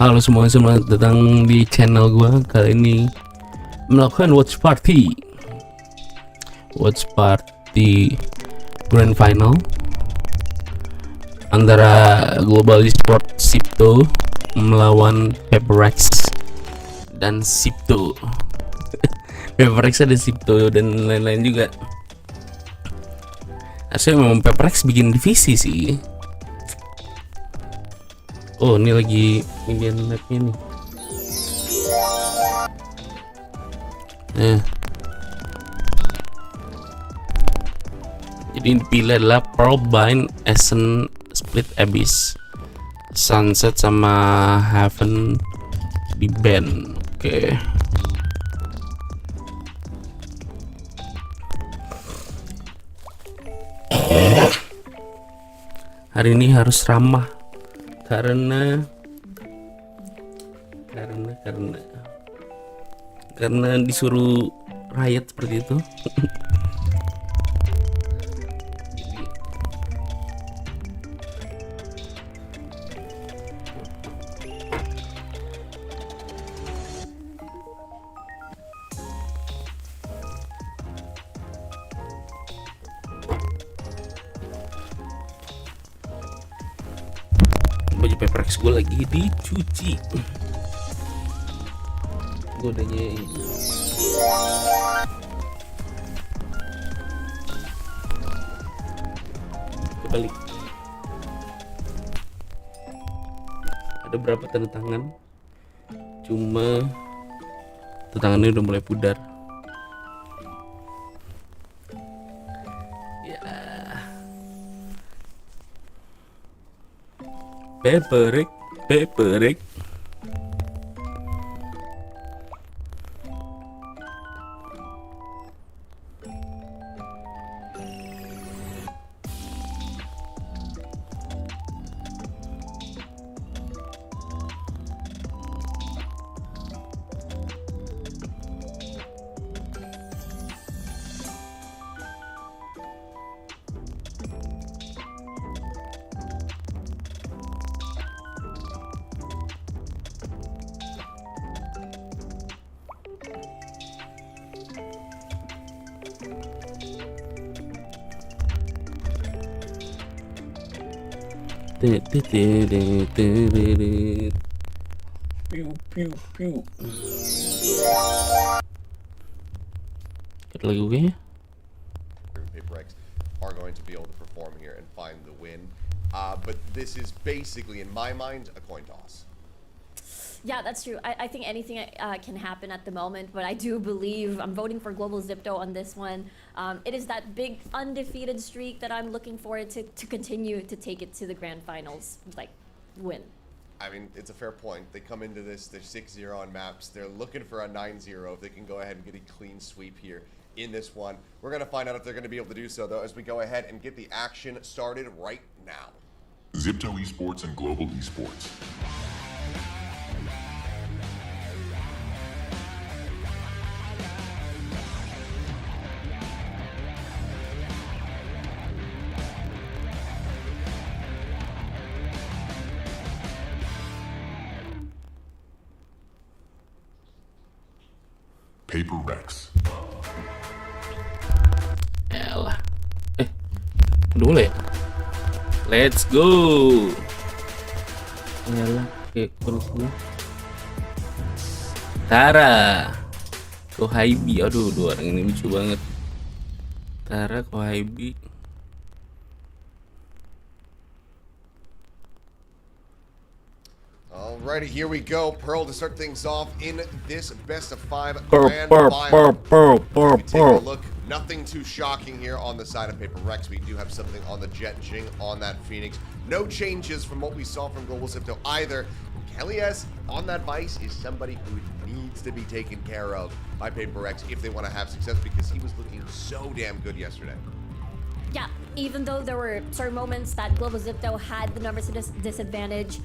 Halo semuanya, selamat datang di channel gua. Kali ini melakukan watch party grand final antara Global Esport Sipto melawan PRX dan Sipto. PRX ada Sipto dan lain-lain juga. Asli memang PRX bikin divisi sih. Oh, ini lagi median labnya nih. Jadi dipilih adalah Pearlbine, Essen, Split Abyss, Sunset sama Heaven di band. Oke. Hari ini harus ramah karena disuruh riot seperti itu. Baju PRX gue lagi dicuci. Godanya ini. Kebalik. Ada berapa tanda tangan? Cuma tanda tangannya udah mulai pudar. Peperik. Piu. Kita lagi gue ya. PRX are going to be able to perform here and find the win, but this is basically, in my mind, a coin toss. Yeah, that's true. I think anything can happen at the moment, but I do believe I'm voting for Global Zipto on this one. It is that big undefeated streak that I'm looking forward to continue to take it to the grand finals, like win. I mean, it's a fair point. They come into this, they're 6-0 on maps. They're looking for a 9-0 if they can go ahead and get a clean sweep here in this one. We're going to find out if they're going to be able to do so, though, as we go ahead and get the action started right now. Zipto Esports and Global Esports. PRX. Elah. Dulu ya. Let's go. Elah, kayak koneksinya. Tara. Kohaibi. Aduh, dua orang ini lucu banget. Tara, Kohaibi. Alrighty, here we go. Pearl to start things off in this best of 5 grand final. We take a look. Nothing too shocking here on the side of PRX. We do have something on the Jet Jing on that Phoenix. No changes from what we saw from Global Zipto either. Kelly S on that Vice is somebody who needs to be taken care of by PRX if they want to have success, because he was looking so damn good yesterday. Yeah, even though there were certain moments that Global Zipto had the numbers disadvantage,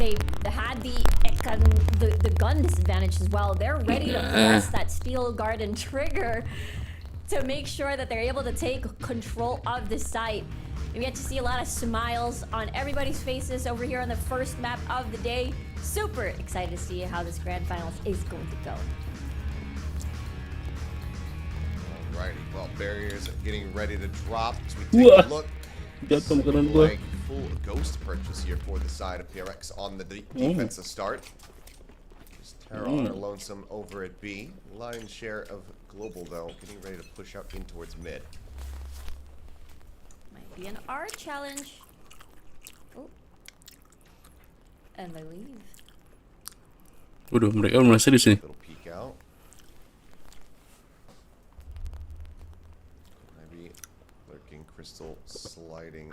they had the gun disadvantage as well. They're ready to press that Steel Garden trigger to make sure that they're able to take control of the site. And we get to see a lot of smiles on everybody's faces over here on the first map of the day. super excited to see how this grand finals is going to go. Alrighty, well, barriers getting ready to drop as we take a look. Jatuh makanan Like gua. full ghost purchase here for the side of PRX on the defensive start. Just Terra on her lonesome over at B. Lion's share of global though, getting ready to push out in towards mid. Might be an R challenge. Oh. And they leave. Waduh, mereka merasa di sini. Little peek out. Maybe lurking crystal sliding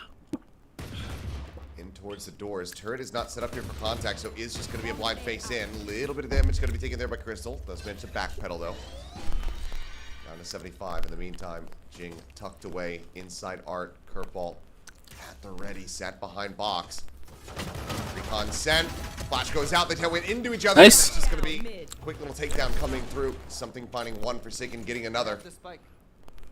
in towards the doors. Turret is not set up here for contact, so is just going to be a blind face in. Little bit of damage going to be taken there by Crystal. Does manage to backpedal though. Down to 75. In the meantime, Jing tucked away inside Art. Curveball at the ready, set behind box. Recon sent. Flash goes out. They went into each other. Nice. It's just going to be a quick little takedown coming through. Something finding one, Forsaken getting another.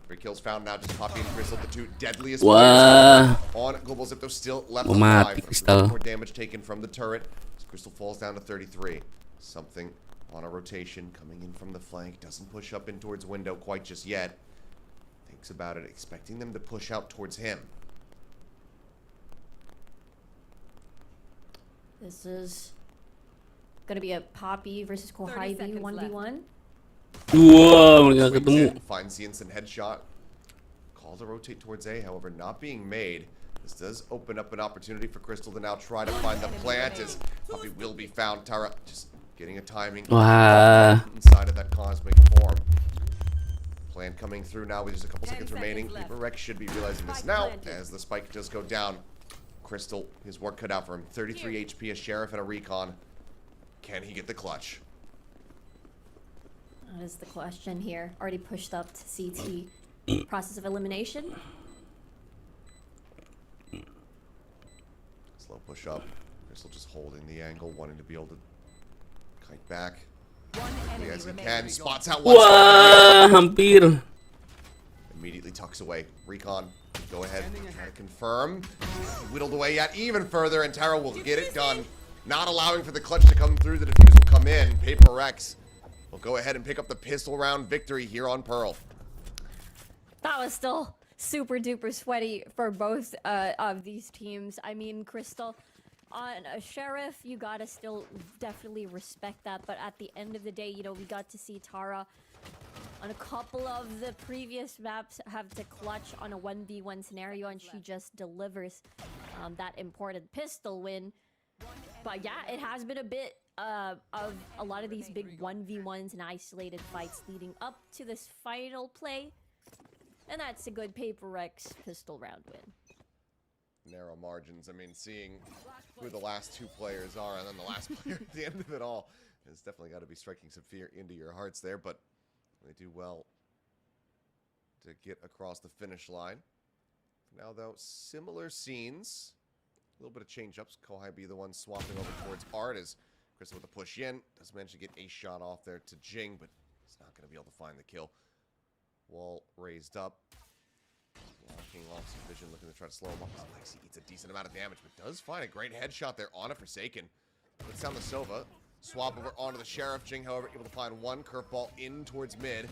3 kills found now, just Poppy and Crystal, the 2 deadliest Wah. players on Global Zipto, still left Mati alive. Crystal. More damage taken from the turret as Crystal falls down to 33. Something on a rotation coming in from the flank, doesn't push up in towards window quite just yet. Thinks about it, expecting them to push out towards him. This is gonna be a Poppy versus Kohai 1v1. Wah, mereka Swings ketemu. in, finds the instant headshot. Call to rotate towards A, however, not being made. This does open up an opportunity for Crystal to now try to find the plant as Poppy will be found. Tara just getting a timing Wah. inside of that cosmic form. Plant coming through now with just a couple seconds remaining. PRX should be realizing this now as the spike does go down. Crystal, his work cut out for him. 33 HP, a Sheriff and a Recon. Can he get the clutch? That is the question here. Already pushed up to CT. Process of elimination. Slow push up. Crystal just holding the angle, wanting to be able to kite back quickly as he can. Spots out one. Wah, hampir. Immediately tucks away. Recon, go ahead, try to confirm. Whittled away yet even further, and Tara will get it done. Not allowing for the clutch to come through. The defuse will come in. PRX will go ahead and pick up the pistol round victory here on Pearl. That was still super duper sweaty for both of these teams. I mean, Crystal, on a Sheriff, you gotta still definitely respect that. But at the end of the day, you know, we got to see Tara on a couple of the previous maps have to clutch on a 1v1 scenario, and she just delivers that important pistol win. But yeah, it has been a bit of a lot of these big 1v1s and isolated fights leading up to this final play. And that's a good PRX pistol round win. Narrow margins. I mean, seeing who the last 2 players are and then the last player at the end of it all has definitely got to be striking some fear into your hearts there, but they do well to get across the finish line. Now, though, similar scenes. A little bit of change-ups. Kohai be the one swapping over towards Art as Crystal with a push in. Does manage to get a shot off there to Jing, but he's not going to be able to find the kill. Wall raised up. Locking off some vision, looking to try to slow him up. Lexi eats a decent amount of damage, but does find a great headshot there on a Forsaken. Puts down the Sova. Swap over onto the Sheriff. Jing, however, able to find one curveball in towards mid.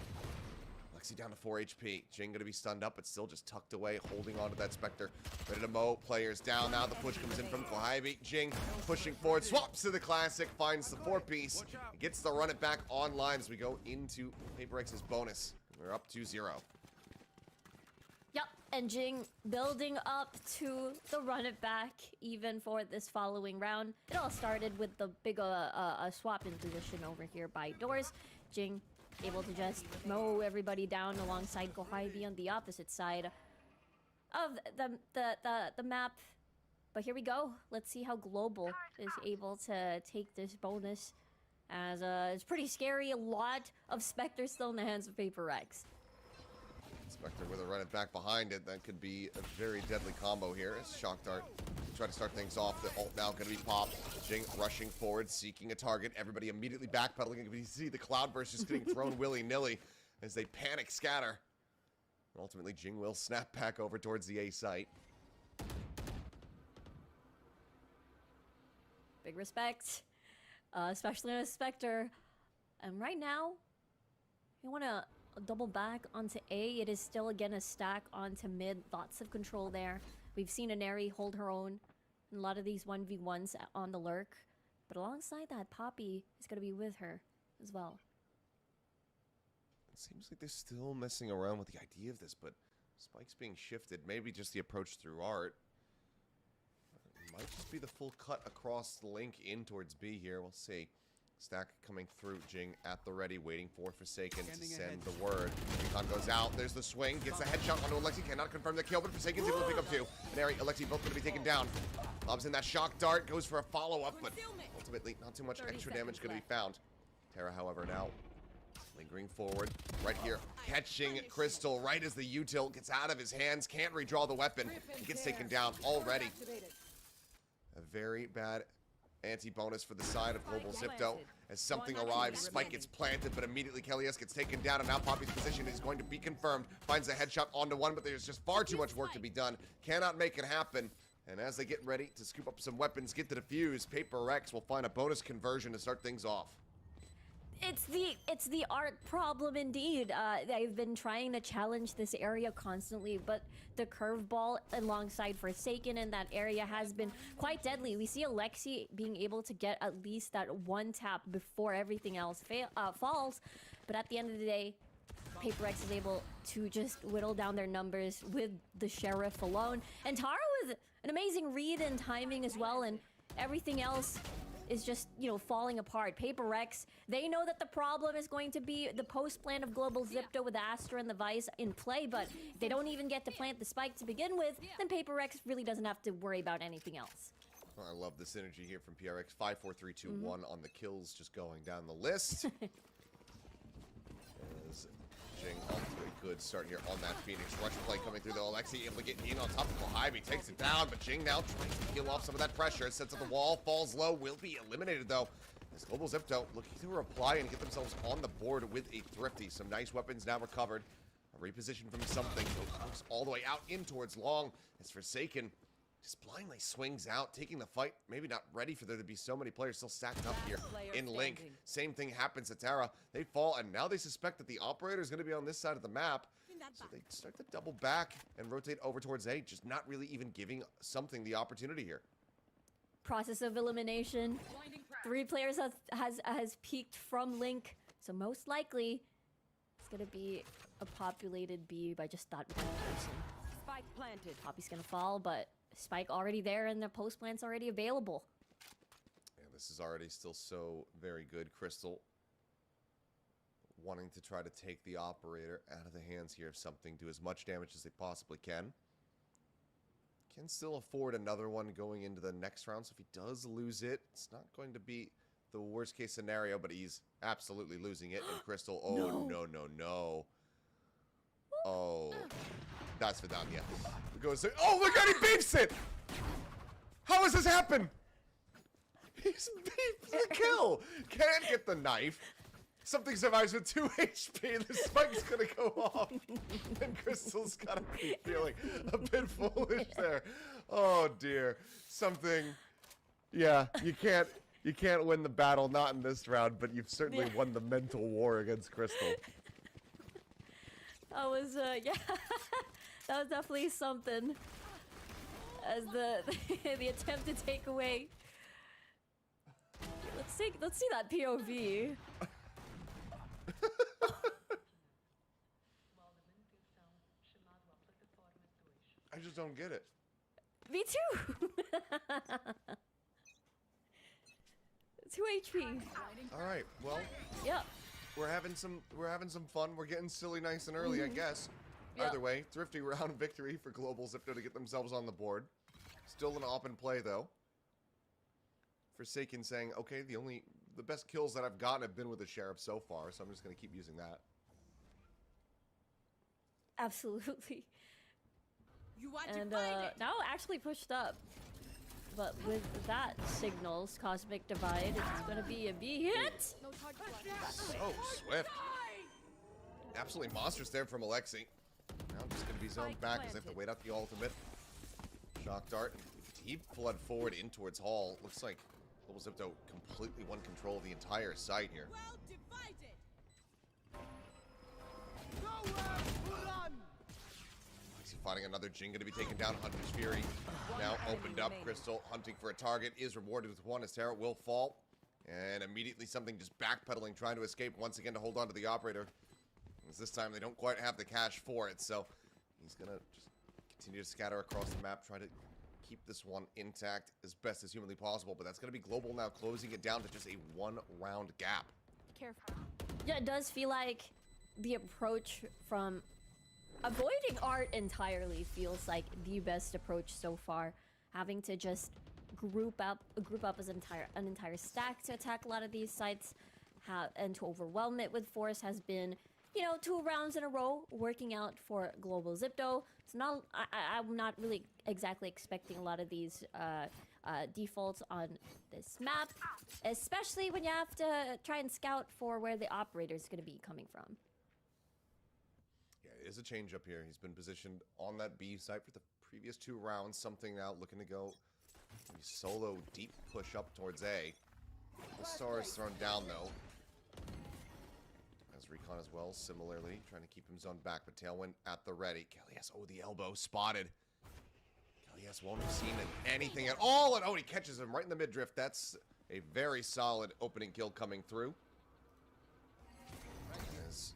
Lexi down to 4 HP. Jing going to be stunned up, but still just tucked away, holding onto that Spectre. Ready to mow. Players down now. The push comes in from Kohai. Jing pushing forward. Swaps to the Classic. Finds the 4-piece. Gets the run it back online as we go into PRX's bonus. We're up 2-0. Yep, and Jing building up to the run it back even for this following round. It all started with the big swap in position over here by doors. Jing able to just mow everybody down alongside Kohai on the opposite side of the map. But here we go. Let's see how Global is able to take this bonus. As it's pretty scary. A lot of Spectre still in the hands of PRX. Spectre with a run it back behind it. That could be a very deadly combo here. As Shock Dart try to start things off. The ult now going to be popped. Jing rushing forward, seeking a target. Everybody immediately backpedaling. You see the Cloudburst just getting thrown willy-nilly as they panic scatter. Ultimately, Jing will snap back over towards the A site. Big respect. especially on a Spectre. And right now, you want to double back onto A. It is still, again, a stack onto mid. Lots of control there. We've seen Aneri hold her own in a lot of these 1v1s on the lurk. But alongside that, Poppy is going to be with her as well. It seems like they're still messing around with the idea of this, but spikes being shifted. Maybe just the approach through art. It might just be the full cut across the link in towards B here. We'll see. Stack coming through. Jing at the ready, waiting for Forsaken to send the word. Recon goes out. There's the swing. Gets the headshot onto Alexi. Cannot confirm the kill, but Forsaken's able to pick up two. And Ari, Alexi both going to be taken down. Lobs in that shock dart. Goes for a follow-up, but ultimately not too much extra damage going to be found. Terra, however, now lingering forward. Right here, catching Crystal right as the util gets out of his hands. Can't redraw the weapon. He gets taken down already. A very bad anti-bonus for the side of Global Zipto. As something arrives, Spike gets planted, but immediately Kellyus gets taken down, and now Poppy's position is going to be confirmed. Finds a headshot onto one, but there's just far too much work to be done. Cannot make it happen. And as they get ready to scoop up some weapons, get the defuse, PRX will find a bonus conversion to start things off. It's the art problem indeed. They've been trying to challenge this area constantly, but the curveball alongside Forsaken in that area has been quite deadly. We see Alexi being able to get at least that one tap before everything else falls, but at the end of the day, PRX is able to just whittle down their numbers with the Sheriff alone. And Tara with an amazing read and timing as well, and everything else is just, you know, falling apart. PRX, they know that the problem is going to be the post plan of Global Zipto with the Astra and the Vice in play, but if they don't even get to plant the spike to begin with, then PRX really doesn't have to worry about anything else. Oh, I love the synergy here from PRX. 5, 4, 3, 2, 1 on the kills, just going down the list. As Jing off to a good start here on that Phoenix. Rush play coming through, though. Alexi able to get in on top of Kohibe. He takes it down, but Jing now trying to peel off some of that pressure. Sets up the wall, falls low, will be eliminated, though. As Global Zipto looking to reply and get themselves on the board with a Thrifty. Some nice weapons now recovered. A reposition from something. Looks all the way out in towards Long. As Forsaken just blindly swings out, taking the fight. Maybe not ready for there to be so many players still stacked up here in Link. Same thing happens to Tara. They fall, and now they suspect that the operator is going to be on this side of the map. So they start to double back and rotate over towards A, just not really even giving something the opportunity here. Process of elimination. 3 players has peaked from Link, so most likely it's going to be a populated B by just that one person. Spike planted. Poppy's going to fall, but Spike already there and the post plant's already available. Yeah, this is already still so very good. Crystal wanting to try to take the operator out of the hands here of something, do as much damage as they possibly can. Can still afford another one going into the next round, so if he does lose it, it's not going to be the worst case scenario, but he's absolutely losing it. And Crystal, oh no. Oh, that's for them, yeah. It goes to, oh, look at he beeps it! How does this happen? He's beeped the kill! Can't get the knife. Something survives with 2 HP. The spike's gonna go off. And Crystal's gotta be feeling a bit foolish there. Oh dear. Something. Yeah, you can't win the battle, not in this round, but you've certainly won the mental war against Crystal. That was yeah. That was definitely something. As the attempt to take away. Let's see that POV. I just don't get it. Me too. 2 HP. All right, well, Yep. we're having some fun. We're getting silly nice and early, I guess. Yep. Either way, thrifty round victory for Global Zipto to get themselves on the board. Still an open play though. Forsaken saying, okay, the best kills that I've gotten have been with the Sheriff so far, so I'm just gonna keep using that. Absolutely. You want And to find it? now actually pushed up. But with that signals, Cosmic Divide, it's gonna be a B hit. No charge So swift. Absolutely monstrous there from Alexi. Now I'm just gonna be zoned back because they have to wait out the ultimate. Shock dart. Deep flood forward in towards Hall. Looks like Global Zipto completely won control of the entire site here. Well divided. Lexi finding another Jing going to be taken down. Hunter's Fury now opened up. Crystal hunting for a target is rewarded with one as Terra will fall. And immediately something just backpedaling, trying to escape once again to hold on to the operator. As this time they don't quite have the cash for it, so he's going to just continue to scatter across the map, try to keep this one intact as best as humanly possible. But that's going to be Global now closing it down to just a one-round gap. Careful. Yeah, it does feel like the approach from avoiding art entirely feels like the best approach so far. Having to just group up as an entire stack to attack a lot of these sites, and to overwhelm it with force has been, you know, 2 rounds in a row working out for Global Zipto. It's not, I'm not really exactly expecting a lot of these defaults on this map, especially when you have to try and scout for where the operator is going to be coming from. Yeah, it is a change up here. He's been positioned on that B site for the previous 2 rounds. Something now looking to go solo deep push up towards A. The star is thrown down though. As Recon as well, similarly, trying to keep him zoned back, but Tailwind at the ready. Kelly's, oh, the elbow spotted. Kelly's won't have seen anything at all, and oh, he catches him right in the midriff. That's a very solid opening kill coming through. As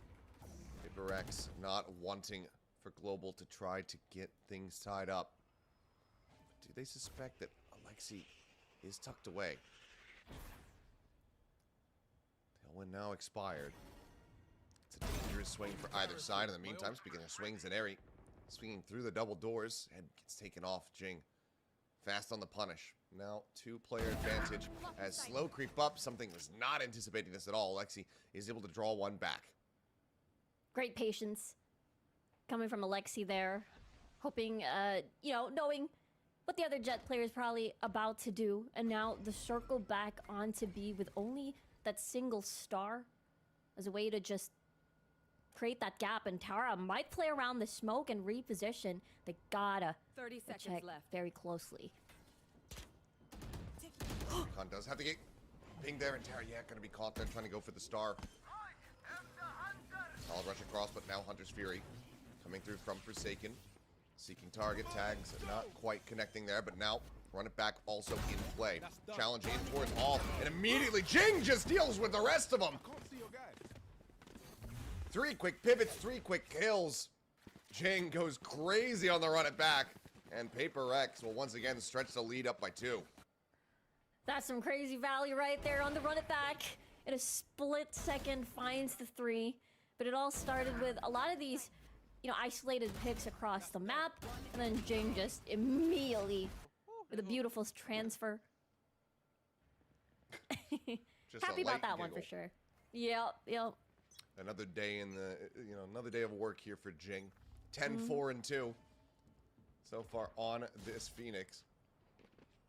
PRX not wanting for Global to try to get things tied up. But do they suspect that Alexi is tucked away? Tailwind now expired. It's a dangerous swing for either side. In the meantime, speaking of swings and Airy, swinging through the double doors, head gets taken off. Jing fast on the punish. Now 2-player advantage as slow creep up. Something was not anticipating this at all. Alexi is able to draw one back. Great patience coming from Alexi there, hoping, you know, knowing what the other Jet player is probably about to do, and now the circle back onto B with only that single star as a way to just create that gap, and Tara might play around the smoke and reposition. They gotta 30 seconds check left. very closely. Con does have to get pinged there, and Tara, yeah, gonna be caught there trying to go for the star. Solid rush across, but now Hunter's Fury coming through from Forsaken. Seeking target, tags not quite connecting there, but now run it back also in play. Challenge in towards all, and immediately Jing just deals with the rest of them. 3 quick pivots, 3 quick kills. Jing goes crazy on the run it back, and PRX will once again stretch the lead up by 2. That's some crazy value right there on the run it back. In a split second, finds the 3. But it all started with a lot of these, you know, isolated picks across the map, and then Jing just immediately with a beautiful transfer. Just Happy a about light that one giggle. for sure. Yep. Another day in the, another day of work here for Jing. 10-4-2 so far on this Phoenix.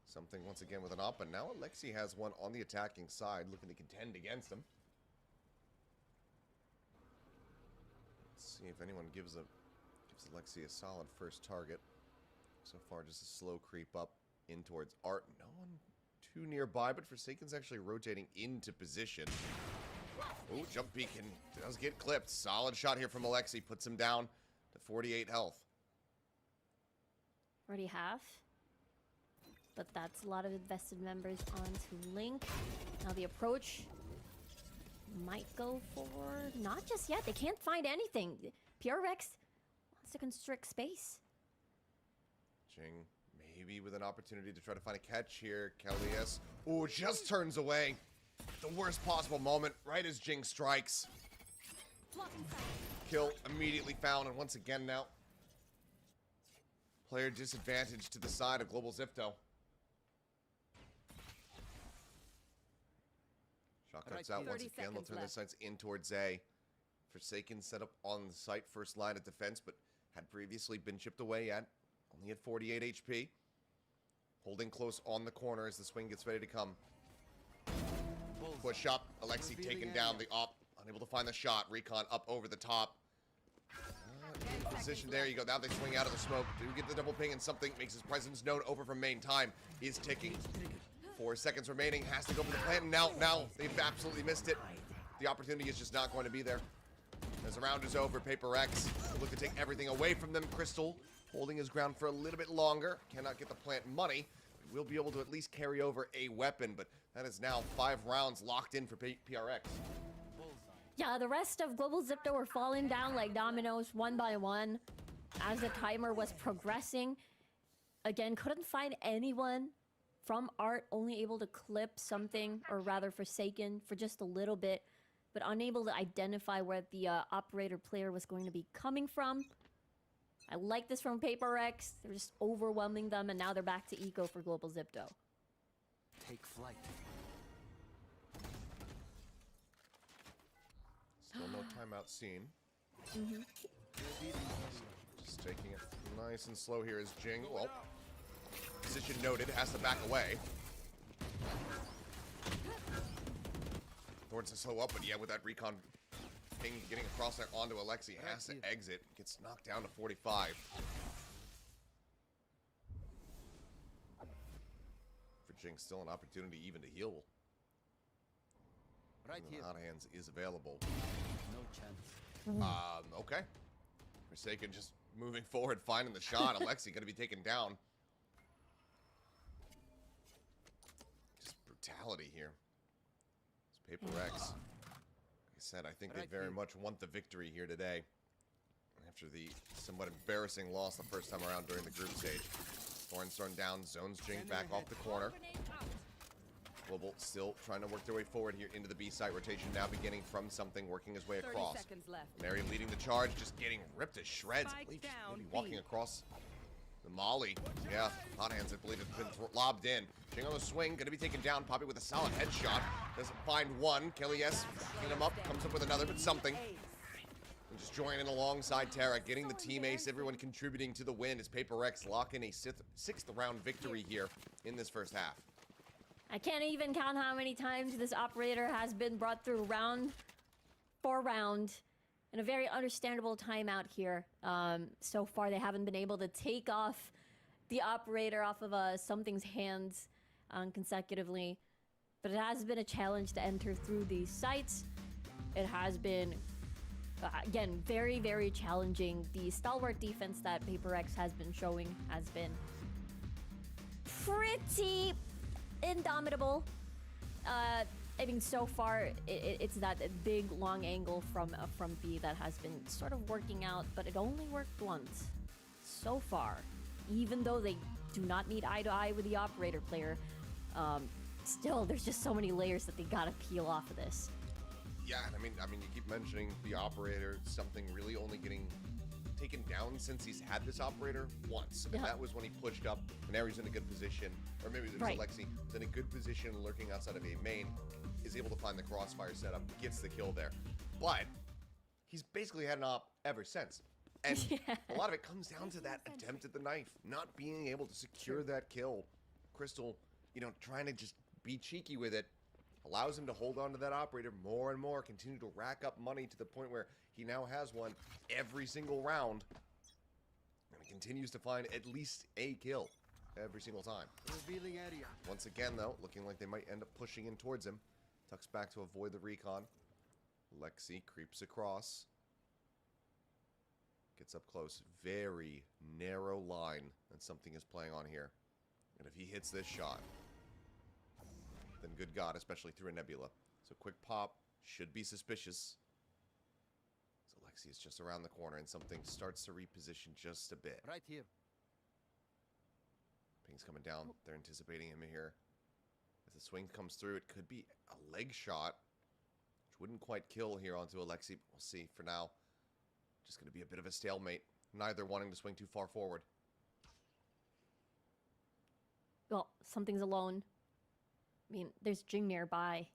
Something once again with an op, and now Alexi has one on the attacking side, looking to contend against him. Let's see if anyone gives Alexi a solid first target. So far, just a slow creep up in towards Art. No one too nearby, but Forsaken's actually rotating into position. Oh, jump beacon does get clipped. Solid shot here from Alexi. Puts him down to 48 health. Already half. But that's a lot of invested members onto Link. Now the approach might go for... Not just yet. They can't find anything. PRX wants to constrict space. Jing maybe with an opportunity to try to find a catch here. Kelly's. Ooh, just turns away. The worst possible moment, right as Jing strikes. Kill immediately found, and once again now, player disadvantage to the side of Global Zipto. Shot cuts out once again. They'll turn their sights in towards A. Forsaken set up on the site, first line of defense, but had previously been chipped away at. Only at 48 HP. Holding close on the corner as the swing gets ready to come. Push up. Alexi taken down. The op. Unable to find the shot. Recon up over the top. In position. There you go. Now they swing out of the smoke. Do get the double ping, and something makes his presence known over from main. Time is ticking. 4 seconds remaining. Has to go for the plant. Now, they've absolutely missed it. The opportunity is just not going to be there. As the round is over, Paper X will look to take everything away from them. Crystal holding his ground for a little bit longer. Cannot get the plant money. But will be able to at least carry over a weapon. But that is now 5 rounds locked in for PRX. Yeah, the rest of Global Zipto were falling down like dominoes one by one as the timer was progressing. Again, couldn't find anyone from Art, only able to clip something, or rather Forsaken, for just a little bit, but unable to identify where the operator player was going to be coming from. I like this from Paper X. They're just overwhelming them, and now they're back to Eco for Global Zipto. Take flight. Still no timeout seen. Just taking it nice and slow here is Jing. Well, position noted, has to back away. Thorns to slow up, but yeah, with that recon ping getting across there onto Alexi, has to exit. Gets knocked down to 45. For Jing, still an opportunity even to heal. Right here. Hot hands is available. No chance. Okay. Forsaken just moving forward, finding the shot. Alexi going to be taken down. Just brutality here. It's Paper X. Like I said, I think they very much want the victory here today. After the somewhat embarrassing loss the first time around during the group stage. Thornstorm down, zones Jing back off the corner. Global still trying to work their way forward here into the B site. Rotation now beginning from something, working his way 30 across. seconds left. Mary leading the charge, just getting ripped to shreds. I Spike believe down, maybe walking B. across the molly. Yeah, hot hands, I believe, has been lobbed in. Jing on the swing, going to be taken down. Poppy with a solid headshot. Doesn't find one. Kelly S picking him up, comes up with another, but something. And just joining alongside Tara, getting the team ace. Everyone contributing to the win as Paper X lock in a sixth round victory here in this first half. I can't even count how many times this operator has been brought through round for round. And a very understandable timeout here. So far, they haven't been able to take off the operator off of something's hands consecutively. But it has been a challenge to enter through these sites. It has been, again, very, very challenging. The stalwart defense that Paper X has been showing has been pretty indomitable. I mean, so far, it's that big, long angle from B that has been sort of working out, but it only worked once so far. Even though they do not meet eye to eye with the operator player, still, there's just so many layers that they gotta peel off of this. Yeah, and I mean, you keep mentioning the operator, something really only getting taken down since he's had this operator once. And that was when he pushed up. Canary's in a good position, or maybe it was Alexi, is in a good position lurking outside of A main, is able to find the crossfire setup, gets the kill there. But he's basically had an op ever since. And a lot of it comes down to that attempt at the knife, not being able to secure that kill. Crystal, you know, trying to just be cheeky with it, allows him to hold on to that operator more and more, continue to rack up money to the point where he now has one every single round. And he continues to find at least a kill every single time. Revealing area. Once again, though, looking like they might end up pushing in towards him. Tucks back to avoid the recon. Lexi creeps across. Gets up close. Very narrow line that something is playing on here. And if he hits this shot, then good God, especially through a nebula. So quick pop should be suspicious. So Lexi is just around the corner and something starts to reposition just a bit. Right here. Ping's coming down. They're anticipating him here. As the swing comes through, it could be a leg shot, which wouldn't quite kill here onto Alexi. But we'll see. For now, just going to be a bit of a stalemate. Neither wanting to swing too far forward. Well, something's alone. I mean, there's Jing nearby,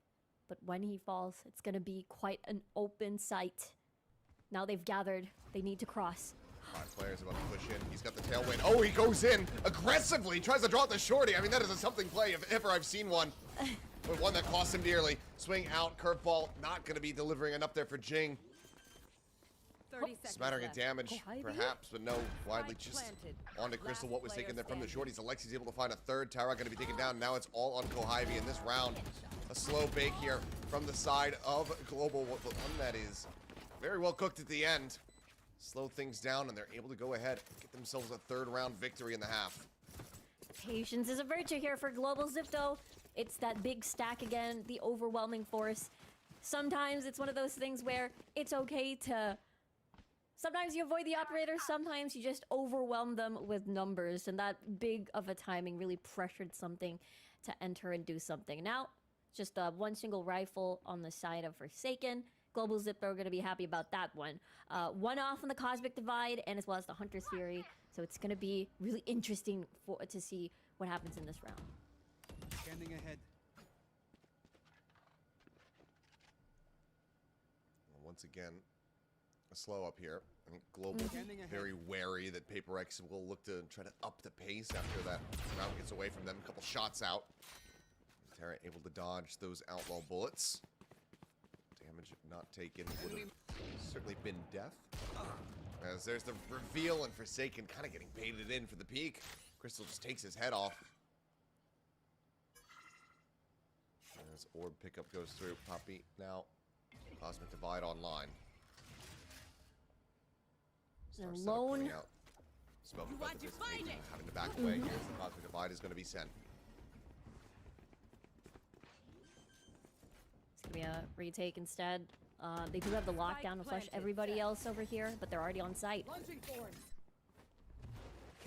but when he falls, it's gonna be quite an open sight. Now they've gathered. They need to cross. 5 players about to push in. He's got the tailwind. Oh, he goes in aggressively. Tries to draw the shorty. I mean, that is a something play if ever I've seen one. But one that cost him dearly. Swing out, curveball. Not going to be delivering enough there for Jing. 30 seconds Smattering of left. damage, perhaps, but no. Widely Spike just planted. onto Crystal. What was Last taken there from the player shorties. Alexi's able to find a third. Tara going to be taken down. Now it's all on Kohibi in this round. A slow bake here from the side of Global. One that is very well cooked at the end. Slow things down, and they're able to go ahead and get themselves a third round victory in the half. Patience is a virtue here for Global Zipto. It's that big stack again, the overwhelming force. Sometimes it's one of those things where it's okay to... Sometimes you avoid the operator, sometimes you just overwhelm them with numbers, and that big of a timing really pressured something to enter and do something. Now, just one single rifle on the side of Forsaken. Global Zipto are going to be happy about that one. One off on the Cosmic Divide, and as well as the Hunter's Fury, so it's going to be really interesting to see what happens in this round. Scanning ahead. Once again, a slow up here. I think Global very wary that PRX will look to try to up the pace after that round gets away from them. A couple shots out. Terra able to dodge those outlaw bullets. Damage not taken would have certainly been death. As there's the reveal and Forsaken kind of getting baited in for the peak. Crystal just takes his head off. As orb pickup goes through. Poppy now. Cosmic Divide online. They're Star setup coming alone. out. Smoke about the having to back away. Here's the Cosmic Divide is going to be sent. It's going to be a retake instead. They do have the lockdown to flush everybody else over here, but they're already on site.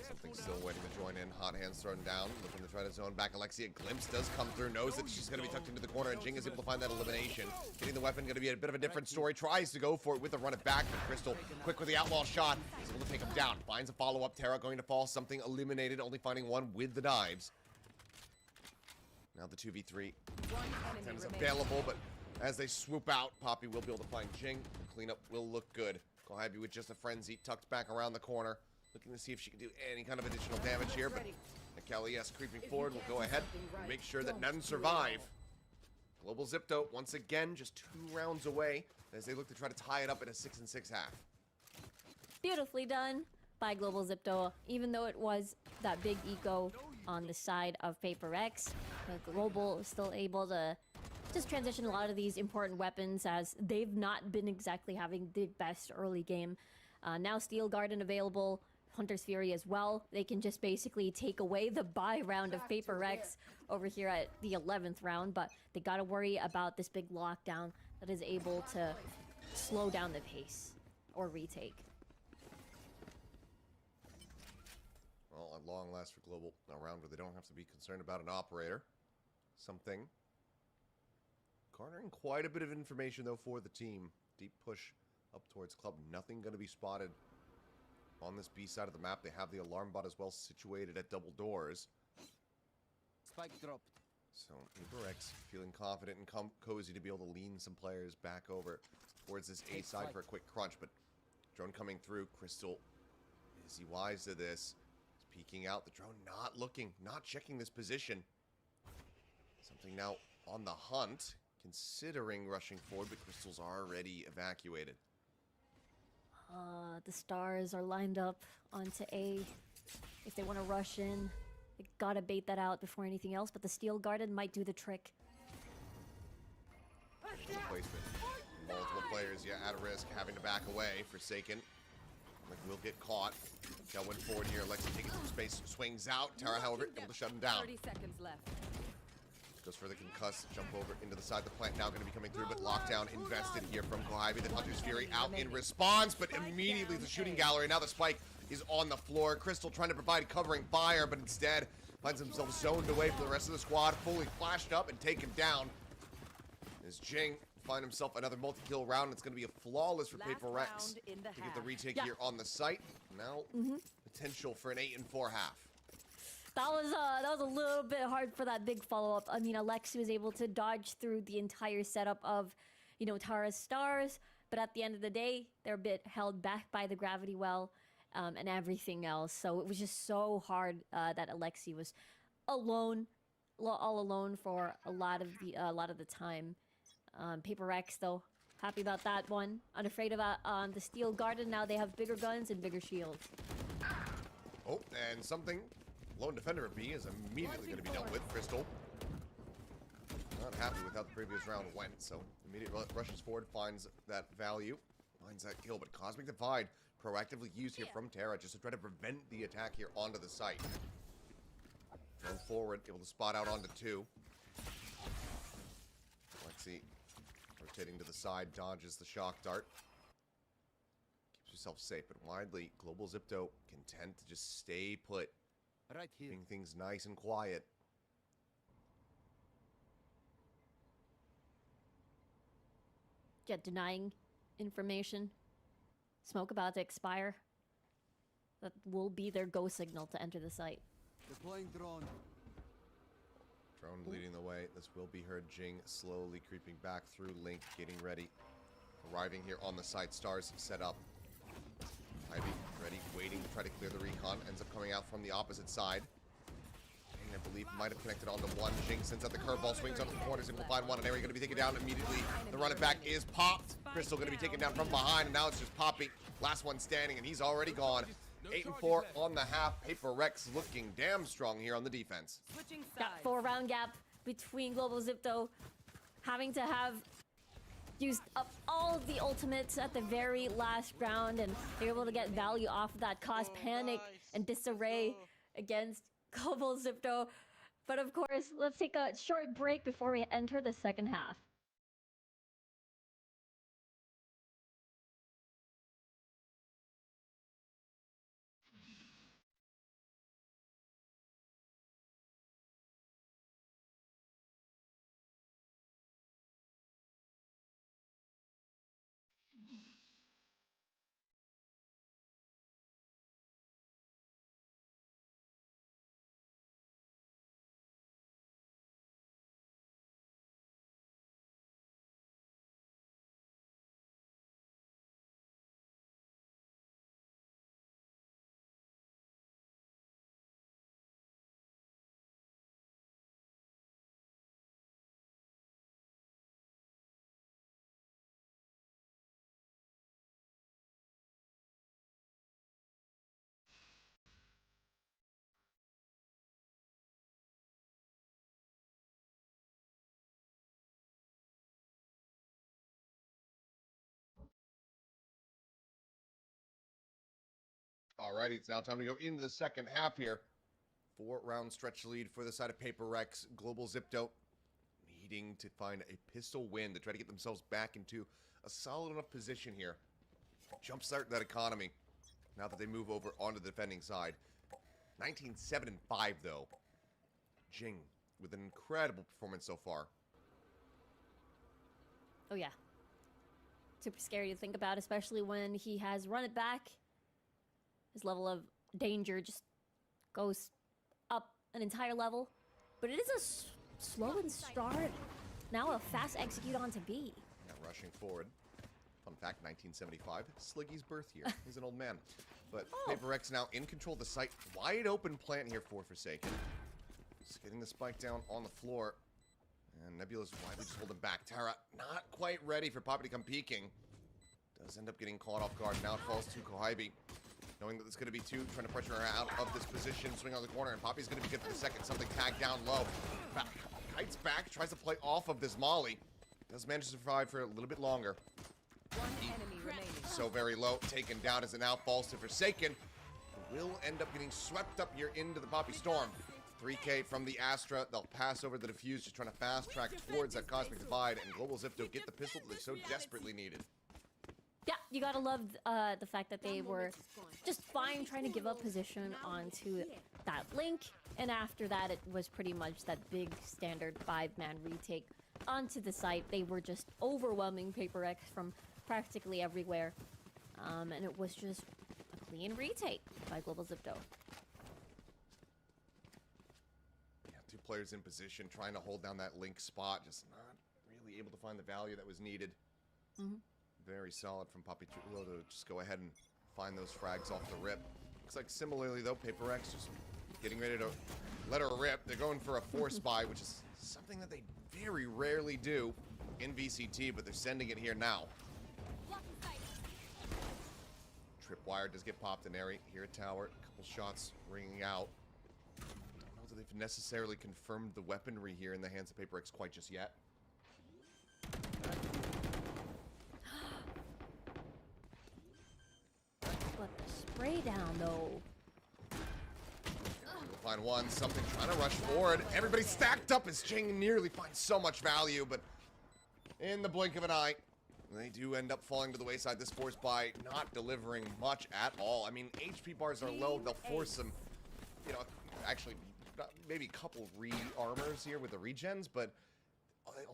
Something still waiting to join in. Hot hands thrown down. Looking to try to zone back. Alexia Glimpse does come through. Knows that she's going to be tucked into the corner. And Jing is able to find that elimination. Getting the weapon going to be a bit of a different story. Tries to go for it with a run it back. But Crystal, quick with the outlaw shot. Is able to take him down. Finds a follow-up. Terra going to fall. Something eliminated. Only finding one with the dives. Now the 2v3. Time's available, but as they swoop out, Poppy will be able to find Jing. Cleanup will look good. Kohibi with just a frenzy. Tucked back around the corner. Looking to see if she can do any kind of additional damage here, but Kelly, yes, creeping forward will go ahead and make sure that none survive. Global Zipto, once again, just 2 rounds away as they look to try to tie it up at a 6-6 half. Beautifully done by Global Zipto, even though it was that big eco on the side of PRX. Global is still able to just transition a lot of these important weapons as they've not been exactly having the best early game. Now Steel Garden available. Hunter's Fury as well. They can just basically take away the buy round of PRX over here at the 11th round, but they gotta worry about this big lockdown that is able to slow down the pace or retake. Well, at long last for Global, a round where they don't have to be concerned about an operator. Something. Garnering quite a bit of information, though, for the team. Deep push up towards Club. Nothing going to be spotted on this B side of the map. They have the alarm bot as well situated at double doors. Spike dropped. So PRX feeling confident and cozy to be able to lean some players back over towards this A side for a quick crunch. But drone coming through. Crystal, is he wise to this? He's peeking out. The drone not looking, not checking this position. Something now on the hunt, considering rushing forward, but Crystal's already evacuated. The stars are lined up onto A. If they want to rush in, they gotta bait that out before anything else, but the Steel Garden might do the trick. Placement. Multiple players, yeah, at risk, having to back away. Forsaken. Like, will get caught. Kel went forward here. Lexi taking some space, swings out. Tara, however, able to shut him down. 30 seconds left. Goes for the concuss, jump over into the side of the plant. Now going to be coming through, but lockdown invested here from Kohibi. The Hunter's Fury out in response, but immediately the shooting gallery. Now the spike is on the floor. Crystal trying to provide covering fire, but instead finds himself zoned away from the rest of the squad. Fully flashed up and taken down. As Jing find himself another multi-kill round. It's going to be a flawless for Last PRX round in the to get the half. retake here on the site. Now potential for an 8-4 half. That was a little bit hard for that big follow-up. I mean, Alexi was able to dodge through the entire setup of, you know, Tara's stars, but at the end of the day, they're a bit held back by the gravity well and everything else. So it was just so hard that Alexi was alone, all alone for a lot of the time. PRX though Happy about that one. Unafraid of the Steel Garden. Now they have bigger guns and bigger shields. Oh, and something. Lone defender of B is immediately going to be dealt with. Crystal. Not happy with how the previous round went, so immediately rushes forward, finds that value, finds that kill, but Cosmic Divide proactively used here from Terra just to try to prevent the attack here onto the site. Thrown forward, able to spot out onto 2. Lexi rotating to the side, dodges the shock dart. Keeps herself safe, but widely, Global Zipto content to just stay put. Right here. Keeping things nice and quiet. Jet denying information. Smoke about to expire. That will be their go signal to enter the site. Deploying drone. Drone leading the way. This will be her. Jing slowly creeping back through Link, getting ready. Arriving here on the site. Stars set up. Ivy ready, waiting to try to clear the recon. Ends up coming out from the opposite side. Jing, I believe, might have connected onto one. Jing sends out the curveball, swings onto the corners, and will find one. And area going to be taken down immediately. The run it back is popped. Crystal going to be taken down from behind, and now it's just Poppy. Last one standing, and he's already gone. 8-4 on the half. Paper Rex looking damn strong here on the defense. Switching Got sides. 4-round gap between Global Zipto having to have used up all the ultimates at the very last round, and they're able to get value off of that, cause panic and disarray against Global Zipto. But of course, let's take a short break before we enter the second half. Alrighty, it's now time to go into the second half here. 4-round stretch lead for the side of Paper Rex. Global Zipto needing to find a pistol win to try to get themselves back into a solid enough position here. Jumpstart that economy now that they move over onto the defending side. 19-7-5 though. Jing with an incredible performance so far. Oh yeah. Super scary to think about, especially when he has run it back. His level of danger just goes up an entire level. But it is a slow and start. Now a fast execute onto B. Yeah, rushing forward. Fun fact, 1975, Sliggy's birth year. He's an old man. But Paper Rex now in control of the site. Wide open plant here for Forsaken. Just getting the spike down on the floor. And Nebula's widely just holding back. Tara not quite ready for Poppy to come peeking. Does end up getting caught off guard. Now it falls to Kohibi. Knowing that there's going to be 2 trying to pressure her out of this position. Swing on the corner, and Poppy's going to be good for the second. Something tagged down low. Back, kites back, tries to play off of this Molly. Does manage to survive for a little bit longer. One enemy remaining. So very low, taken down as it now falls to Forsaken. Will end up getting swept up here into the Poppy Storm. 3K from the Astra. They'll pass over the Diffuse, just trying to fast track towards that Cosmic Divide, and Global Zipto get the pistol that they so desperately needed. Yeah, you gotta love the fact that they were just fine trying to give up position onto that link, and after that it was pretty much that big standard 5-man retake onto the site. They were just overwhelming Paper X from practically everywhere, and it was just a clean retake by Global Zipto. Yeah, 2 players in position, trying to hold down that link spot, just not really able to find the value that was needed. Very solid from Poppy Chulo to just go ahead and find those frags off the rip. Looks like similarly though, Paper X just getting ready to let her rip. They're going for a force buy, which is something that they very rarely do. in VCT, but they're sending it here now. Tripwire does get popped in Airy here at Tower. A couple shots ringing out. Don't know that they've necessarily confirmed the weaponry here in the hands of PRX quite just yet. But the spray down, though. We'll find one. Something trying to rush forward. Everybody stacked up as Jing nearly finds so much value, but in the blink of an eye, they do end up falling to the wayside. This force by not delivering much at all. I mean, HP bars are low. They'll force some, you know, actually maybe a couple re-armors here with the regens, but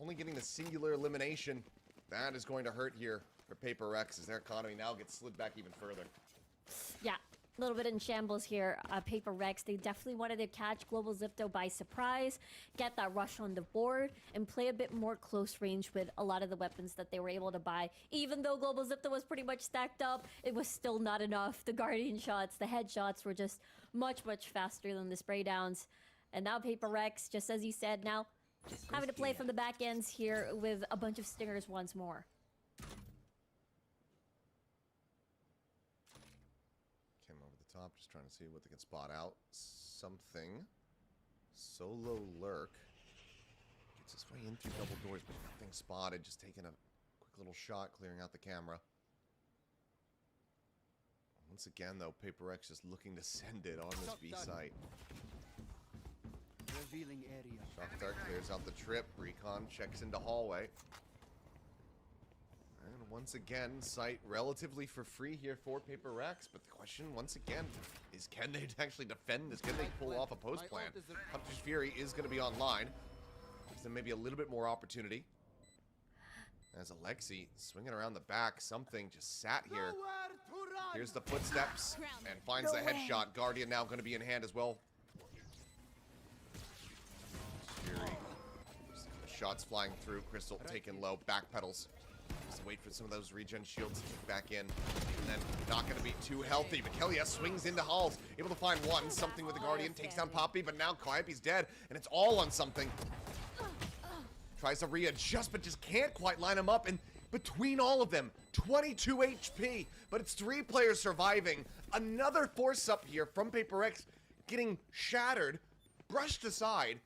only getting the singular elimination. That is going to hurt here for PRX as their economy now gets slid back even further. Yeah, a little bit in shambles here. PRX, they definitely wanted to catch Global Zipto by surprise, get that rush on the board, and play a bit more close range with a lot of the weapons that they were able to buy. Even though Global Zipto was pretty much stacked up, it was still not enough. The Guardian shots, the headshots were just much, much faster than the spray downs. And now PRX, just as you said, now having to play from the back ends here with a bunch of stingers once more. Came over the top, just trying to see what they can spot out. Something. Solo lurk. Gets his way in through double doors, but nothing spotted. Just taking a quick little shot, clearing out the camera. Once again, though, PRX just looking to send it on this B site. Revealing area. Shock Dart clears out the trip. Recon checks into hallway. And once again, site relatively for free here for PRX. But the question, once again, is can they actually defend this? Can they pull off a post plan? Hunter's Fury is going to be online. Gives them maybe a little bit more opportunity. As Alexi swinging around the back, something just sat here. Here's the footsteps and finds the headshot. Guardian now going to be in hand as well. Fury. Shots flying through. Crystal taken low. Backpedals. Just wait for some of those regen shields to kick back in. And then not going to be too healthy. But Kelly swings into Halls. Able to find one. Something with the Guardian. Takes down Poppy. But now Calliope's dead. And it's all on something. Tries to readjust, but just can't quite line him up. And between all of them, 22 HP. But it's 3 players surviving. Another force up here from PRX getting shattered. Brushed aside.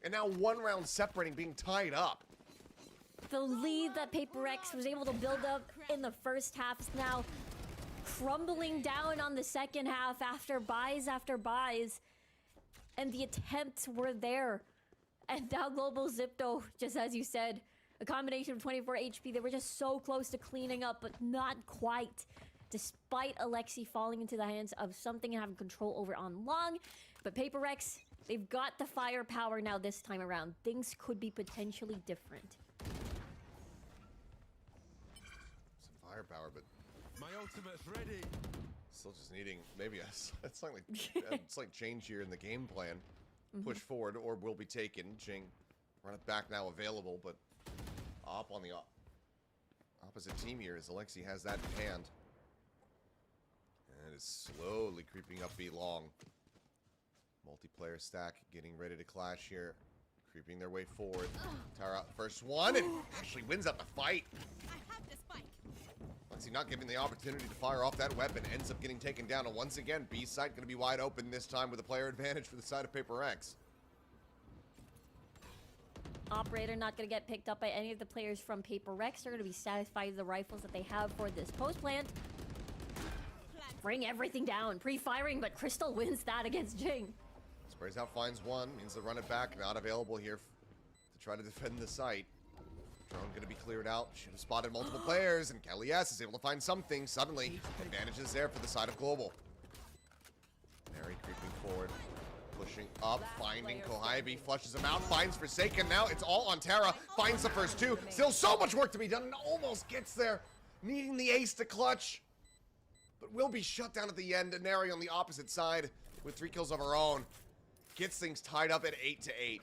And now 1 round separating, being tied up. The lead that PRX was able to build up in the first half is now crumbling down on the second half after buys after buys. And the attempts were there. And now Global Zipto, just as you said, a combination of 24 HP. They were just so close to cleaning up, but not quite. Despite Alexi falling into the hands of something and having control over on long. But PRX, they've got the firepower now this time around. Things could be potentially different. Some firepower, but My ultimate's ready. still just needing maybe a slight change here in the game plan. Push forward or will be taken. Jing, run it back now available, but up on the opposite team here as Alexi has that in hand. And is slowly creeping up B long. Multiplayer stack getting ready to clash here. Creeping their way forward. Tara, first one, and actually wins up the fight. I have this spike. Alexi not given the opportunity to fire off that weapon. Ends up getting taken down. And once again, B site going to be wide open this time with a player advantage for the side of PRX. Operator not going to get picked up by any of the players from PRX. They're going to be satisfied with the rifles that they have for this post plant. Bring everything down. Pre-firing, but Crystal wins that against Jing. Sprays out, finds one. Means to run it back. Not available here to try to defend the site. Drone going to be cleared out. Should have spotted multiple players. And Kelly S is able to find something. Suddenly, advantages there for the side of Global. Mary creeping forward. Pushing up, finding Kohibi, flushes him out, finds Forsaken. Now it's all on Tara, finds the first 2. Still so much work to be done and almost gets there. Needing the ace to clutch. But will be shut down at the end. And Neri on the opposite side with 3 kills of her own. Gets things tied up at 8-8.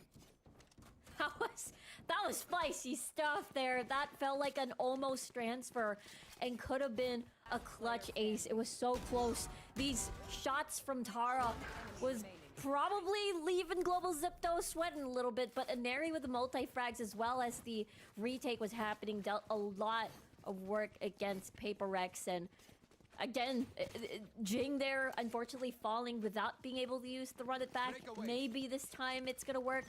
That was spicy stuff there. That felt like an almost transfer and could have been a clutch ace. It was so close. These shots from Tara was probably leaving Global Zipto sweating a little bit, but Aneri with the multi-frags as well as the retake was happening dealt a lot of work against PRX, and again, Jing there unfortunately falling without being able to use the run it back. Maybe this time it's gonna work.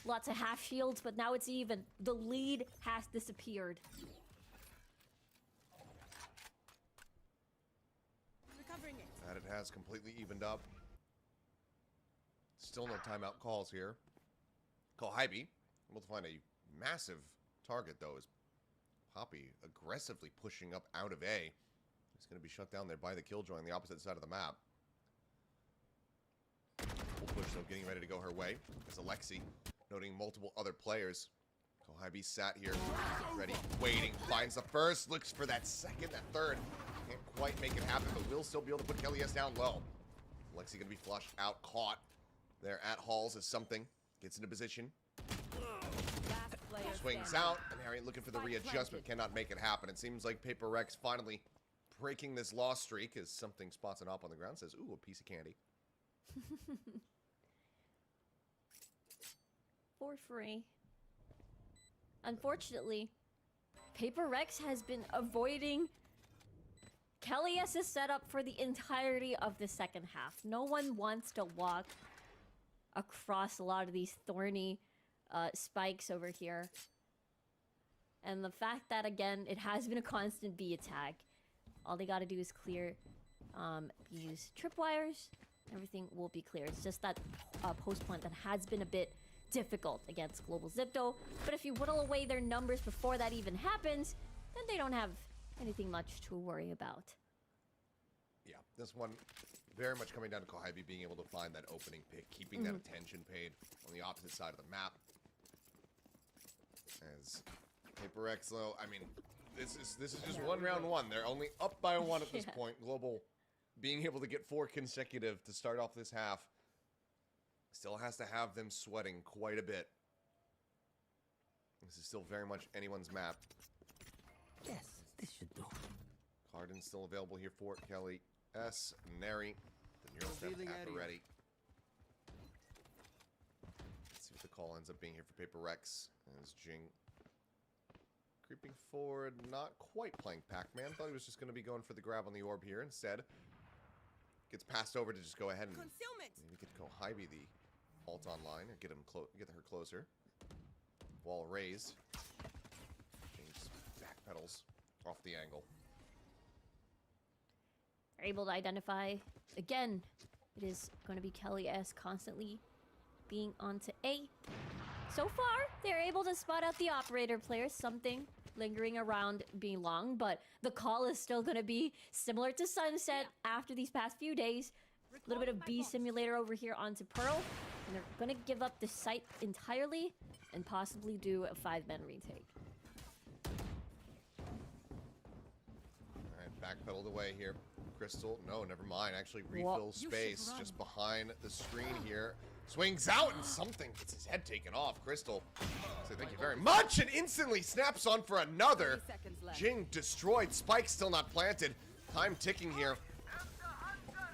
Lots of half shields, but now it's even. The lead has disappeared. Recovering it. That it has completely evened up. Still no timeout calls here. Kohibi able to find a massive target though, as Poppy aggressively pushing up out of A. He's going to be shut down there by the Killjoy on the opposite side of the map. Full push though, getting ready to go her way. As Alexi noting multiple other players. Kohibi sat here, ready, waiting, finds the first, looks for that second, that third. Can't quite make it happen, but will still be able to put Kelly S down low. Alexi going to be flushed out, caught there at Halls as something. Gets into position. Swings out, and Harry looking for the readjustment, cannot make it happen. It seems like PRX finally breaking this loss streak as something spots an op on the ground, says, ooh, a piece of candy. For free. Unfortunately, PRX has been avoiding Kelly S's setup for the entirety of the second half. No one wants to walk across a lot of these thorny spikes over here. And the fact that, again, it has been a constant B attack. All they gotta do is clear these tripwires. Everything will be clear. It's just that post plant that has been a bit difficult against Global Zipto. But if you whittle away their numbers before that even happens, then they don't have anything much to worry about. Yeah, this one very much coming down to Kohibi being able to find that opening pick, keeping that attention paid on the opposite side of the map. As PRX, though, I mean, this is just one round one. They're only up by one at this point. Global being able to get 4 consecutive to start off this half still has to have them sweating quite a bit. This is still very much anyone's map. Yes, this should do. Cardin still available here for Kelly S. Neri. The neural step at the ready. Let's see what the call ends up being here for PRX. As Jing creeping forward, not quite playing Pac-Man. Thought he was just going to be going for the grab on the orb here. Instead, gets passed over to just go ahead and maybe get Kohibi the ult online or get him get her closer. Wall raised. Jing just backpedals off the angle. They're able to identify. Again, it is going to be Kelly S constantly being onto A. So far, they're able to spot out the operator player, something lingering around being long, but the call is still going to be similar to Sunset after these past few days. A little bit of B simulator over here onto Pearl, and they're going to give up the site entirely and possibly do a 5-man retake. Alright, backpedaled away here. Crystal, no, never mind. Actually refills space just behind the screen here. Swings out and something gets his head taken off. Crystal, say thank you very much, and instantly snaps on for another. Jing destroyed. Spike still not planted. Time ticking here.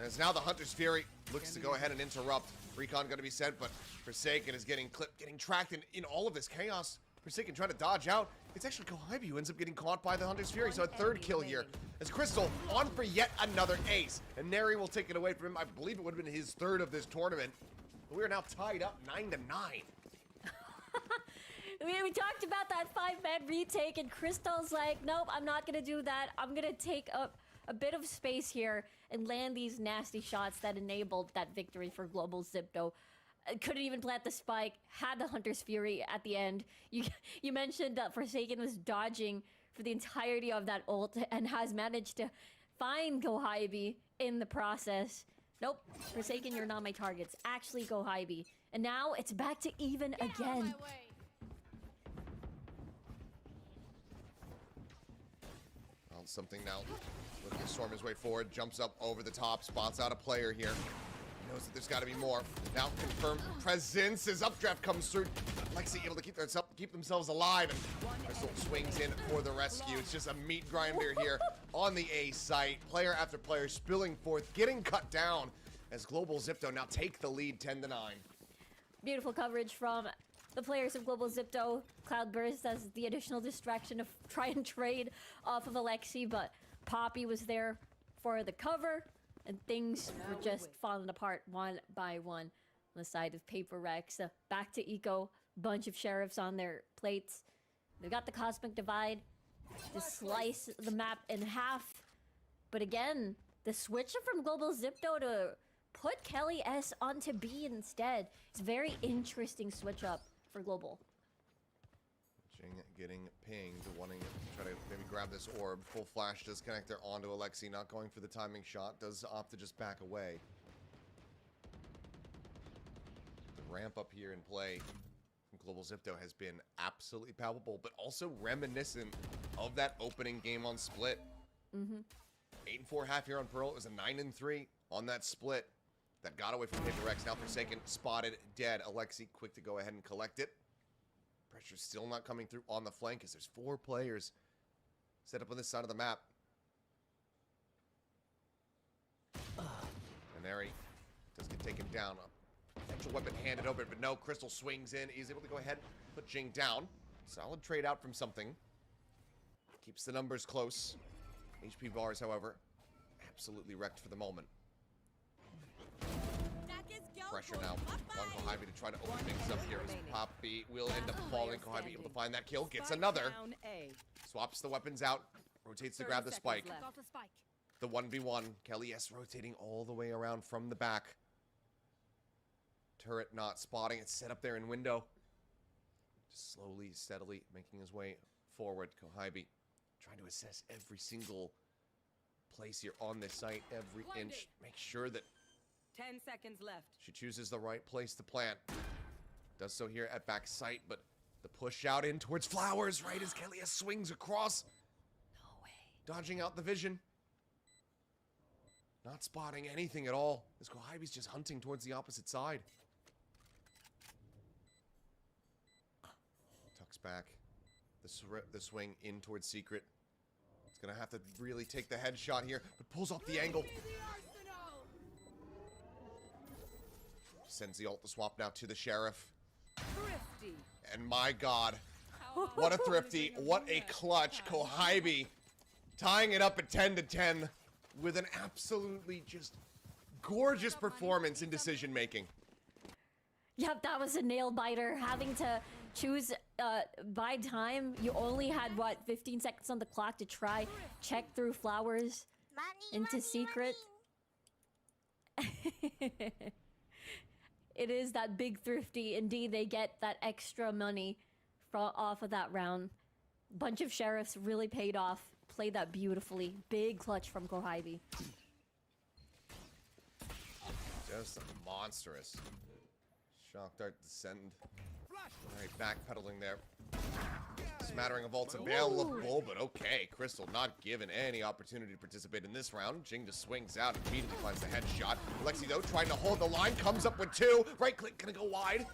As now the Hunter's Fury looks to go ahead and interrupt. Recon going to be sent, but Forsaken is getting clipped, getting tracked in all of this chaos. Forsaken trying to dodge out. It's actually Kohibi who ends up getting caught by the Hunter's Fury. So a third kill here. As Crystal on for yet another ace. And Neri will take it away from him. I believe it would have been his third of this tournament. But we are now tied up 9-9. We talked about that 5-man retake, and Crystal's like, nope, I'm not going to do that. I'm going to take up a bit of space here and land these nasty shots that enabled that victory for Global Zipto. Couldn't even plant the spike, had the Hunter's Fury at the end. You mentioned that Forsaken was dodging for the entirety of that ult and has managed to find Kohibi in the process. Nope, Forsaken, you're not my targets. Actually, Kohibi. And now it's back to even again. Well, something now. Looking to storm his way forward, jumps up over the top, spots out a player here. Knows that there's got to be more. Now confirmed presence as updraft comes through. Lexi able to keep themselves alive, and Crystal swings in for the rescue. It's just a meat grinder here on the A site. Player after player spilling forth, getting cut down. as Global Zipto now take the lead 10-9. Beautiful coverage from the players of Global Zipto. Cloudburst as the additional distraction of try and trade off of Alexi, but Poppy was there for the cover, and things were just falling apart one by one on the side of PRX. Back to Eco, bunch of sheriffs on their plates. They've got the Cosmic Divide to slice the map in half. But again, the switch from Global Zipto to put Kelly S onto B instead is a very interesting switch up for Global. Jing getting pinged, wanting to try to maybe grab this orb. Full flash does connect there onto Alexi, not going for the timing shot. Does opt to just back away. The ramp up here in play from Global Zipto has been absolutely palpable, but also reminiscent of that opening game on Split. 8-4 half here on Pearl. It was a 9-3 on that split. That got away from PRX. Now Forsaken spotted dead. Alexi quick to go ahead and collect it. Pressure's still not coming through on the flank as there's 4 players set up on this side of the map. And there he does get taken down. A potential weapon handed over, but no. Crystal swings in. He's able to go ahead and put Jing down. Solid trade out from something. Keeps the numbers close. HP bars, however, absolutely wrecked for the moment. Pressure now on Kohibi to try to open things up here. As Poppy will end up falling. Kohibi able to find that kill. Gets another. Swaps the weapons out. Rotates to grab the spike. The 1v1. Kelly S rotating all the way around from the back. Turret not spotting. It's set up there in window. Just slowly, steadily making his way forward. Kohibi trying to assess every single place here on this site. Every inch. Make sure that 10 seconds left. she chooses the right place to plant. Does so here at back sight, but the push out in towards flowers right as Kelly swings across. No way. Dodging out the vision. Not spotting anything at all as Kohibi's just hunting towards the opposite side. Tucks back. The swing in towards Secret. It's gonna have to really take the headshot here, but pulls off the angle. Sends the ult to swap now to the Sheriff. Thrifty. And my god, what a thrifty, what a clutch. Kohibi tying it up at 10-10 with an absolutely just gorgeous performance in decision making. Yep, that was a nail biter. Having to choose by time. You only had, what, 15 seconds on the clock to try check through flowers into Secret. It is that big thrifty. Indeed, they get that extra money off of that round. Bunch of sheriffs really paid off. Played that beautifully. Big clutch from Kohibi. Just monstrous. Shock dart descend. Alright, backpedaling there. Smattering of ults available, but okay. Crystal not given any opportunity to participate in this round. Jing just swings out and immediately finds the headshot. Alexi, though, trying to hold the line. Comes up with 2. Right click, gonna go wide.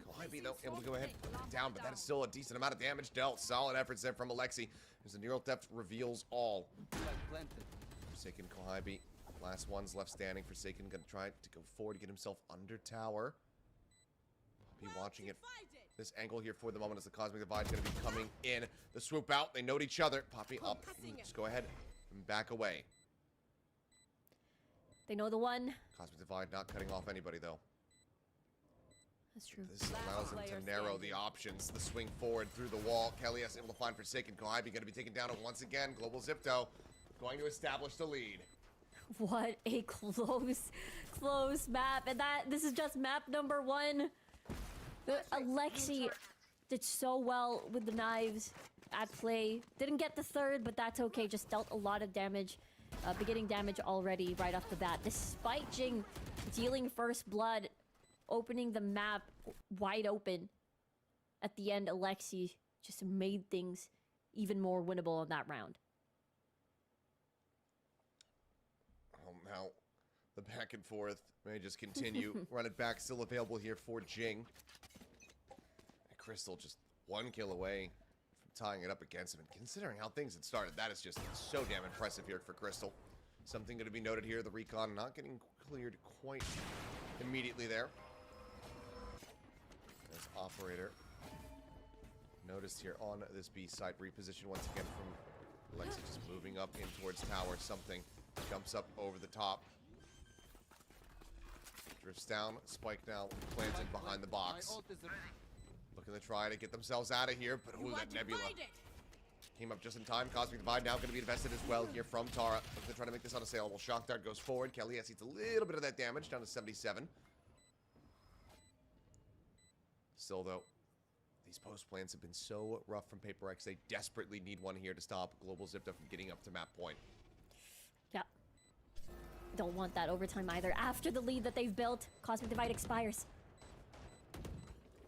Kohibi, though, able to go ahead down, but that is still a decent amount of damage dealt. Solid efforts there from Alexi. As the neural theft reveals all. Forsaken Kohibi. Last one's left standing. Forsaken gonna try to go forward to get himself under tower. Be watching it. This angle here for the moment as the Cosmic Divide is going to be coming in. The swoop out. They note each other. Poppy up. Just go ahead and back away. They know the one. Cosmic Divide not cutting off anybody, though. That's true. This allows them to narrow the options. The swing forward through the wall. Kelly is able to find Forsaken. Kohibi going to be taken down once again. Global Zipto going to establish the lead. What a close map. And this is just map number 1. Alexi did so well with the knives at play. Didn't get the third, but that's okay. Just dealt a lot of damage. Beginning damage already right off the bat. Despite Jing dealing first blood, opening the map wide open. At the end, Alexi just made things even more winnable in that round. Now, the back and forth may just continue. Run it back, still available here for Jing. And Crystal just 1 kill away from tying it up against him. And considering how things had started, that is just so damn impressive here for Crystal. Something going to be noted here, the recon not getting cleared quite immediately there. As operator noticed here on this B site, reposition once again from Alexi, just moving up in towards tower. Something jumps up over the top. Drifts down, spike now planted behind the box. Looking to try to get themselves out of here, but ooh, that Nebula came up just in time. Cosmic Divide now going to be invested as well here from Tara. Looking to try to make this unassailable. Shock Dart goes forward. Kelly eats a little bit of that damage, down to 77. Still, though, these post plans have been so rough from Paper X. They desperately need one here to stop Global Zipto from getting up to map point. Yeah. Don't want that overtime either. After the lead that they've built, Cosmic Divide expires.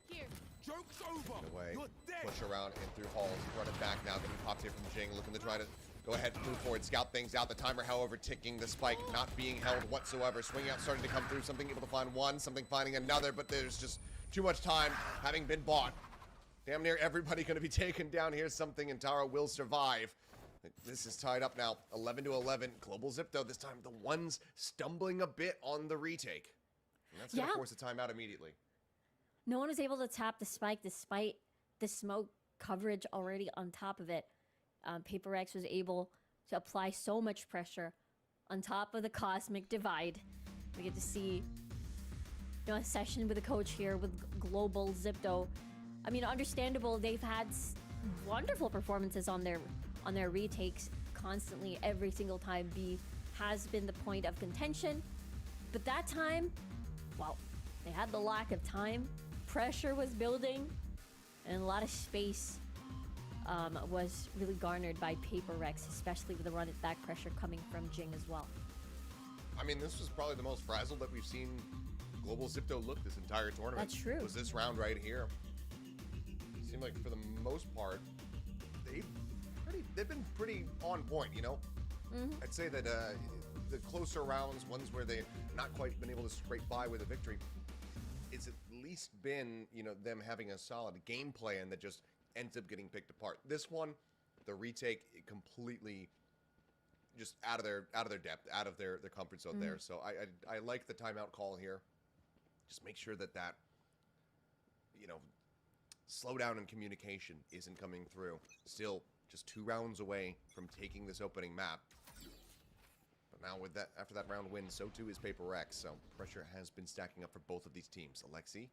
Here. Joke's over. Away, You're dead. push around and through halls, running back now, getting popped here from Jing, looking to try to go ahead and move forward, scout things out. The timer, however, ticking, the spike not being held whatsoever. Swing out, starting to come through, something able to find one, something finding another, but there's just too much time having been bought. Damn near everybody going to be taken down here. Something, and Tara will survive. This is tied up now, 11 to 11. Global Zipto, this time the ones stumbling a bit on the retake. And that's going to force a timeout immediately. No one was able to tap the spike despite the smoke coverage already on top of it. Paper X was able to apply so much pressure on top of the Cosmic Divide. We get to see a session with the coach here with Global Zipto. I mean, understandable. They've had wonderful performances on their retakes constantly. Every single time B has been the point of contention. But that time, well, they had the lack of time. Pressure was building, and a lot of space was really garnered by Paper Rex, especially with the run at back pressure coming from Jing as well. I mean, this was probably the most frazzled that we've seen Global Zipto look this entire tournament. That's true. Was this round right here. It seemed like for the most part, they've been pretty on point, you know? Mm-hmm. I'd say that the closer rounds, ones where they've not quite been able to scrape by with a victory, it's at least been, them having a solid game plan that just ends up getting picked apart. This one, the retake, completely just out of their depth, out of their comfort zone there. So I like the timeout call here. Just make sure that slowdown in communication isn't coming through. Still just 2 rounds away from taking this opening map. But now with that, after that round win, so too is Paper X. So pressure has been stacking up for both of these teams. Alexi,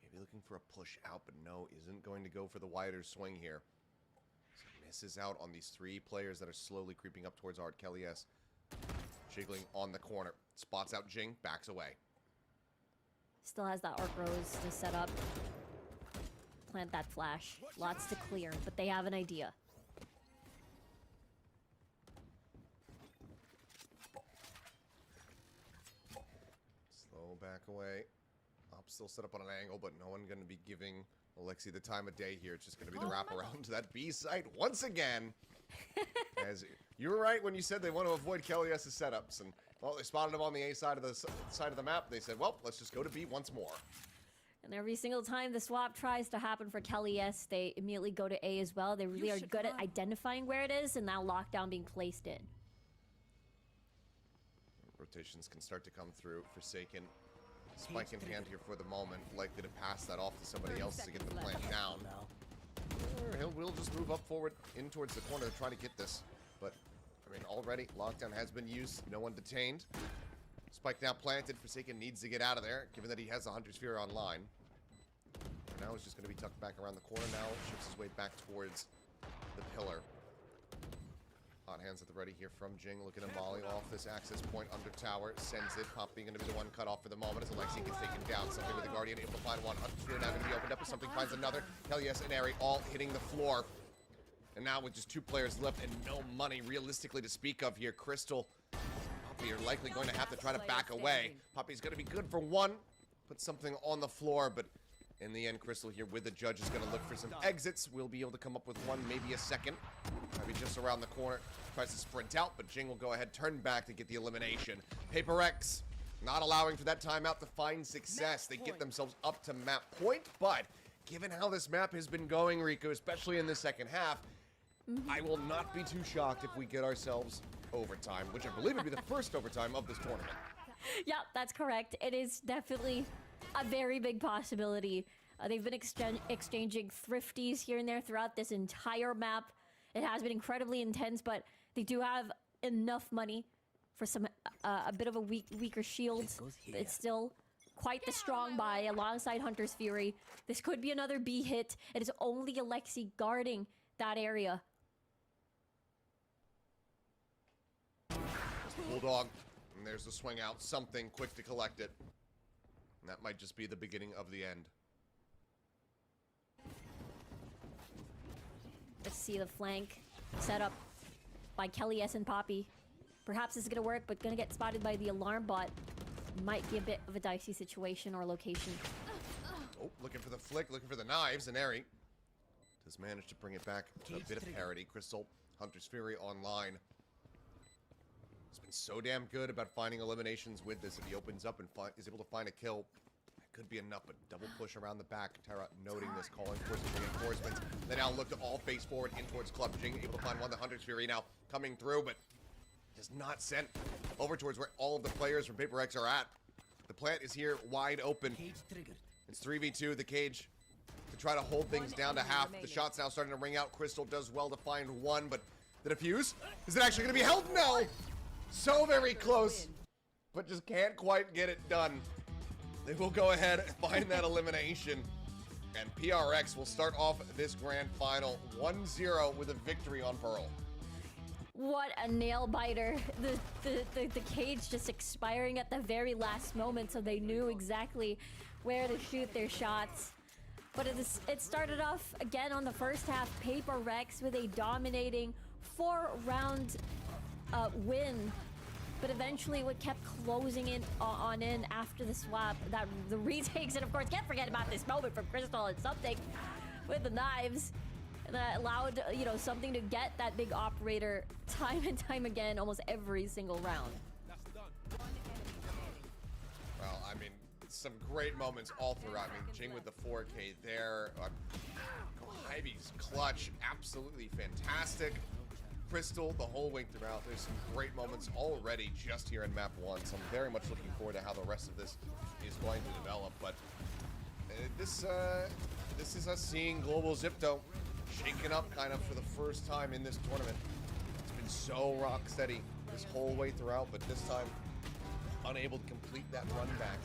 maybe looking for a push out, but no, isn't going to go for the wider swing here. So misses out on these 3 players that are slowly creeping up towards Art. Kelly S. jiggling on the corner. Spots out Jing, backs away. Still has that Arc Rose to set up. Plant that flash. Lots to clear, but they have an idea. Slow back away. Op still set up on an angle, but no one going to be giving Alexi the time of day here. It's just going to be the wraparound to that B site once again. As you were right when you said they want to avoid Kelly S.'s setups. And, well, they spotted him on the A side of the map. They said, well, let's just go to B once more. And every single time the swap tries to happen for Kelly S, they immediately go to A as well. They really are good at identifying where it is, and now lockdown being placed in. Rotations can start to come through. Forsaken, spike in hand here for the moment. Likely to pass that off to somebody else to get the plant down. Or we'll just move up forward in towards the corner to try to get this. But, I mean, already lockdown has been used. No one detained. Spike now planted. Forsaken needs to get out of there, given that he has the Hunter Sphere online. For now, it's just going to be tucked back around the corner now. Shifts his way back towards the pillar. Hot hands at the ready here from Jing. Looking to molly off this access point under tower. Sends it. Poppy going to be the one cut off for the moment as Alexi gets taken down. Something with the Guardian able to find one. Hunter Sphere now going to be opened up as something finds another. Kelly S and Ari all hitting the floor. And now with just 2 players left and no money realistically to speak of here, Crystal, Poppy are likely going to have to try to back away. Poppy's going to be good for 1. Put something on the floor, but in the end, Crystal here with the judge is going to look for some exits. We'll be able to come up with 1, maybe a second. Maybe just around the corner. Tries to sprint out, but Jing will go ahead, turn back to get the elimination. Paper X not allowing for that timeout to find success. They get themselves up to map point, but given how this map has been going, Riku, especially in the second half, I will not be too shocked if we get ourselves overtime, which I believe would be the first overtime of this tournament. Yeah, that's correct. It is definitely a very big possibility. They've been exchanging thrifties here and there throughout this entire map. It has been incredibly intense, but they do have enough money for some a bit of a weaker shield. It's still quite the strong buy alongside Hunter's Fury. This could be another B hit. It is only Alexi guarding that area. Bulldog, and there's the swing out. Something quick to collect it. And that might just be the beginning of the end. Let's see the flank set up by Kelly S and Poppy. Perhaps this is gonna work, but gonna get spotted by the alarm bot. Might be a bit of a dicey situation or location. Oh, looking for the flick, looking for the knives, and Eri does manage to bring it back to a bit of parity. Crystal, Hunter's Fury online. He's been so damn good about finding eliminations with this. If he opens up and is able to find a kill, that could be enough, but double push around the back. Terra noting this, calling for some reinforcements. They now look to all face forward in towards Club. Jing able to find one. The Hunter's Fury now coming through, but does not send over towards where all of the players from Paper X are at. The plant is here wide open. It's 3v2. The cage to try to hold things down to half. The shot's now starting to ring out. Crystal does well to find one, but the defuse, is it actually going to be held? No! So very close, but just can't quite get it done. They will go ahead and find that elimination, and PRX will start off this grand final 1-0 with a victory on Pearl. What a nail biter. The cage just expiring at the very last moment, so they knew exactly where to shoot their shots. But it started off again on the first half. Paper Rex with a dominating 4-round win. But eventually what kept closing in after the swap, that the retakes, and of course can't forget about this moment from Crystal and something with the knives. That allowed, you know, something to get that big operator time and time again, almost every single round. Well, I mean, some great moments all throughout. I mean, Jing with the 4K there. Ivy's clutch, absolutely fantastic. Crystal the whole way throughout. There's some great moments already just here in map 1, so I'm very much looking forward to how the rest of this is going to develop. But this is us seeing Global Zipto shaken up kind of for the first time in this tournament. It's been so rock steady this whole way throughout, but this time unable to complete that run back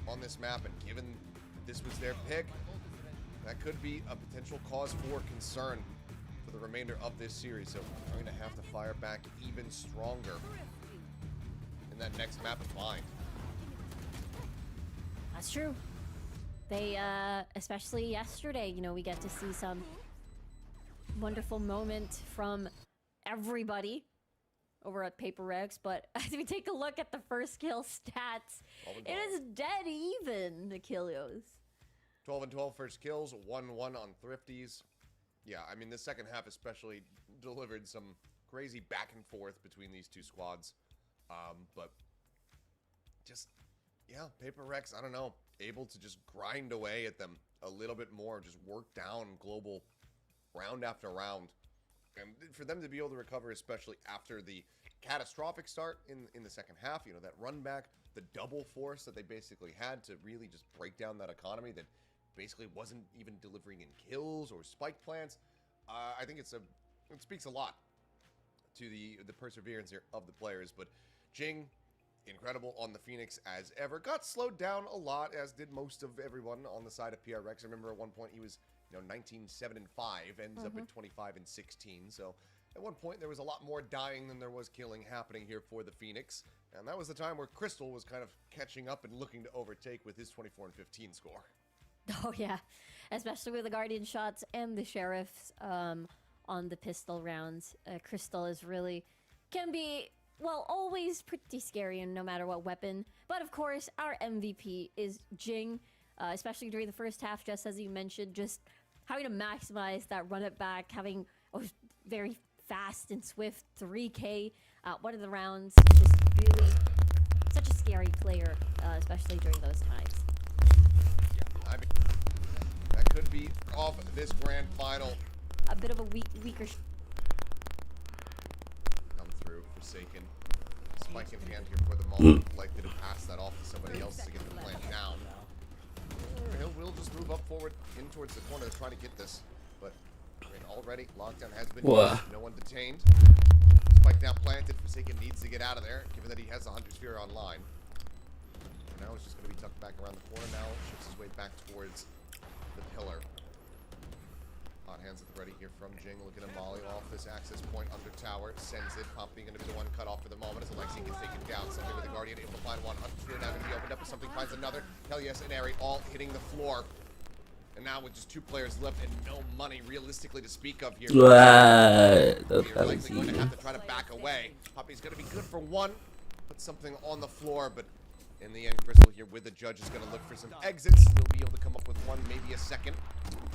on this map. And given this was their pick, that could be a potential cause for concern for the remainder of this series. So we're going to have to fire back even stronger in that next map of mine. That's true. They, especially yesterday, you know, we get to see some wonderful moment from everybody over at Paper X, but as we take a look at the first kill stats, it is dead even, Achilles. 12 and 12 first kills, 1-1 on Thrifties. Yeah, I mean, the second half especially delivered some crazy back and forth between these two squads. But just, yeah, Paper X, I don't know, able to just grind away at them a little bit more, just work down Global round after round. And for them to be able to recover, especially after the catastrophic start in the second half, you know, that run back, the double force that they basically had to really just break down that economy that basically wasn't even delivering in kills or spike plants. I think it speaks a lot to the perseverance here of the players. But Jing, incredible on the Phoenix as ever. Got slowed down a lot, as did most of everyone on the side of PRX. I remember at one point he was, you know, 19-7-5, ends up at 25-16. So at one point there was a lot more dying than there was killing happening here for the Phoenix. And that was the time where Crystal was kind of catching up and looking to overtake with his 24-15 score. Oh yeah, especially with the Guardian shots and the Sheriffs on the pistol rounds. Crystal is really, can be, well, always pretty scary no matter what weapon. But of course, our MVP is Jing, especially during the first half, just as you mentioned, just having to maximize that run it back, having a very fast and swift 3K one of the rounds. Just really such a scary player, especially during those times. Yeah, I mean, that could be off this grand final. A bit of a weaker Come through Forsaken. Spike in hand here for the moment. Likely to pass that off to somebody else to get the plant down. Or we'll just move up forward in towards the corner to try to get this. But already, lockdown has been used. No one detained. Spike now planted. Forsaken needs to get out of there, given that he has a Hunter Sphere online. Now it's just going to be tucked back around the corner now. Shifts his way back towards the pillar. Hot hands at the ready here from Jing. Looking to volley off this access point under tower. Sends it. Poppy going to be the one cut off for the moment as Alexi gets taken down. Something with the Guardian able to find one. Hunter Sphere now going to be opened up as something finds another. Yes and Ari all hitting the floor. And now with just 2 players left and no money realistically to speak of here. Wah, You're likely going to have to try to back away. Poppy's going to be good for 1. Put something on the floor, but in the end, Crystal here with the judge is going to look for some exits. He'll be able to come up with 1, maybe a second.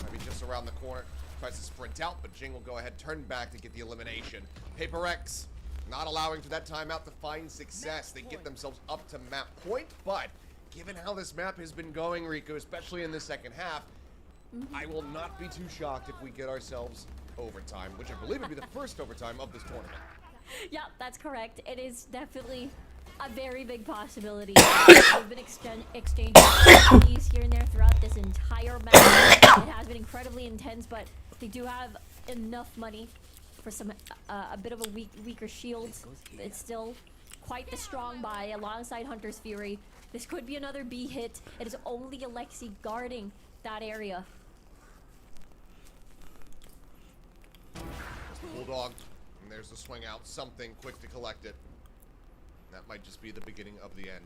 Maybe just around the corner. Tries to sprint out, but Jing will go ahead, turn back to get the elimination. PRX not allowing for that timeout to find success. They get themselves up to map point, but given how this map has been going, Rico, especially in the second half, I will not be too shocked if we get ourselves overtime, which I believe would be the first overtime of this tournament. Yeah, that's correct. It is definitely a very big possibility. We've been exchanging keys here and there throughout this entire match. It has been incredibly intense, but they do have enough money for some a bit of a weaker shield. It's still quite the strong buy alongside Hunter's Fury. This could be another B hit. It is only Alexi guarding that area. Bulldog, and there's the swing out. Something quick to collect it. That might just be the beginning of the end.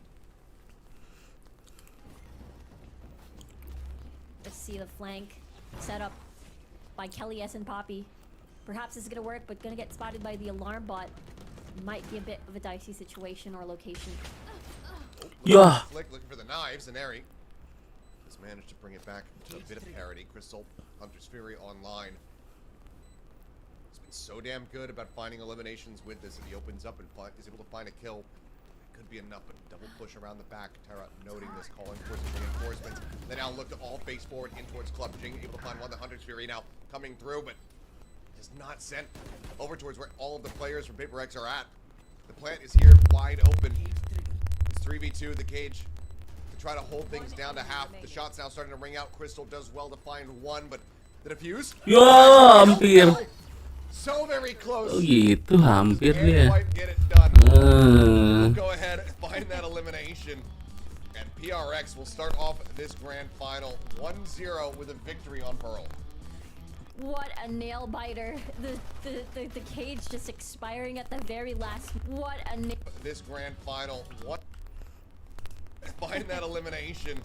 Let's see the flank set up by Kelly S and Poppy. Perhaps this is gonna work, but gonna get spotted by the alarm bot. Might be a bit of a dicey situation or location. Yeah. Flick looking for the knives, and Eri has managed to bring it back to a bit of parity. Crystal, Hunter's Fury online. He's been so damn good about finding eliminations with this. If he opens up and is able to find a kill, it could be enough, but double push around the back. Terra noting this, calling for some reinforcements. They now look to all face forward in towards Club. Jing able to find one. The Hunter's Fury now coming through, but is not sent over towards where all of the players from PRX are at. The plant is here wide open. It's 3v2, the cage to try to hold things down to half. The shot's now starting to ring out. Crystal does well to find one, but the defuse. Ya, hampir. So very close. Oh gitu, hampir dia. Quite get it done. Go ahead and find that elimination. And PRX will start off this grand final 1-0 with a victory on Pearl. What a nail biter. The cage just expiring at the very last. What a This grand final. What? Find that elimination.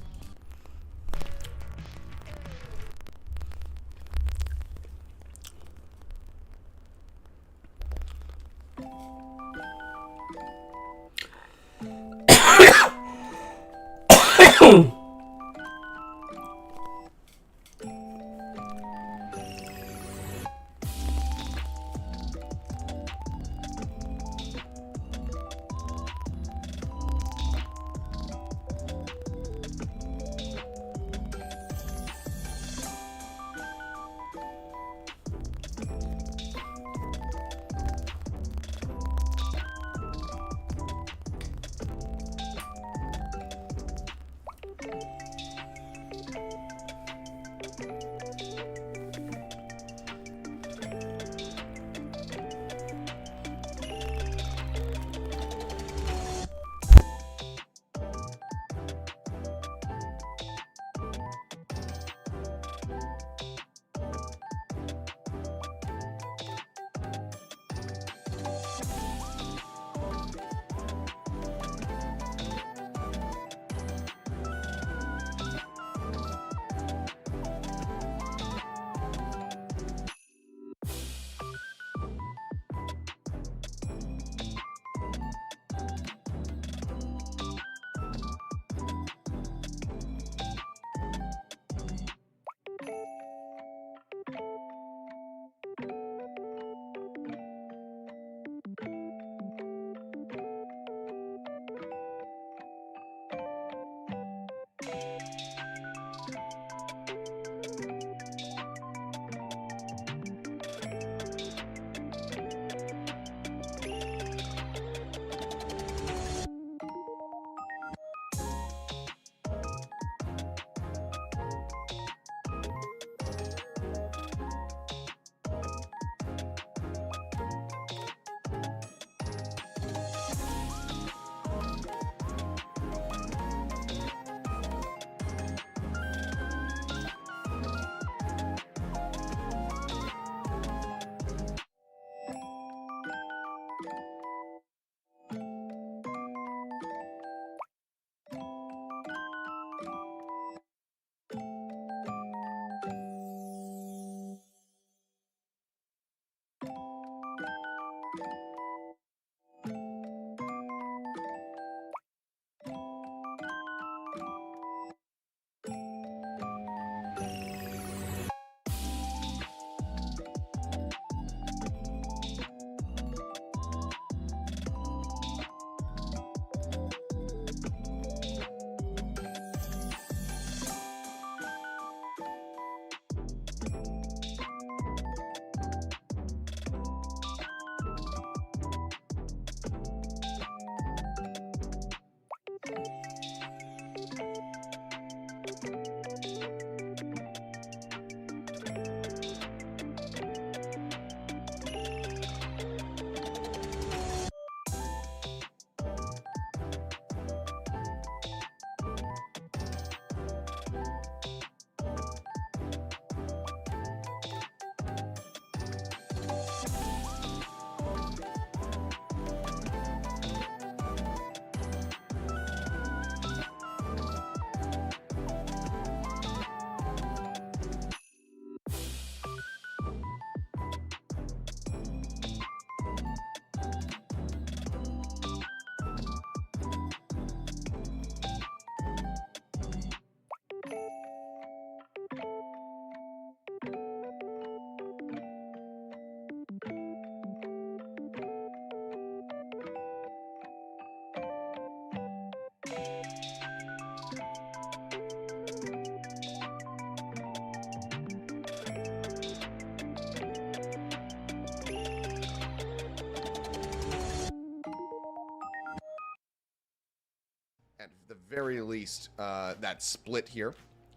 At the very least, that split here.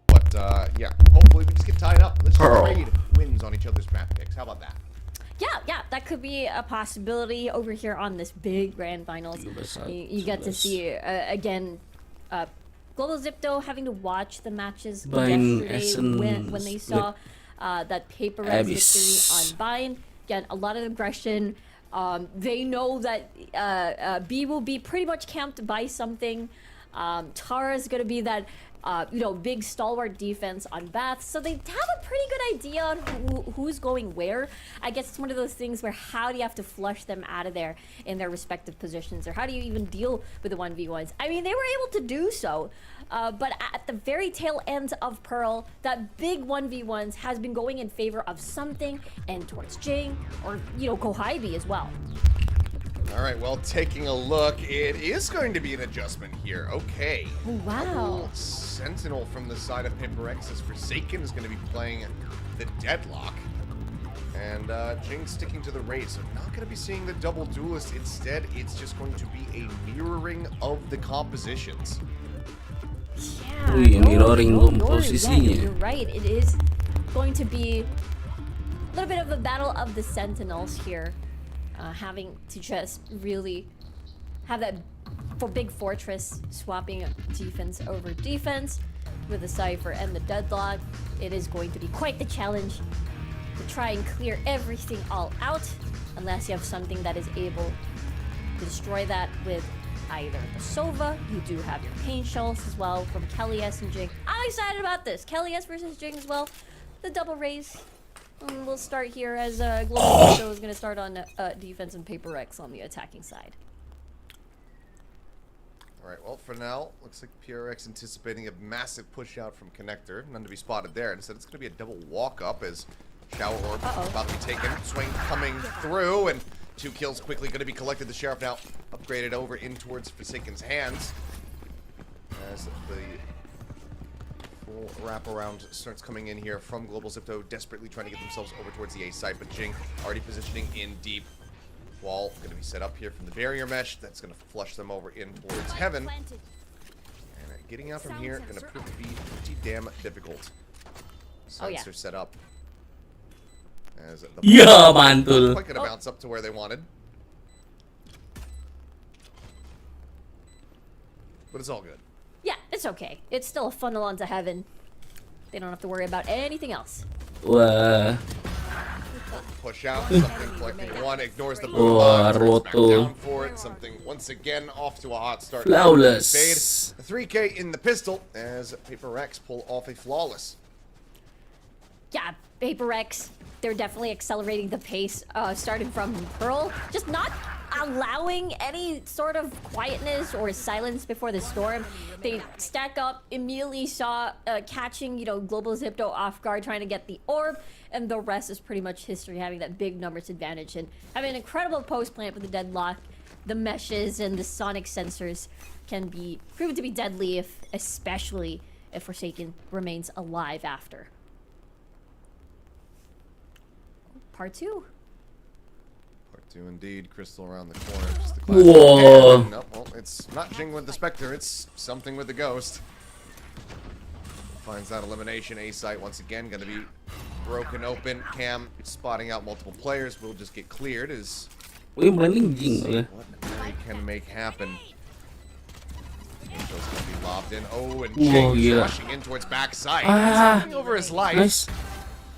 But yeah, hopefully we just get tied up. Let's trade wins on each other's map picks. How about that? Yeah, that could be a possibility over here on this big grand finals. You get to see again, Global Zipto having to watch the matches yesterday when they saw that Paper X victory on Bind. Again, a lot of aggression. They know that B will be pretty much camped by something. Tara is going to be that, big stalwart defense on Bath. So they have a pretty good idea on who's going where. I guess it's one of those things where how do you have to flush them out of there in their respective positions? Or how do you even deal with the 1v1s? I mean, they were able to do so. But at the very tail end of Pearl, that big 1v1s has been going in favor of something and towards Jing or, Kohaibi as well. All right, well, taking a look, it is going to be an adjustment here. Okay. Oh, wow. Double Sentinel from the side of Paper X as Forsaken is going to be playing the Deadlock. And Jing sticking to the raid, so not going to be seeing the double duelist. Instead, it's just going to be a mirroring of the compositions. Yeah, mirroring composisinya. You're right. It is going to be a little bit of a battle of the Sentinels here. Having to just really have that big fortress swapping defense over defense with the Cypher and the Deadlock. It is going to be quite the challenge to try and clear everything all out unless you have something that is able to destroy that with either the Sova. You do have your Pain Shells as well from Kelly S and Jing. I'm excited about this. Kelly S versus Jing as well. The double raise. We'll start here as Global Zipto is going to start on defense and Paper X on the attacking side. All right, well, for now, looks like PRX anticipating a massive push out from Connector. None to be spotted there. Instead, it's going to be a double walk up as Shower Orb about to be taken. Swing coming through, and 2 kills quickly going to be collected. The Sheriff now upgraded over in towards Forsaken's hands. As the full wraparound starts coming in here from Global Zipto, desperately trying to get themselves over towards the A side, but Jing already positioning in deep. Wall going to be set up here from the barrier mesh. That's going to flush them over in towards heaven. And getting out from here going to prove to be pretty damn difficult. Sights are set up. As the mantul. Quite going to bounce up to where they wanted. But it's all good. Yeah, it's okay. It's still a funnel onto heaven. They don't have to worry about anything else. Wah. Push out, something collecting 1, ignores the blue line, back down for it, something once again off to a hot start. Flawless. Fade. 3K in the pistol as Paper X pull off a flawless. Yeah, Paper X. they're definitely accelerating the pace, starting from Pearl, just not allowing any sort of quietness or silence before the storm. They stack up, immediately saw catching, Global Zipto off guard, trying to get the orb, and the rest is pretty much history, having that big numbers advantage and having an incredible post plant with the deadlock. The meshes and the sonic sensors can be proven to be deadly, especially if Forsaken remains alive after. Part 2. Part 2 indeed. Crystal around the corner. Just the classic. Whoa. No, well, it's not Jing with the Spectre. It's something with the Ghost. Finds that elimination. A-site once again going to be broken open. Cam spotting out multiple players. Will just get cleared as... Ui, berani jing lah. What Mary can make happen. Those gonna be lobbed in. Oh, and Whoa, Jing yeah. rushing in towards backside. Ah. Taking over his life. Nice.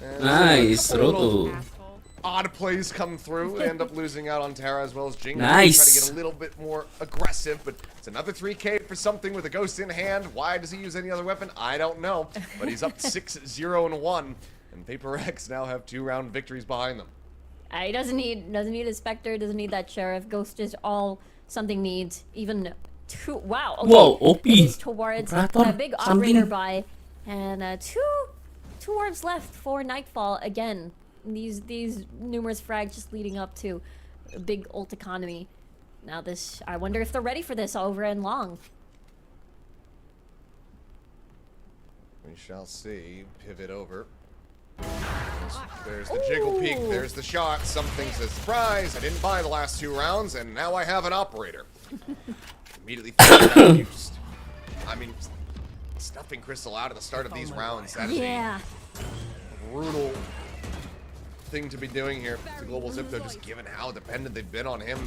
And Nice, a couple Roto. odd plays come through. They end up losing out on Terra as well as Jing. Nice. Try to get a little bit more aggressive, but it's another 3K for something with a Ghost in hand. Why does he use any other weapon? I don't know. But he's up 6-0-1, and PRX now have 2-round victories behind them. He doesn't need a Spectre, doesn't need that Sheriff. Ghost is all something needs. Even two. Wow. Okay. Whoa, OP. It is towards Operator, a big something. operator buy, and two orbs left for Nightfall again. These numerous frags just leading up to a big ult economy. Now this, I wonder if they're ready for this over and long. We shall see. Pivot over. There's the jiggle peek. There's the shot. Something says, surprise, I didn't buy the last 2 rounds, and now I have an operator. Immediately used. I mean, stuffing Crystal out at the start of these rounds. That is Yeah. a brutal thing to be doing here to Global Zipto, just given how dependent they've been on him,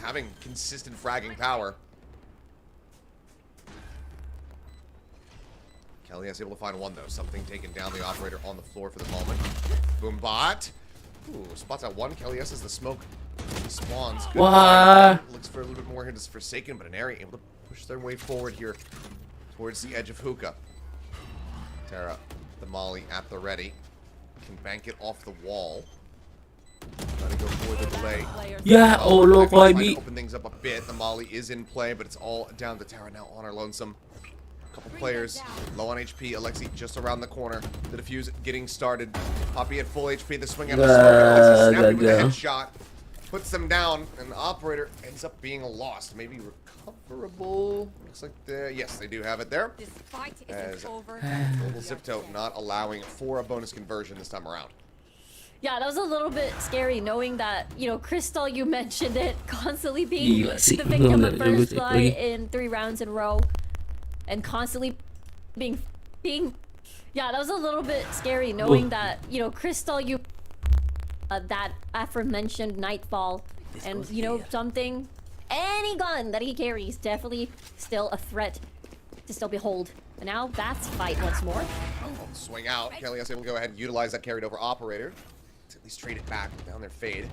having consistent fragging power. Kelly is able to find one, though. Something taken down the operator on the floor for the moment. Boombot. Ooh, spots out one. Kelly S as the smoke spawns. Good What? find. Looks for a little bit more here to Forsaken, but an area able to push their way forward here towards the edge of Hookah. Terra, the Molly at the ready. Can bank it off the wall. Trying to go for the delay. Ya Allah, kau Trying to Ibi. open things up a bit. The Molly is in play, but it's all down to Terra now on her lonesome. Couple players low on HP. Alexi just around the corner. The defuse getting started. Poppy at full HP. The swing out of the smoke. Alexi snapping with a headshot. Puts them down, and the operator ends up being lost. Maybe recoverable. Looks like yes, they do have it there. This fight As isn't over. Global Zipto not allowing for a bonus conversion this time around. Yeah, that was a little bit scary knowing that, Crystal, you mentioned it, constantly being Gila sih, the victim of bener, first ribut blood lagi. in 3 rounds in a row. And constantly being yeah, that was a little bit scary knowing that, Crystal, you that aforementioned Nightfall and, something, any gun that he carries definitely still a threat to still behold. But now that's fight once more. Swing out. Kelly is able to go ahead and utilize that carried over operator to at least trade it back down their fade.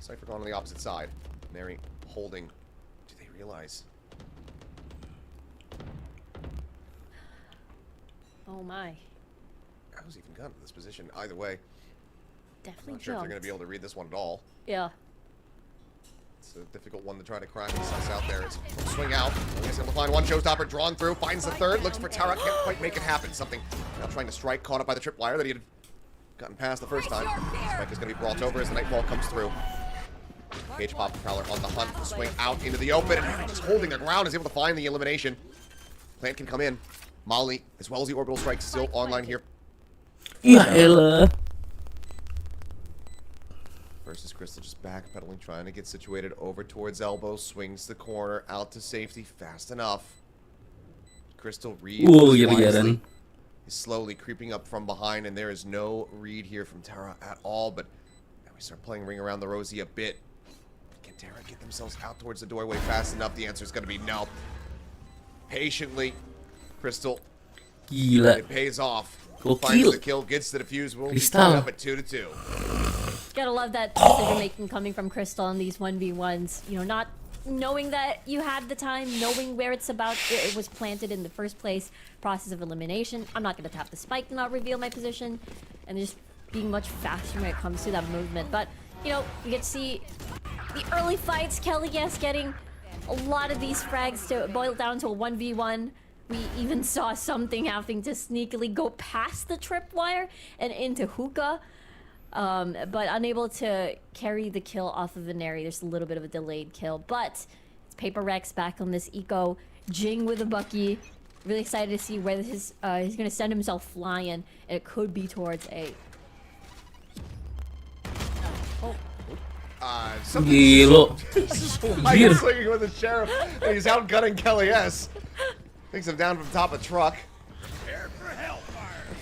Cypher going on the opposite side. Mary holding. Do they realize? Oh my. How's even gotten to this position? Either way, Definitely not sure if they're going to jumped. be able to read this one at all. Yeah. It's a difficult one to try to crack and suss out there. It's swing out. He's able to find one showstopper drawn through. Finds the third. Looks for Terra. Can't quite make it happen. Something now trying to strike. Caught up by the tripwire that he had gotten past the first time. Spike is going to be brought over as the Nightfall comes through. Cage Pop Prowler on the hunt. The swing out into the open. And just holding the ground is able to find the elimination. Plant can come in. Molly, as well as the orbital strike, still online here. Ya elah. Versus Crystal just backpedaling, trying to get situated over towards elbow. Swings the corner, out to safety, fast enough. Crystal reads wisely. Is slowly creeping up from behind, and there is no read here from Terra at all. But now we start playing Ring Around the Rosie a bit. Can Terra get themselves out towards the doorway fast enough? The answer is going to be no. Patiently, Crystal. Gila. It pays off. Gokil. Finds the kill, gets the defuse. Will be Crystal. tied up at 2-2. Gotta love that decision making coming from Crystal on these 1v1s. Not knowing that you had the time, knowing where it was planted in the first place, process of elimination. I'm not gonna tap the spike to not reveal my position, and just being much faster when it comes to that movement. But, you know, we get to see the early fights, Kelly, yes, getting a lot of these frags to boil down to a 1v1. We even saw something having to sneakily go past the tripwire and into hookah. But unable to carry the kill off of Veneri. There's a little bit of a delayed kill. But it's Paper Rex back on this eco. Jing with a Bucky. Really excited to see where this he's going to send himself flying. And it could be towards A. Gila. He's swinging with the sheriff. And he's outgunning Kelly S. Takes him down from top of truck.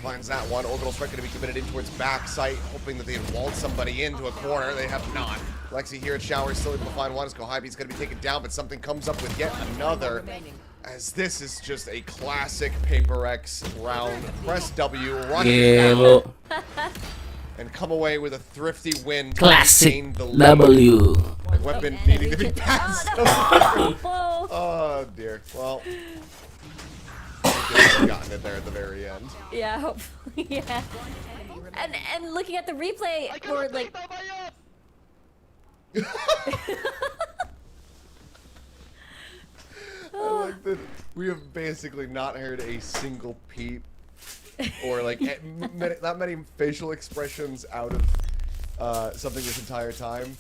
Finds that one. Orbital strike going to be committed in towards back site, hoping that they had walled somebody into a corner. They have not. Lexi here at Shower is still able to find one. As Kohibe's going to be taken down, but something comes up with yet another. As this is just a classic Paper X round. Press W, run Gila. and come away with a thrifty win. To Classic maintain the lead. W. Weapon needing to be passed. Whoa. Oh dear. Well, I gotten it there at the very end. Yeah, hopefully, yeah. And looking at the replay, we're like... I like that we have basically not heard a single peep or like that many facial expressions out of something this entire time,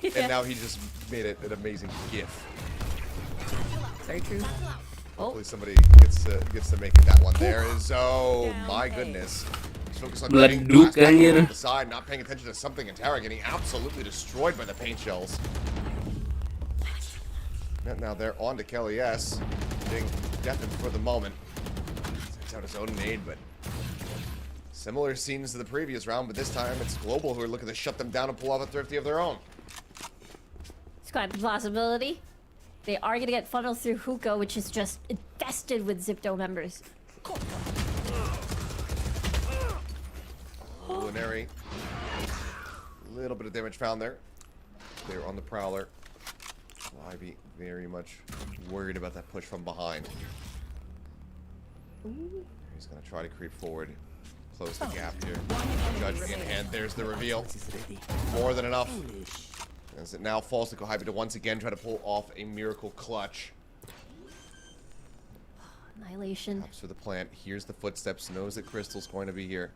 and now he just made it an amazing GIF. Very true. Hopefully somebody gets to making that one. There is, oh my goodness. He's focused on getting Meleduk, back anjir. on the side, not paying attention to something in tower, getting absolutely destroyed by the paint shells. Now they're on to Kelly S. Being deafened for the moment. Takes out his own nade, but similar scenes to the previous round, but this time it's Global who are looking to shut them down and pull off a thrifty of their own. It's quite a possibility. They are going to get funneled through hookah, which is just infested with Zipto members. Luminary. A little bit of damage found there. They're on the prowler. Ivy very much worried about that push from behind. He's going to try to creep forward. Close the gap here. Judge in hand. There's the reveal. More than enough. As it now falls to Kohibe to once again try to pull off a miracle clutch. Annihilation. Comes for the plant. Hears the footsteps. Knows that Crystal's going to be here.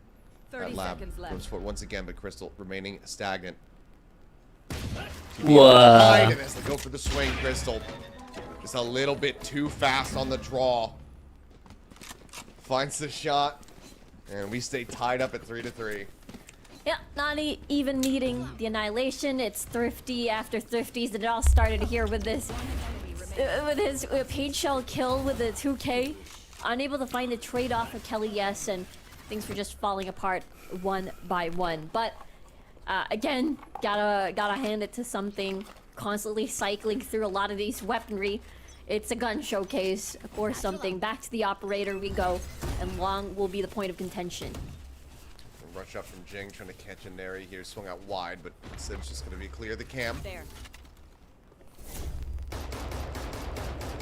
30 That lab seconds left. goes for it once again, but Crystal remaining stagnant. Wow. And as they go for the swing, Crystal just a little bit too fast on the draw. Finds the shot, and we stay tied up at 3-3. Yeah, not even needing the annihilation. It's thrifty after thrifties, and it all started here with this, with his paint shell kill with the 2K. Unable to find the trade-off of Kelly Yes, and things were just falling apart one by one. But again, gotta hand it to something. Constantly cycling through a lot of these weaponry. It's a gun showcase or something. Back to the operator we go, and long will be the point of contention. Rush up from Jing, trying to catch a Neri here. Swung out wide, but Sim's just going to be clear the cam. There.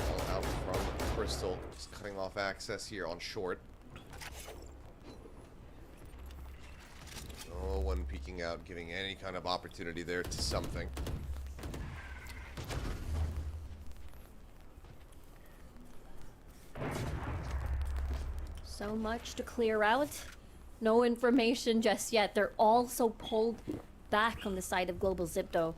All out from Crystal, just cutting off access here on short. No one peeking out, giving any kind of opportunity there to something. So much to clear out. No information just yet. They're all so pulled back on the side of Global Zipto.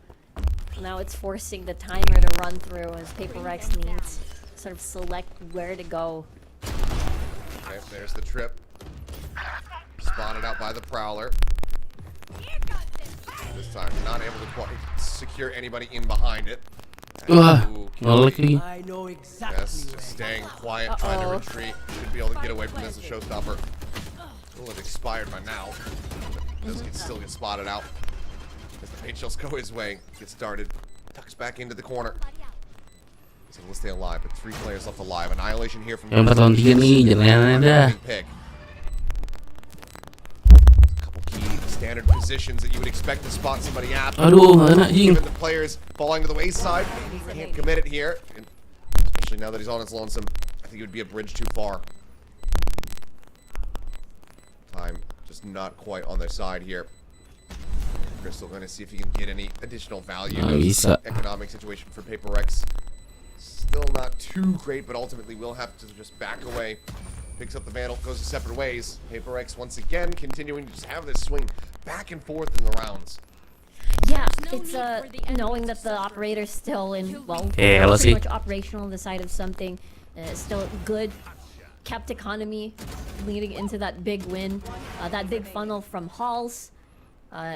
Now it's forcing the timer to run through as Paper X needs to sort of select where to go. Okay, there's the trip. Spotted out by the Prowler. This time, not able to secure anybody in behind it. Ooh, Lagi. I know exactly yes, where. just staying quiet, trying to retreat. Should be able to get away from this as a showstopper. Will have expired by now. But does still get spotted out. As the paint shells go his way, gets started, tucks back into the corner. He's able to stay alive, but 3 players left alive. Annihilation here from Yang 4 lawan 3 nih, jangan ada. pick. A couple key standard positions that you would expect to spot somebody at. Aduh, anak jing. Given the players falling to the wayside, can't commit it here. And especially now that he's on his lonesome, I think it would be a bridge too far. Time just not quite on their side here. Crystal going to see if he can get any additional value. Bisa. Economic situation for PRX still not too great, but ultimately will have to just back away. Picks up the Vandal, goes to separate ways. PRX once again continuing to just have this swing back and forth in the rounds. Yeah, it's knowing that the operator's still in, well, Yeah, let's pretty see. much operational on the side of something. Still good, kept economy leading into that big win. That big funnel from Halls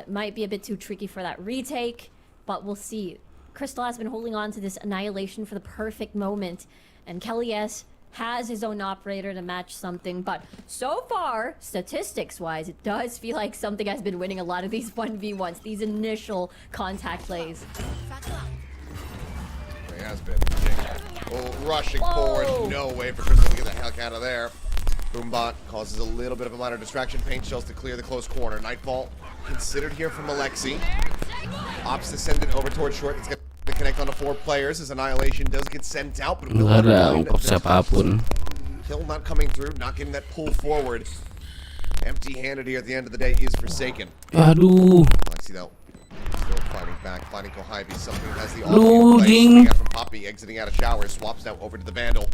might be a bit too tricky for that retake, but we'll see. Crystal has been holding on to this annihilation for the perfect moment, and Kelly S has his own operator to match something, but so far, statistics-wise, it does feel like something has been winning a lot of these 1v1s, these initial contact plays. He has been. Oh, rushing forward. No way for Crystal to get the heck out of there. Boombot causes a little bit of a minor distraction. Paint shells to clear the close corner. Nightfall considered here from Alexi. Ops to send it over towards short. It's going to connect on to 4 players as Annihilation does get sent out, but will Nggak ada ungkap siapapun. kill not coming through, not getting that pull forward. Empty-handed here at the end of the day is Forsaken. Aduh. Alexi though, still fighting back, finding Kohibi. Something that has the Loading. out from Poppy, exiting out of shower, swaps now over to the Vandal.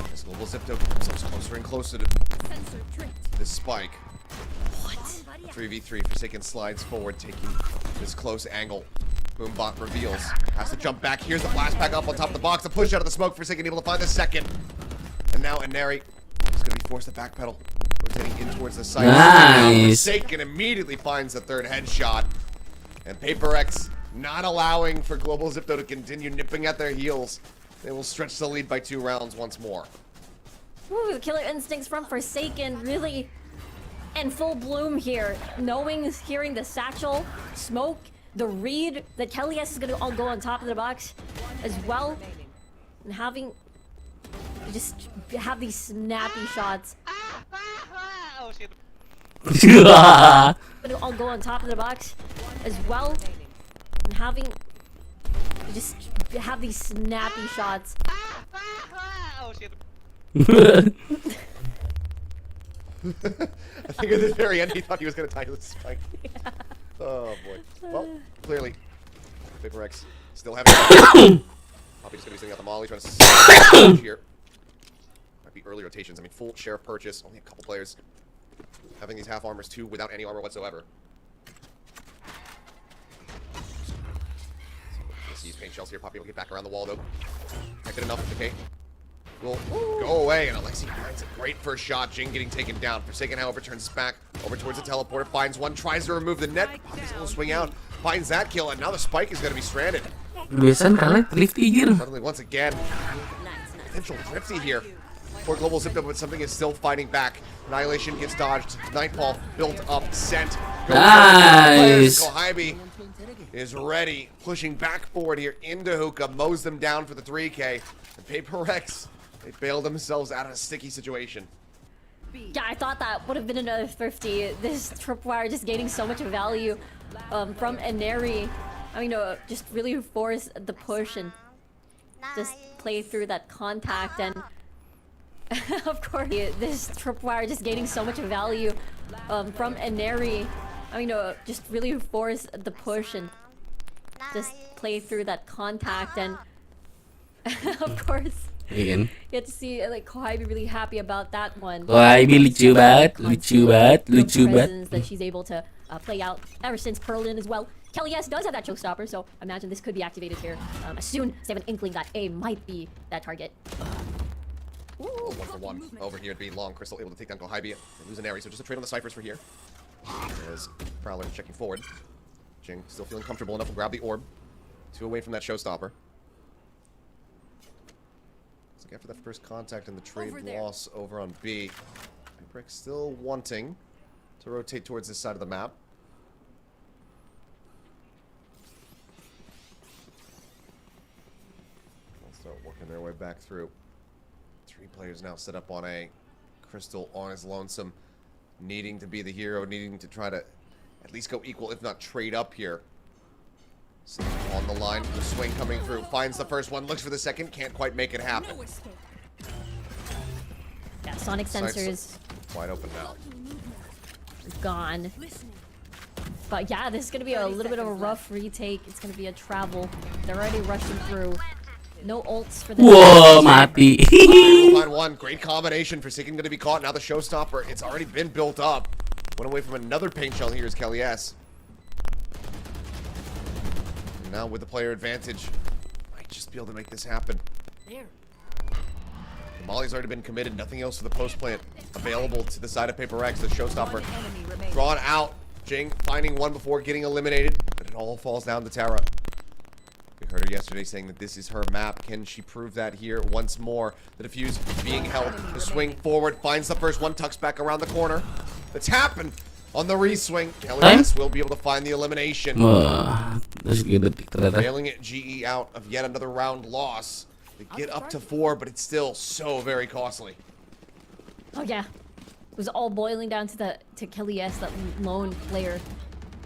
This Global Zipto comes closer and closer to this spike. 3v3, Forsaken slides forward, taking this close angle. Boombot reveals, has to jump back. Here's the blast back up on top of the box, the push out of the smoke. Forsaken able to find the second. And now Inari is going to be forced to backpedal, rotating in towards the site. Nice. Forsaken immediately finds the third headshot. And PRX not allowing for Global Zipto to continue nipping at their heels. They will stretch the lead by 2 rounds once more. Ooh, the killer instincts from Forsaken really in full bloom here. Knowing, hearing the satchel, smoke, the read that Kelly S is going to all go on top of the box as well. And having, just have these snappy shots. Gonna all go on top of the box as well. And having, just have these snappy shots. I think at the very end he thought he was going to tie to the spike. Yeah. Oh boy. Well, clearly, PRX still having. Poppy just going to be sitting out the molly, trying to here. Might be early rotations. I mean, full share of purchase. Only a couple players having these half armors too, without any armor whatsoever. Let's use paint shells here. Poppy will get back around the wall though. Protected enough. Okay. Will go away, and Alexi finds a great first shot. Jing getting taken down. Forsaken, however, turns his back over towards the teleporter, finds one, tries to remove the net. Poppy's able to swing out, finds that kill, and now the spike is going to be stranded. Biasaan kalian drifty gitu. Suddenly, once again, potential drifty here for Global Zipto, but something is still fighting back. Annihilation gets dodged. Nightfall built up, sent. Nice. Kohibi is ready, pushing back forward here into Hookah, mows them down for the 3K. And PRX, they bailed themselves out of a sticky situation. Yeah, I thought that would have been another thrifty. This tripwire just gaining so much value from Inari. I mean, just really force the push and just play through that contact. And of course, this tripwire just gaining so much value from Inari. I mean, just really force the push and just play through that contact. And of course, Iya kan? you get to see like Kohibi really happy about that one. Kohibi lucu banget, lucu banget, The lucu banget. presence that she's able to play out ever since Perlin as well. Kelly S does have that showstopper, so imagine this could be activated here as soon as they have an inkling that A might be that target. Oh, 1-for-1 over here. It'd be long. Crystal able to take down Kohibi. They lose an area, so just a trade on the ciphers for here. As Prowler checking forward. Jing still feeling comfortable enough to grab the orb. 2 away from that showstopper. So after that first contact and the trade loss over on B, PRX still wanting to rotate towards this side of the map. They'll start working their way back through. 3 players now set up on A. Crystal on his lonesome, needing to be the hero, needing to try to at least go equal, if not trade up here. So on the line, the swing coming through, finds the first one, looks for the second, can't quite make it happen. Yeah, sonic sensors Wide open now. Gone. But yeah, this is gonna be a little bit of a rough retake. It's gonna be a travel. They're already rushing through. No ults for them. Whoa, mati. Line one, great combination. Forsaken gonna be caught. Now the showstopper. It's already been built up. Went away from another paint shell. Here's Kelly S. And now with the player advantage, might just be able to make this happen. There. Molly's already been committed. Nothing else for the post plant available to the side of Paper X. The showstopper Enemy remaining. drawn out. Jing finding one before getting eliminated, but it all falls down to Tara. We heard her yesterday saying that this is her map. Can she prove that here once more? The defuse being held. The swing forward finds the first one. Tucks back around the corner. The tapping on the re-swing. Kelly S will be able to find the elimination. Wah, terus detik ternyata. Bailing it GE out of yet another round loss. They get up to 4, but it's still so very costly. Oh yeah. It was all boiling down to Kelly S, that lone player.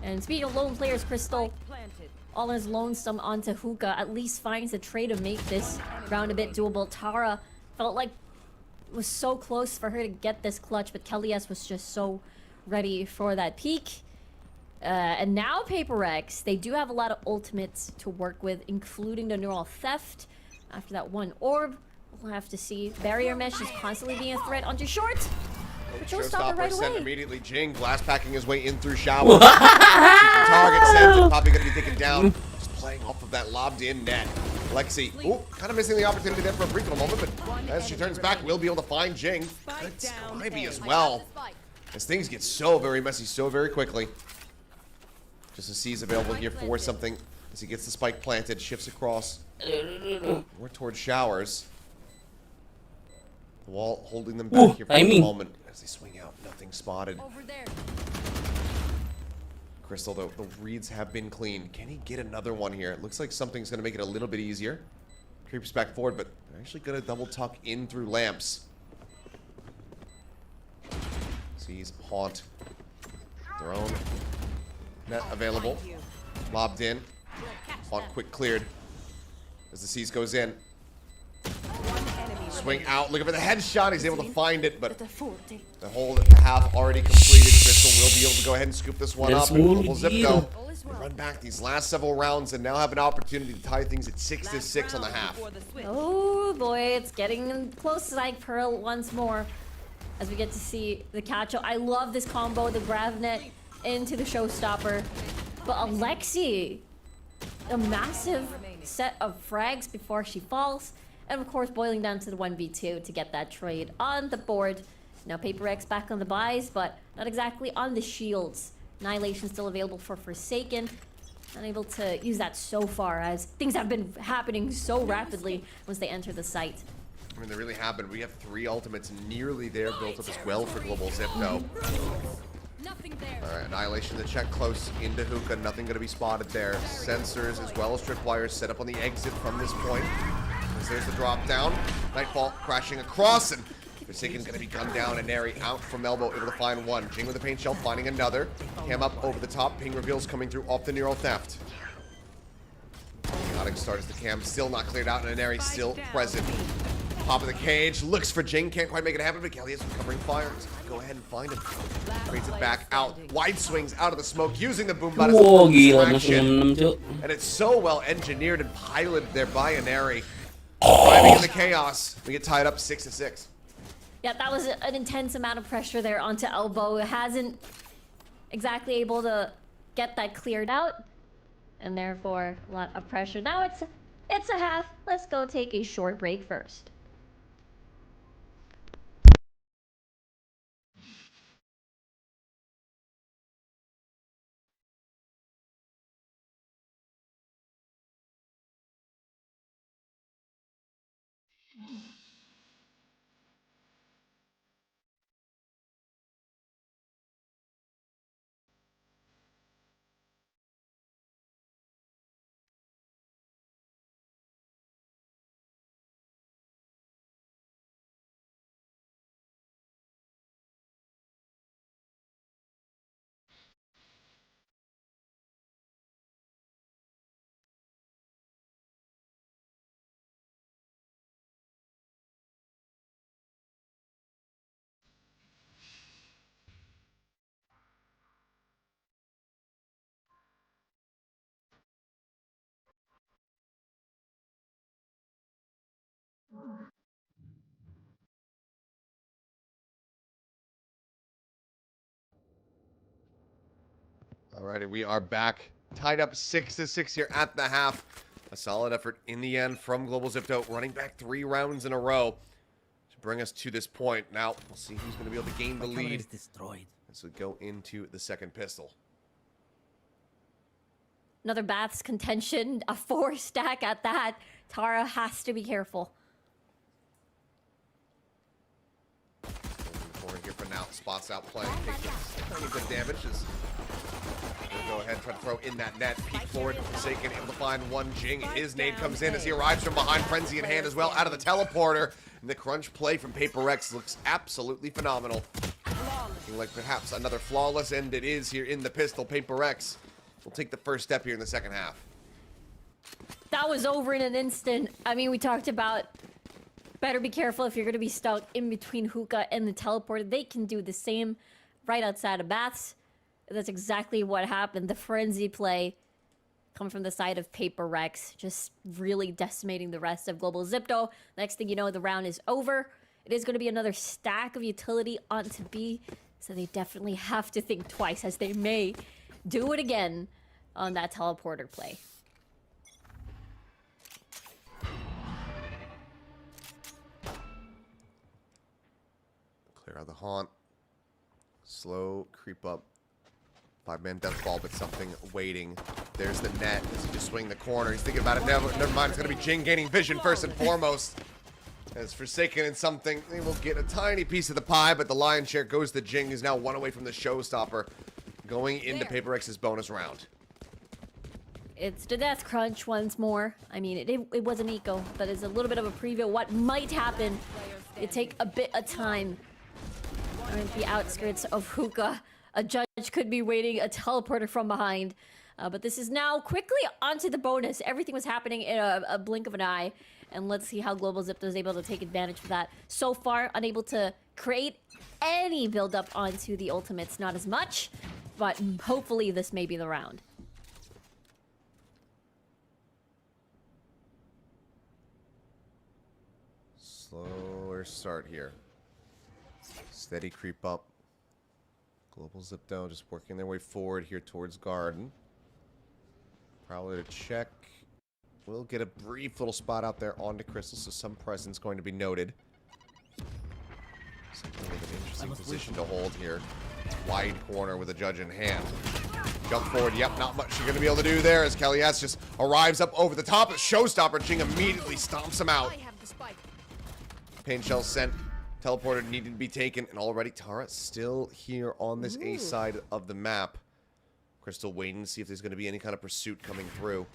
And speaking of lone players, Crystal, Planted. all in his lonesome onto Hookah, at least finds a trade to make this round a bit doable. Tara felt like it was so close for her to get this clutch, but Kelly S was just so ready for that peak. And now Paper X, they do have a lot of ultimates to work with, including the neural theft. After that one orb, we'll have to see. Barrier mesh is constantly being a threat onto short. But showstopper right sent away. immediately. Jing blast packing his way in through shower. Target sends it. Probably gonna be taken down. Just playing off of that lobbed in net. Lexi, ooh, kind of missing the opportunity there for a brief little moment, but as she turns back, we'll be able to find Jing. It's Ivy as well. As things get so very messy so very quickly. Just as C's available here for something as he gets the spike planted, shifts across. More towards showers. The wall holding them back here for the timing. moment as they swing out. Nothing spotted. Over there. Crystal, though, the reads have been clean. Can he get another one here? It looks like something's going to make it a little bit easier. Creeps back forward, but they're actually going to double tuck in through lamps. Sees Haunt. Their own net available. Lobbed in. Haunt quick cleared. As the Seas goes in. Swing out, looking for the headshot. He's able to find it, but the whole half already completed. Crystal will be able to go ahead and scoop this one up. Global Zipco. They run back these last several rounds and now have an opportunity to tie things at 6-6 on the half. Before the switch. Oh boy, it's getting close to like Pearl once more. As we get to see the catch-up. I love this combo, the Gravnet into the showstopper. But Alexi, a massive set of frags before she falls. And of course, boiling down to the 1v2 to get that trade on the board. Now Paper X back on the buys, but not exactly on the shields. Annihilation still available for Forsaken. Unable to use that so far, as things have been happening so rapidly once they enter the site. I mean, they really have been. We have 3 ultimates nearly there built up as well for Global Zipco. Nothing there. Alright, Annihilation to check close into Hookah. Nothing going to be spotted there. Sensors as well as tripwires set up on the exit from this point. As there's the drop down. Nightfall crashing across, and Forsaken going to be gunned down. And Neri out from elbow, able to find one. Jing with the paint shell, finding another. Cam up over the top. Ping reveals coming through off the neural theft. Chaotic start as the cam still not cleared out, and Neri still present. Top of the cage, looks for Jing, can't quite make it happen, but Kelly is recovering fire. He's gonna go ahead and find him. Trades it back out. Wide swings out of the smoke, using the boom bot as Whoa, a gila, distraction. 6-6, cuk. And it's so well engineered and piloted there by Neri. Driving in the chaos, we get tied up 6-6. Yeah, that was an intense amount of pressure there onto elbow. It hasn't exactly able to get that cleared out. And therefore, a lot of pressure. Now it's a half. Let's go take a short break first. Alrighty, we are back. Tied up 6-6 here at the half. A solid effort in the end from Global Zipto, running back 3 rounds in a row to bring us to this point. Now, we'll see who's going to be able to gain the lead as we go into the second pistol. Another Bath's contention, a 4 stack at that. Tara has to be careful. Corner here for now. Spots out playing. Taking good damage. Just go ahead and try to throw in that net. Peek forward. Forsaken able to find one. Jing. His nade comes in as he arrives from behind. Frenzy in hand as well. Out of the teleporter. And the crunch play from PRX looks absolutely phenomenal. Looking like perhaps another flawless end it is here in the pistol. PRX will take the first step here in the second half. That was over in an instant. I mean, we talked about better be careful if you're going to be stuck in between Hookah and the teleporter. They can do the same right outside of Baths. That's exactly what happened. The frenzy play coming from the side of PRX, just really decimating the rest of Global Zipto. Next thing you know, the round is over. It is going to be another stack of utility onto B, so they definitely have to think twice, as they may do it again on that teleporter play. Clear out the haunt. Slow creep up. 5-man death ball, but something waiting. There's the net as he just swing the corner. He's thinking about it. Never mind. It's going to be Jing gaining vision first and foremost. As Forsaken and something, they will get a tiny piece of the pie, but the lion's share goes to Jing, who's now 1 away from the showstopper, going into PRX's bonus round. It's the death crunch once more. I mean, it was an eco, but it's a little bit of a preview of what might happen. It take a bit of time. On the outskirts of Hookah, a judge could be waiting a teleporter from behind. But this is now quickly onto the bonus. Everything was happening in a blink of an eye. And let's see how Global Zipto is able to take advantage of that. So far, unable to create any build-up onto the ultimates. Not as much, but hopefully this may be the round. Slower start here. Steady creep up. Global Zipto just working their way forward here towards Garden. Probably to check. We'll get a brief little spot out there onto Crystal, so some presence going to be noted. Something like an interesting position to hold here. Wide corner with a judge in hand. Jump forward. Yep, not much you're going to be able to do there as Kalias just arrives up over the top. A showstopper. Jing immediately stomps him out. Pain shell sent. Teleporter needed to be taken, and already Tara still here on this A side of the map. Crystal waiting to see if there's going to be any kind of pursuit coming through.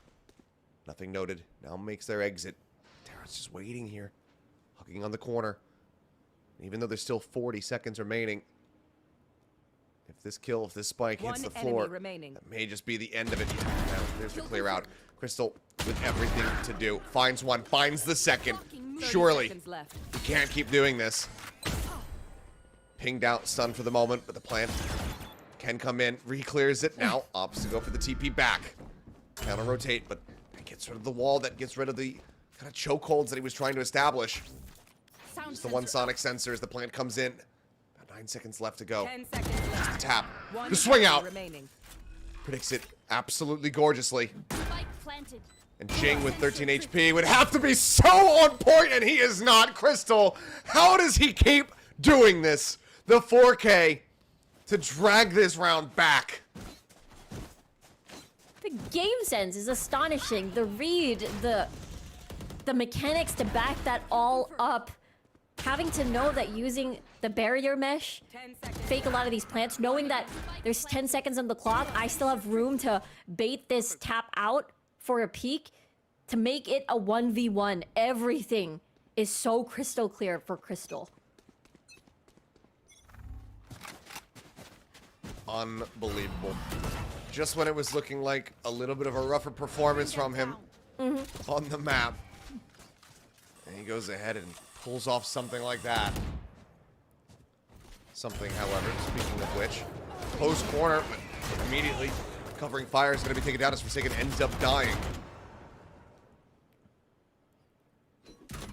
Nothing noted. Now makes their exit. Tara's just waiting here. Hugging on the corner. Even though there's still 40 seconds remaining. If this spike hits the floor, that may just be the end of it. Now, there's the clear out. Crystal with everything to do. Finds one, finds the second. Surely, he can't keep doing this. Pinged out, stunned for the moment, but the plant can come in. Re-clears it. Now, opts to go for the TP back. Counter-rotate, but gets rid of the wall. That gets rid of the kind of chokeholds that he was trying to establish. Just the one sonic sensor as the plant comes in. About 9 seconds left to go. 10 seconds left. Just the tap. The swing out. Remaining. Predicts it absolutely gorgeously. Spike planted. And Jing with 13 HP would have to be so on point, and he is not. Crystal, how does he keep doing this? The 4K to drag this round back. The game sense is astonishing. The read, the mechanics to back that all up. Having to know that using the barrier mesh, fake a lot of these plants, knowing that there's 10 seconds on the clock, I still have room to bait this tap out for a peek to make it a 1v1. Everything is so crystal clear for Crystal. Unbelievable. Just when it was looking like a little bit of a rougher performance from him on the map. And he goes ahead and pulls off something like that. Something, however, speaking of which, close corner, but immediately covering fire is going to be taken down as Forsaken ends up dying.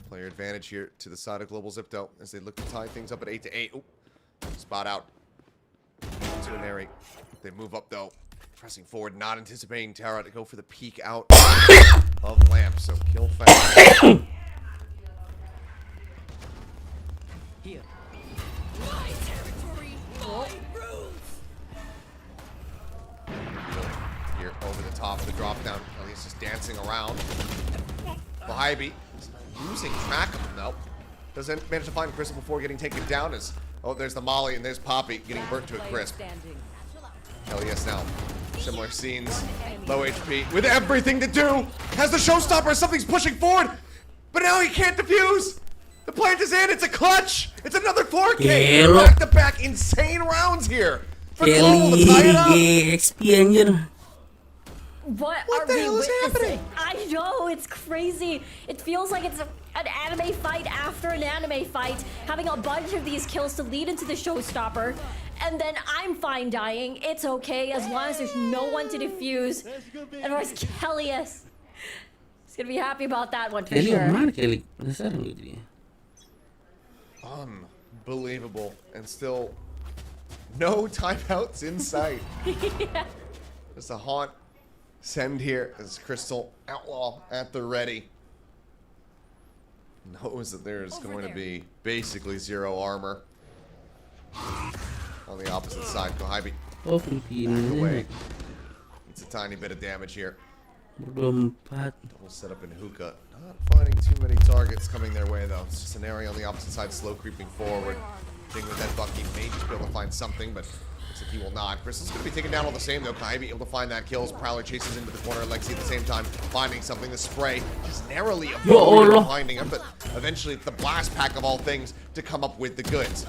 Player advantage here to the side of Global Zipto as they look to tie things up at 8-8. Ooh, spot out. To an airy. They move up though. Pressing forward, not anticipating Terra to go for the peek out of Lamp, so kill fast. Here. My territory, my rules. Here over the top of the drop down. He's just dancing around. Vahibi losing track of him though. Doesn't manage to find Crystal before getting taken down. As oh, there's the Molly and there's Poppy getting burnt to a crisp. Hell yes now. Similar scenes. Low HP with everything to do. Has the showstopper. Something's pushing forward, but now he can't defuse. The plant is in. It's a clutch. It's another 4K. Back-to-back insane rounds here. For Global to tie it up. GEXP anjir. What What are the we hell is witnessing? happening? I know, it's crazy. It feels like it's an anime fight after an anime fight, having a bunch of these kills to lead into the showstopper, and then I'm fine dying. It's okay as long as there's no one to defuse. And where's Kellyus? He's gonna be happy about that one for Kelly sure. mana Kelly? Penasaran gue jadi. Unbelievable. And still no timeouts in sight. Yeah. Just a haunt send here as Crystal Outlaw at the ready. Knows that there's going to be basically zero armor. On the opposite side, Kohibi Oh, back away. Filipina. It's a tiny bit of damage here. 24. Double set up in hookah. Not finding too many targets coming their way though. It's just an area on the opposite side, slow creeping forward. Thing with that Bucky may just be able to find something, but looks like he will not. Crystal's gonna be taken down all the same though. Kohibi able to find that kills. Prowler chases into the corner. Lexi at the same time finding something. The spray just narrowly avoiding finding him, but eventually it's the blast pack of all things to come up with the goods.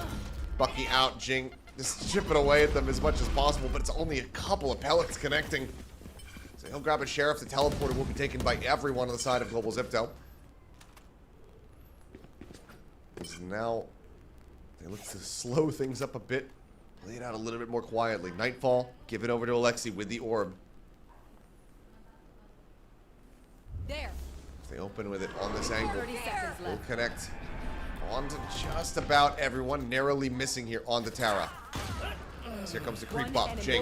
Bucky out, Jing just chipping away at them as much as possible, but it's only a couple of pellets connecting. So he'll grab a sheriff. The teleporter will be taken by everyone on the side of Global Zipto. Now they look to slow things up a bit, play it out a little bit more quietly. Nightfall, give it over to Alexi with the orb. There. They open with it on this angle. 30 seconds Will left. connect onto just about everyone, narrowly missing here on the Terra. So here comes the creep up. Jing,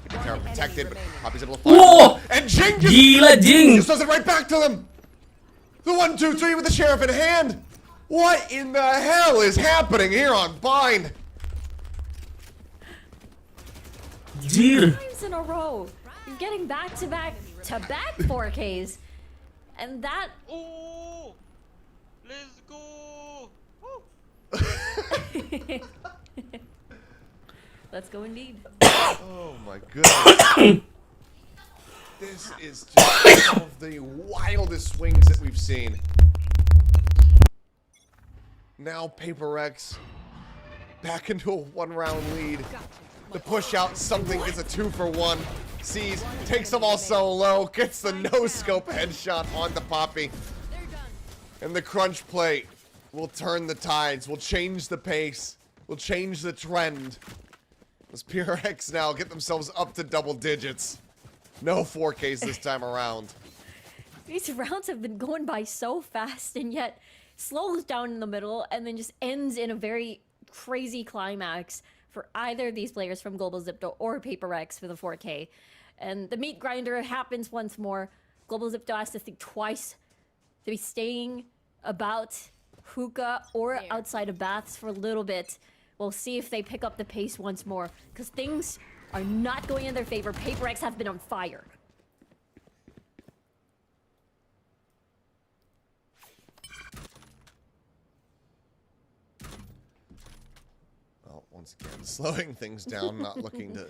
keeping Terra protected, but Poppy's able to find Whoa! him. And Jing just, Gila, Jing! just does it right back to them. The 1, 2, 3 with the sheriff in hand. What in the hell is happening here on Bind? Jir. Times in a row. You're getting back-to-back 4Ks. And that... Oh, let's go. Let's go indeed. Oh my goodness. This is just some of the wildest swings that we've seen. Now PRX back into a 1-round lead. The push out, something gets a 2-for-1. Sees, takes them all so low, gets the no-scope headshot onto Poppy. And the crunch play will turn the tides, will change the pace, will change the trend. As PRX now get themselves up to double digits. No 4Ks this time around. These rounds have been going by so fast, and yet slows down in the middle and then just ends in a very crazy climax for either of these players from Global Zipto or PRX for the 4K. And the meat grinder happens once more. Global Zipto has to think twice to be staying about hookah or outside of baths for a little bit. We'll see if they pick up the pace once more, because things are not going in their favor. PRX have been on fire. Well, once again, slowing things down, not looking to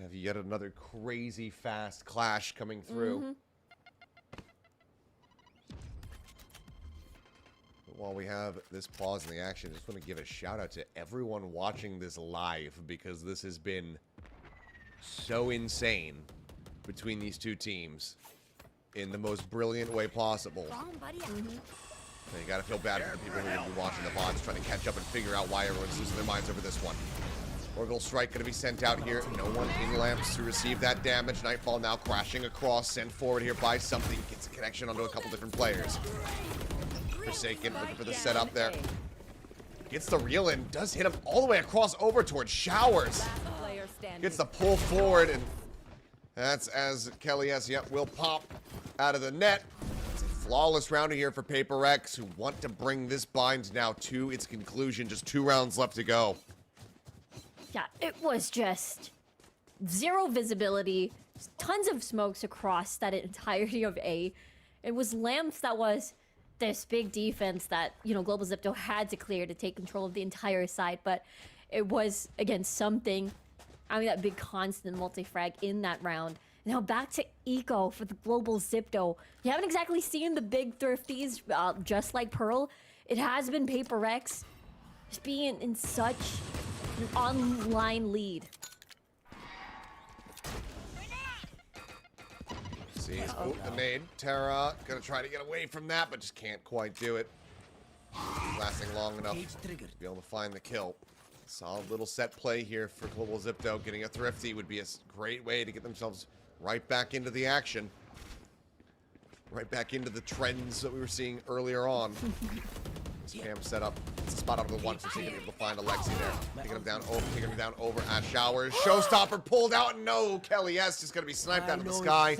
have yet another crazy fast clash coming through. But while we have this pause in the action, I just want to give a shout out to everyone watching this live, because this has been so insane between these two teams in the most brilliant way possible. And you gotta feel bad for the people who are gonna be watching the VODs, trying to catch up and figure out why everyone's losing their minds over this one. Orbital Strike gonna be sent out here. No one in lamps to receive that damage. Nightfall now crashing across, sent forward here by something. Gets a connection onto a couple different players. Forsaken looking for the setup there. Gets the reel in, does hit him all the way across over towards Showers. Gets the pull forward, and That's as Kelly S. Yep, will pop out of the net. It's a flawless round here for PRX, who want to bring this bind now to its conclusion. Just 2 rounds left to go. Yeah, it was just zero visibility, tons of smokes across that entirety of A. It was lamps that was this big defense that, you know, Global Zipto had to clear to take control of the entire side, but it was, again, something. I mean, that big constant multi-frag in that round. Now back to Eco for the Global Zipto. You haven't exactly seen the big thrifties, just like Pearl. It has been PRX just being in such an online lead. Sees the nade. Terra gonna try to get away from that, but just can't quite do it. Lasting long enough to be able to find the kill. Solid little set play here for Global Zipto. Getting a thrifty would be a great way to get themselves right back into the action. Right back into the trends that we were seeing earlier on. Spam set up. It's a spot out of the one, so he's able to find Alexi there. Picking him down over at Showers. Showstopper pulled out. No, Kelly S. just gonna be sniped out of the sky.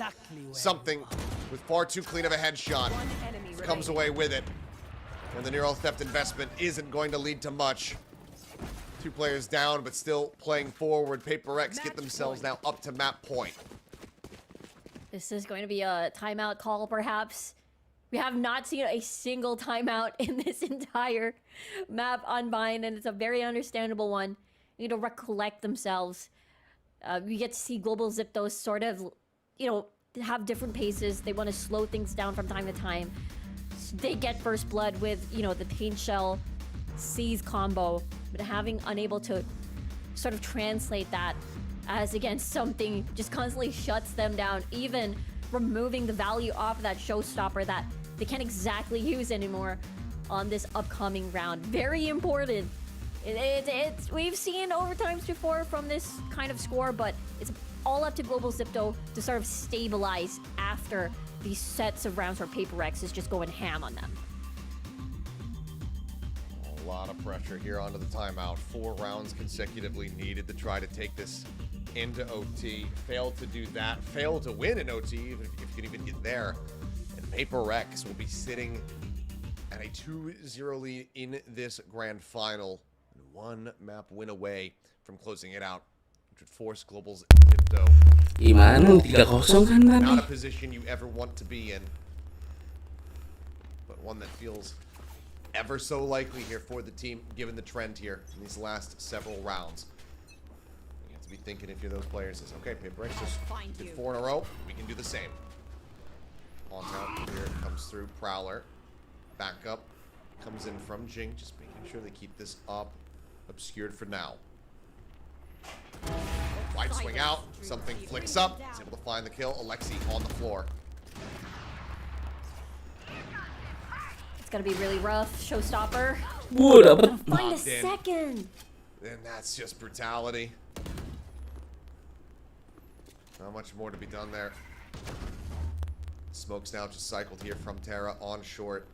Something with far too clean of a headshot comes away with it. And the neural theft investment isn't going to lead to much. 2 players down, but still playing forward. PRX get themselves now up to map point. This is going to be a timeout call, perhaps. We have not seen a single timeout in this entire map unbind, and it's a very understandable one. You need to recollect themselves. We get to see Global Zipto sort of, you know, have different paces. They want to slow things down from time to time. They get first blood with, you know, the paint shell seize combo, but having unable to sort of translate that as, again, something just constantly shuts them down, even removing the value off of that showstopper that they can't exactly use anymore on this upcoming round. Very important. We've seen overtimes before from this kind of score, but it's all up to Global Zipto to sort of stabilize after these sets of rounds where PRX is just going ham on them. A lot of pressure here onto the timeout. 4 rounds consecutively needed to try to take this into OT. Failed to do that. Failed to win in OT, even if you could even get there. And PRX will be sitting at a 2-0 lead in this grand final. 1 map win away from closing it out, which would force Global Zipto Gimana 3-0 kan not a tadi? position you ever want to be in, but one that feels ever so likely here for the team, given the trend here in these last several rounds. You have to be thinking, if you're those players, is okay, PRX just did 4 in a row, we can do the same. On out here comes through Prowler. Back up comes in from Jing, just making sure they keep this up, obscured for now. Wide swing out, something flicks up, he's able to find the kill. Alexi on the floor. It's gonna be really rough. Showstopper. Dapat. Find a Locked in. second. And that's just brutality. Not much more to be done there. Smokes now just cycled here from Terra on short.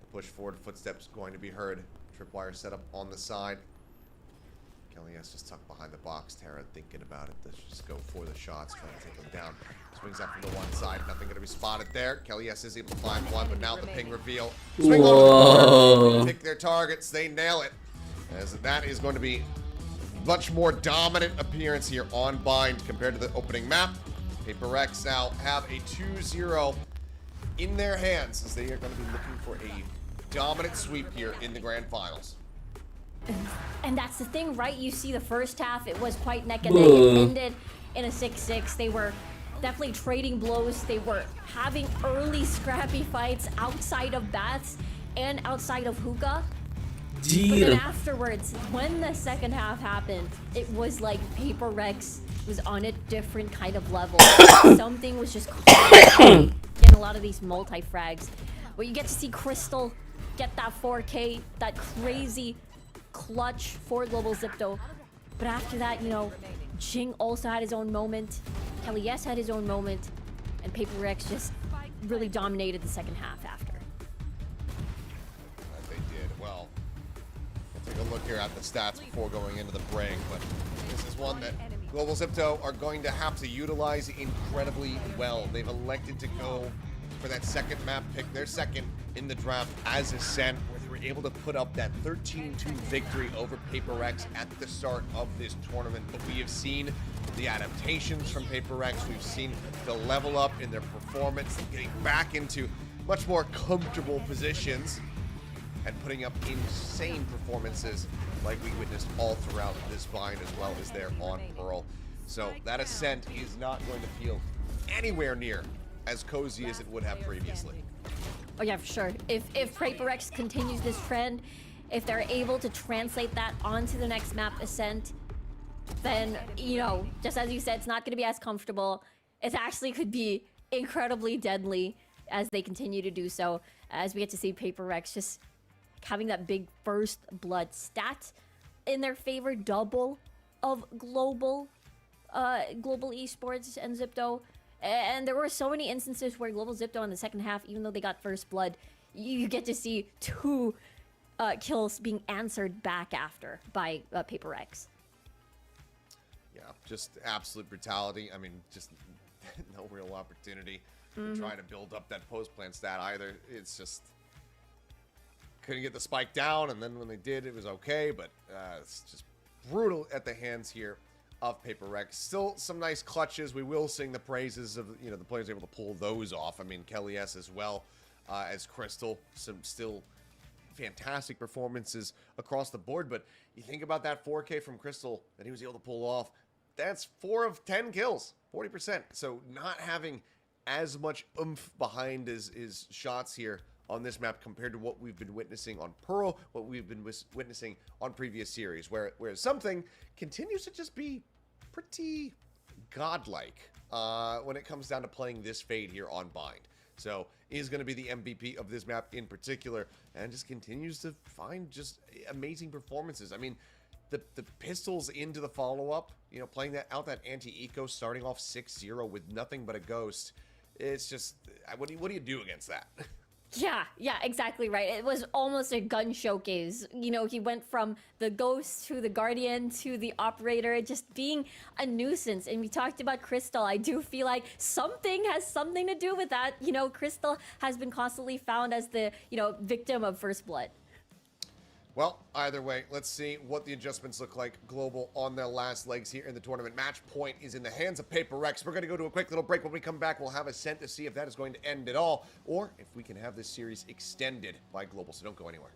The push forward footsteps going to be heard. Tripwire set up on the side. Kelly S just tucked behind the box. Terra thinking about it. Let's just go for the shots, trying to take them down. Swings out from the one side. Nothing going to be spotted there. Kelly S is able to find one, but now the ping reveal. Swing on the pick their targets. They nail it. As that is going to be much more dominant appearance here on Bind compared to the opening map. PRX now have a 2-0 in their hands, as they are going to be looking for a dominant sweep here in the grand finals. And that's the thing, right? You see the first half, it was quite neck and neck. It ended in a 6-6. They were definitely trading blows. They were having early scrappy fights outside of bats and outside of hookah. But then afterwards, when the second half happened, it was like PRX was on a different kind of level. Something was just getting a lot of these multi-frags. Where you get to see Crystal get that 4K, that crazy clutch for Global Zipto. But after that, you know, Jing also had his own moment. Kelly S had his own moment. And PRX just really dominated the second half after. That they did. Well, we'll take a look here at the stats before going into the break, but this is one that Global Zipto are going to have to utilize incredibly well. They've elected to go for that second map pick, their second in the draft as Ascent, where they were able to put up that 13-2 victory over PRX at the start of this tournament. But we have seen the adaptations from PRX. We've seen the level up in their performance, getting back into much more comfortable positions and putting up insane performances like we witnessed all throughout this Vine as well as there on Pearl. So that Ascent is not going to feel anywhere near as cozy as it would have previously. Oh yeah, for sure. If PRX continues this trend, if they're able to translate that onto the next map, Ascent, then, you know, just as you said, it's not going to be as comfortable. It actually could be incredibly deadly as they continue to do so, as we get to see PRX just having that big first blood stat in their favor, double of global esports and Zipto. And there were so many instances where Global Zipto in the second half, even though they got first blood, you get to see 2 kills being answered back after by PRX. Yeah, just absolute brutality. I mean, just no real opportunity to try to build up that post-plant stat either. It's just couldn't get the spike down, and then when they did, it was okay, but it's just brutal at the hands here of PRX. Still some nice clutches. We will sing the praises of, you know, the players able to pull those off. I mean, Kelly S as well as Crystal. Some still fantastic performances across the board, but you think about that 4K from Crystal that he was able to pull off. That's 4 of 10 kills, 40%. So not having as much oomph behind his shots here on this map compared to what we've been witnessing on Pearl, what we've been witnessing on previous series, whereas something continues to just be pretty godlike when it comes down to playing this Fade here on Bind. So is going to be the MVP of this map in particular, and just continues to find just amazing performances. I mean, the pistols into the follow-up, you know, playing that out, that anti-eco, starting off 6-0 with nothing but a ghost. It's just, what do you do against that? Yeah, exactly right. It was almost a gun showcase. You know, he went from the Ghost to the Guardian to the Operator, just being a nuisance. And we talked about Crystal. I do feel like something has something to do with that. You know, Crystal has been constantly found as the, you know, victim of First Blood. Well, either way, let's see what the adjustments look like. Global on their last legs here in the tournament. Match point is in the hands of PRX. We're going to go to a quick little break. When we come back, we'll have Ascent to see if that is going to end at all, or if we can have this series extended by Global. So don't go anywhere.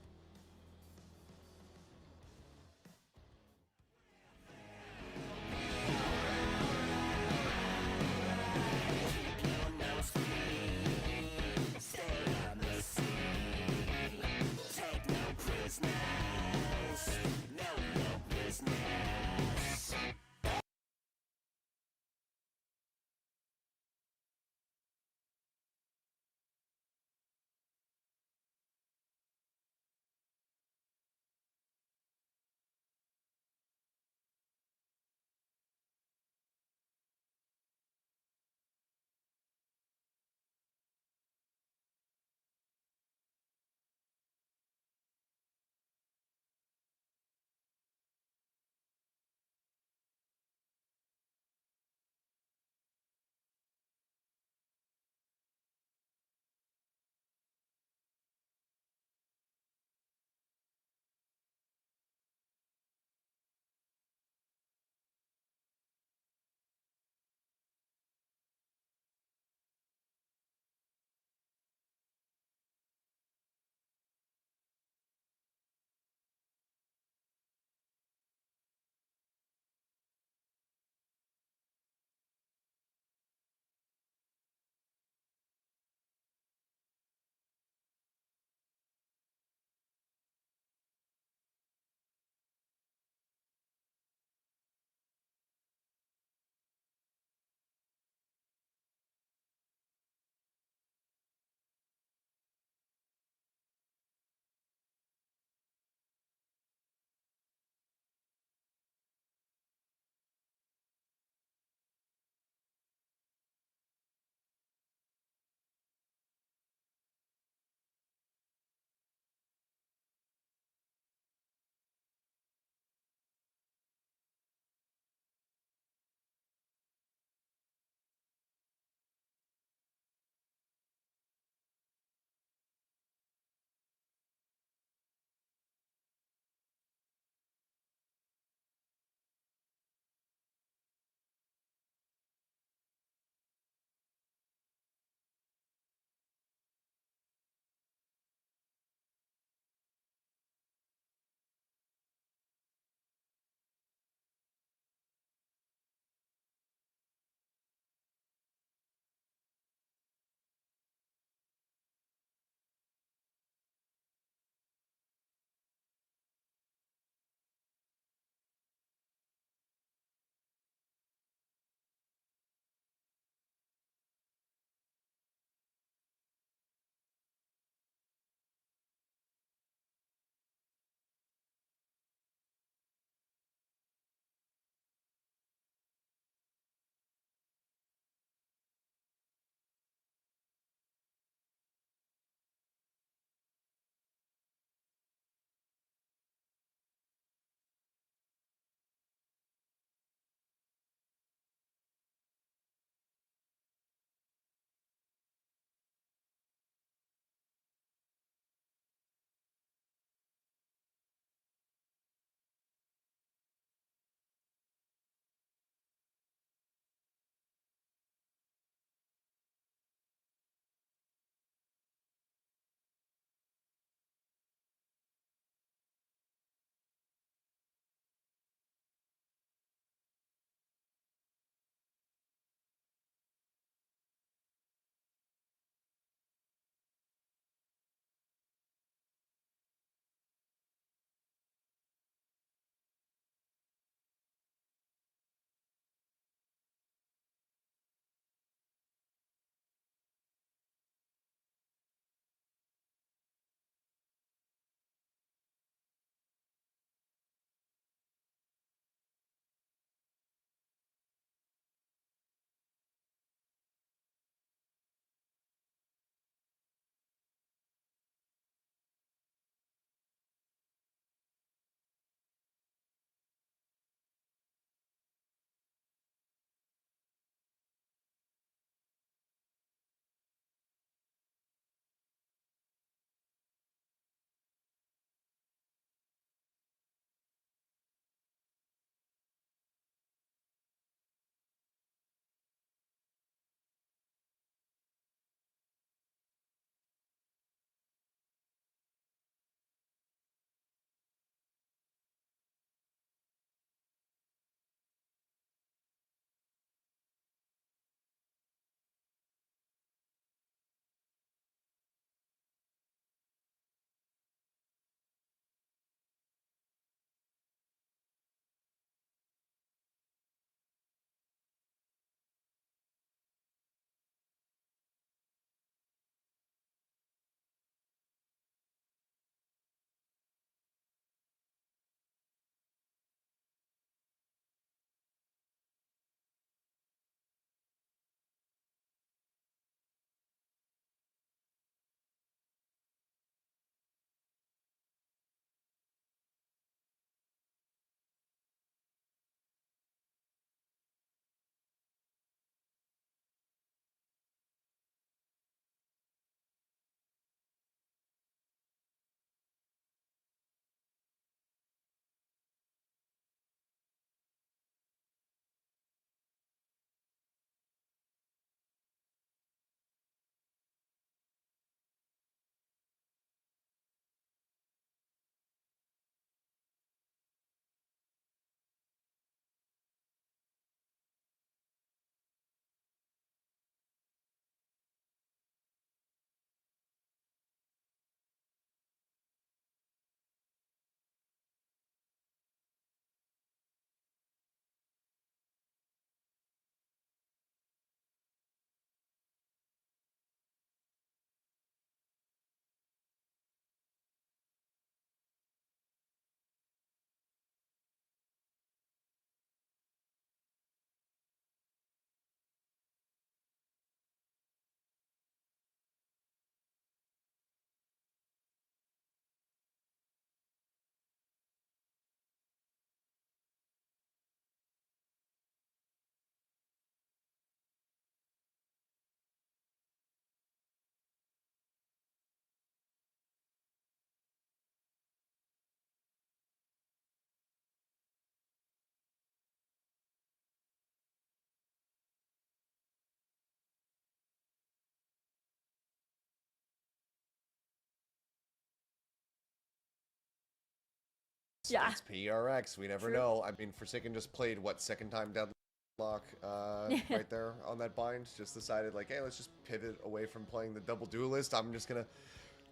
Yeah. It's PRX. We never know. I mean, Forsaken just played, what, second time deadlock right there on that bind. Just decided, like, hey, let's just pivot away from playing the double duelist. I'm just going to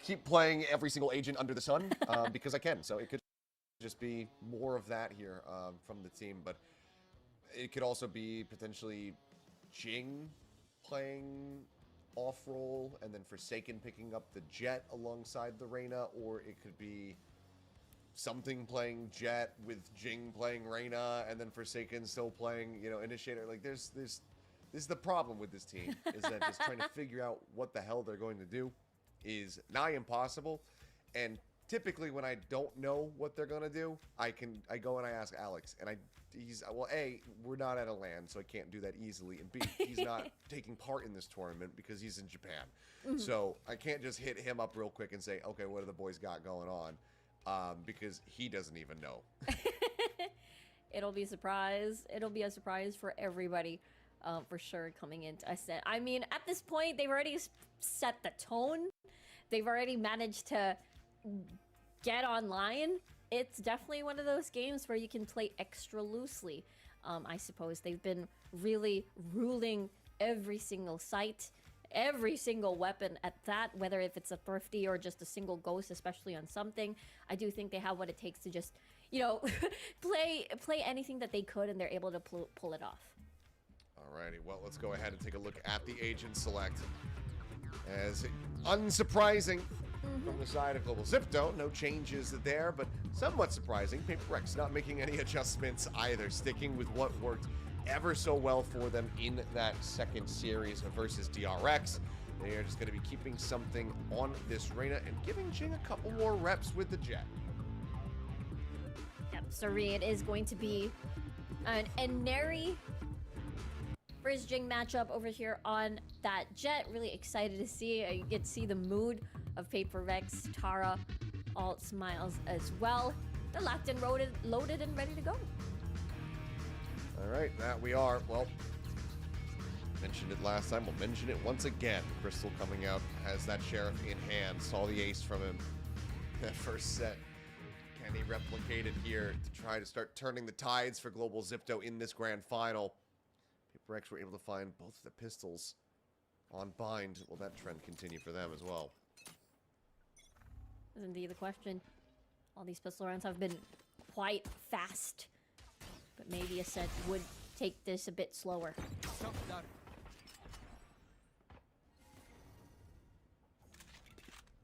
keep playing every single agent under the sun because I can. So it could just be more of that here from the team. But it could also be potentially Jing playing off-roll and then Forsaken picking up the Jet alongside the Reyna, or it could be something playing Jet with Jing playing Reyna and then Forsaken still playing, you know, Initiator. Like, this is the problem with this team, is that just trying to figure out what the hell they're going to do is nigh impossible. And typically when I don't know what they're gonna do, I go and I ask Alex, and well, A, we're not at a LAN, so I can't do that easily, and B, he's not taking part in this tournament because he's in Japan. So I can't just hit him up real quick and say, okay, what do the boys got going on? Because he doesn't even know. It'll be a surprise. It'll be a surprise for everybody, for sure, coming into a set. I mean, at this point, they've already set the tone. They've already managed to get online. It's definitely one of those games where you can play extra loosely. I suppose they've been really ruling every single site, every single weapon at that, whether if it's a thrifty or just a single ghost, especially on something. I do think they have what it takes to just, you know, play anything that they could, and they're able to pull it off. Alrighty, well, let's go ahead and take a look at the agent select. As unsurprising from the side of Global Zipto, no changes there, but somewhat surprising, PRX not making any adjustments either, sticking with what worked ever so well for them in that second series versus DRX. They are just going to be keeping something on this Reyna and giving Jing a couple more reps with the Jet. Yep, so it is going to be an Neri versus Jing matchup over here on that Jet. Really excited to see. You get to see the mood of PRX, Tara, all smiles as well. They're locked and loaded and ready to go. All right, that we are. Well, mentioned it last time. We'll mention it once again. Crystal coming out has that Sheriff in hand. Saw the ace from him that first set. Can he replicate it here to try to start turning the tides for Global Zipto in this grand final? PRX were able to find both the pistols on bind. Will that trend continue for them as well? Is indeed the question. All these pistol rounds have been quite fast, but maybe a set would take this a bit slower.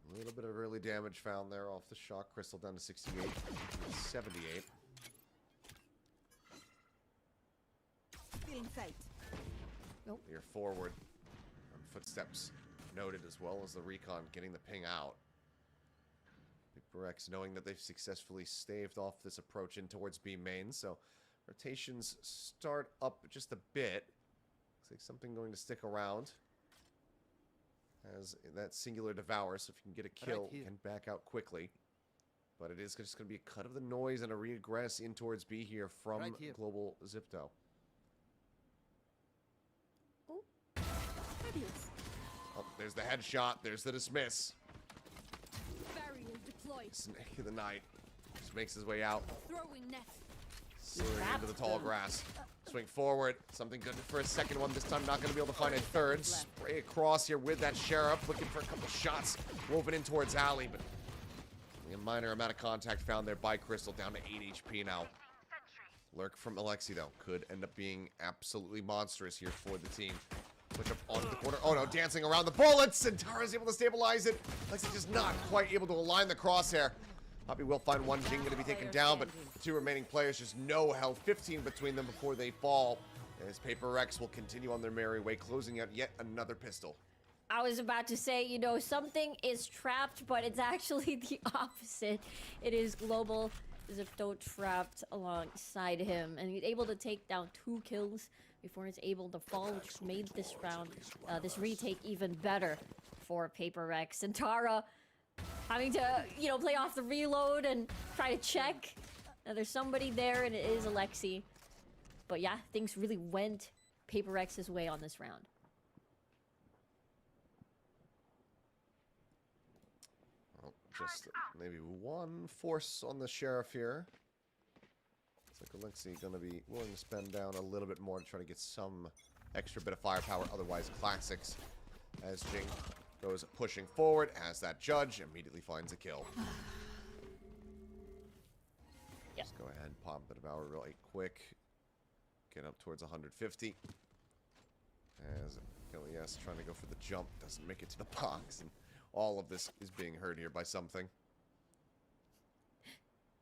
A little bit of early damage found there off the shock. Crystal down to 68, 78. Feeling sight. Nope. You're forward. And footsteps noted, as well as the recon getting the ping out. PRX knowing that they've successfully staved off this approach in towards B main, so rotations start up just a bit. Looks like something going to stick around. As that singular devour, so if you can get a kill, you can back out quickly. But it is just going to be a cut of the noise and a regress in towards B here from Global Zipto. Oh, there's the headshot. There's the dismiss. Barrier deployed. Snake of the night. Just makes his way out. Throwing net. Soaring into the tall grass. Swing forward. Something good for a second one. This time not going to be able to find a third. Spray across here with that Sheriff. Looking for a couple shots. Woven in towards Alley, but a minor amount of contact found there by Crystal. Down to 8 HP now. Lurk from Alexi, though, could end up being absolutely monstrous here for the team. Push up onto the corner. Oh no, dancing around the bullets, and Tara's able to stabilize it. Alexi just not quite able to align the crosshair. Poppy will find one. Jing going to be taken down, but the two remaining players just no health. 15 between them before they fall. As PRX will continue on their merry way, closing out yet another pistol. I was about to say, you know, something is trapped, but it's actually the opposite. It is Global Zipto trapped alongside him, and he's able to take down 2 kills before he's able to fall, which made this round, this retake even better for PRX. And Tara having to, you know, play off the reload and try to check. Now there's somebody there, and it is Alexi. But yeah, things really went PRX's way on this round. Well, just maybe one force on the Sheriff here. Looks like Alexi gonna be willing to spend down a little bit more to try to get some extra bit of firepower. Otherwise, classics. As Jing goes pushing forward, as that judge immediately finds a kill. Just go ahead and pop a bit of power really quick. Get up towards 150. As Kelly S trying to go for the jump, doesn't make it to the box, and all of this is being heard here by something.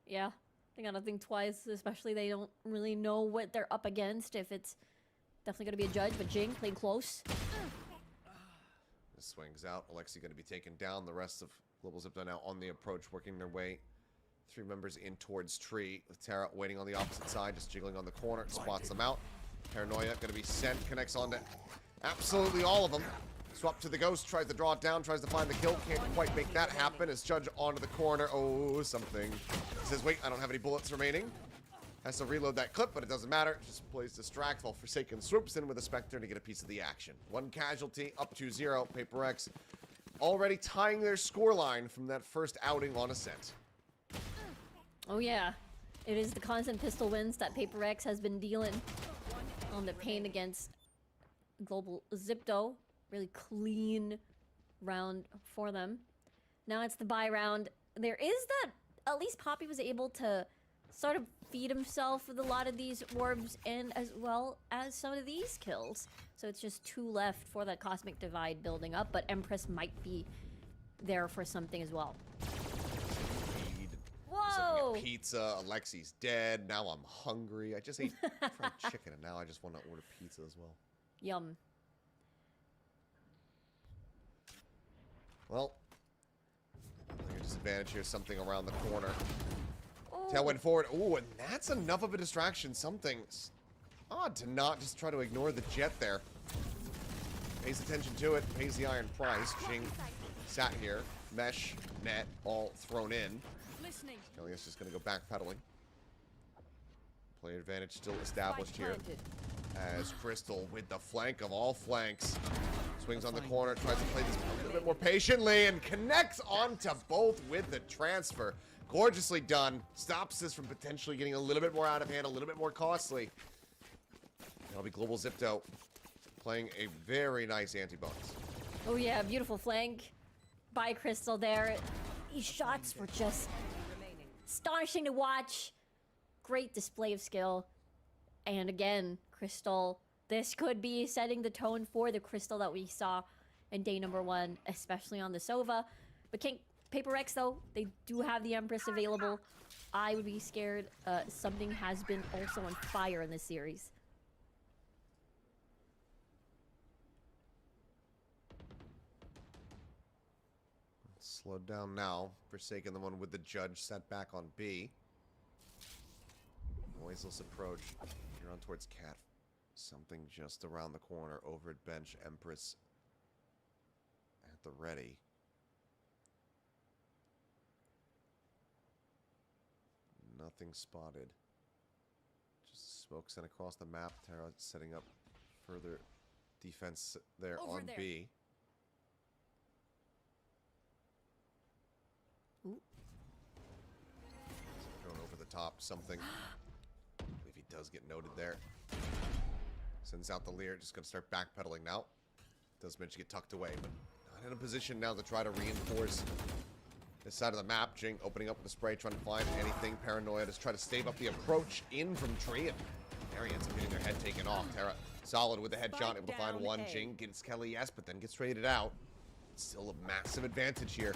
Yeah, they gotta think twice, especially they don't really know what they're up against, if it's definitely gonna be a judge, but Jing playing close. This swings out. Alexi going to be taken down. The rest of Global Zipto now on the approach, working their way. 3 members in towards tree, with Tara waiting on the opposite side, just jiggling on the corner, spots them out. Paranoia going to be sent, connects on to absolutely all of them. Swap to the ghost, tries to draw it down, tries to find the kill, can't quite make that happen as Judge onto the corner. Oh, something. He says, wait, I don't have any bullets remaining. Has to reload that clip, but it doesn't matter. Just plays distract while Forsaken swoops in with a Spectre to get a piece of the action. 1 casualty, up 2-0. Paper X already tying their scoreline from that first outing on Ascent. Oh yeah, it is the constant pistol wins that Paper X has been dealing on the pain against Global Zipto. Really clean round for them. Now it's the buy round. There is that, at least Poppy was able to sort of feed himself with a lot of these orbs and as well as some of these kills. So it's just 2 left for that Cosmic Divide building up, but Empress might be there for something as well. Whoa! Pizza, Alexi's dead, now I'm hungry. I just ate fried chicken and now I just want to order pizza as well. Yum. Well, your disadvantage here, something around the corner. Tailwind forward. Ooh, and that's enough of a distraction. Something's odd to not just try to ignore the jet there. Pays attention to it, pays the iron price. Jing sat here. Mesh, net, all thrown in. Listening. Kelly's just going to go backpedaling. Player advantage still established here. As Crystal with the flank of all flanks. Swings on the corner, tries to play this a little bit more patiently, and connects onto both with the transfer. Gorgeously done. Stops this from potentially getting a little bit more out of hand, a little bit more costly. That'll be Global Zipto playing a very nice anti-bonus. Oh yeah, beautiful flank by Crystal there. These shots were just astonishing to watch. Great display of skill. And again, Crystal, this could be setting the tone for the Crystal that we saw in day number 1, especially on the Sova. But Paper X, though, they do have the Empress available. I would be scared. Something has been also on fire in this series. Slowed down now. Forsaken, the one with the judge, set back on B. Noiseless approach. You're on towards Cat. Something just around the corner. Over at bench. Empress at the ready. Nothing spotted. Just smoke sent across the map. Tara setting up further defense there Over on there. B. Ooh. Going over the top, something. I believe he does get noted there. Sends out the Lear, just going to start backpedaling now. Does manage to get tucked away, but not in a position now to try to reinforce this side of the map. Jing opening up with the spray, trying to find anything. Paranoia just try to stave up the approach in from tree, and there he ends up getting their head taken off. Tara solid with the headshot, able to find one. Jing gets Kelly, yes, but then gets traded out. Still a massive advantage here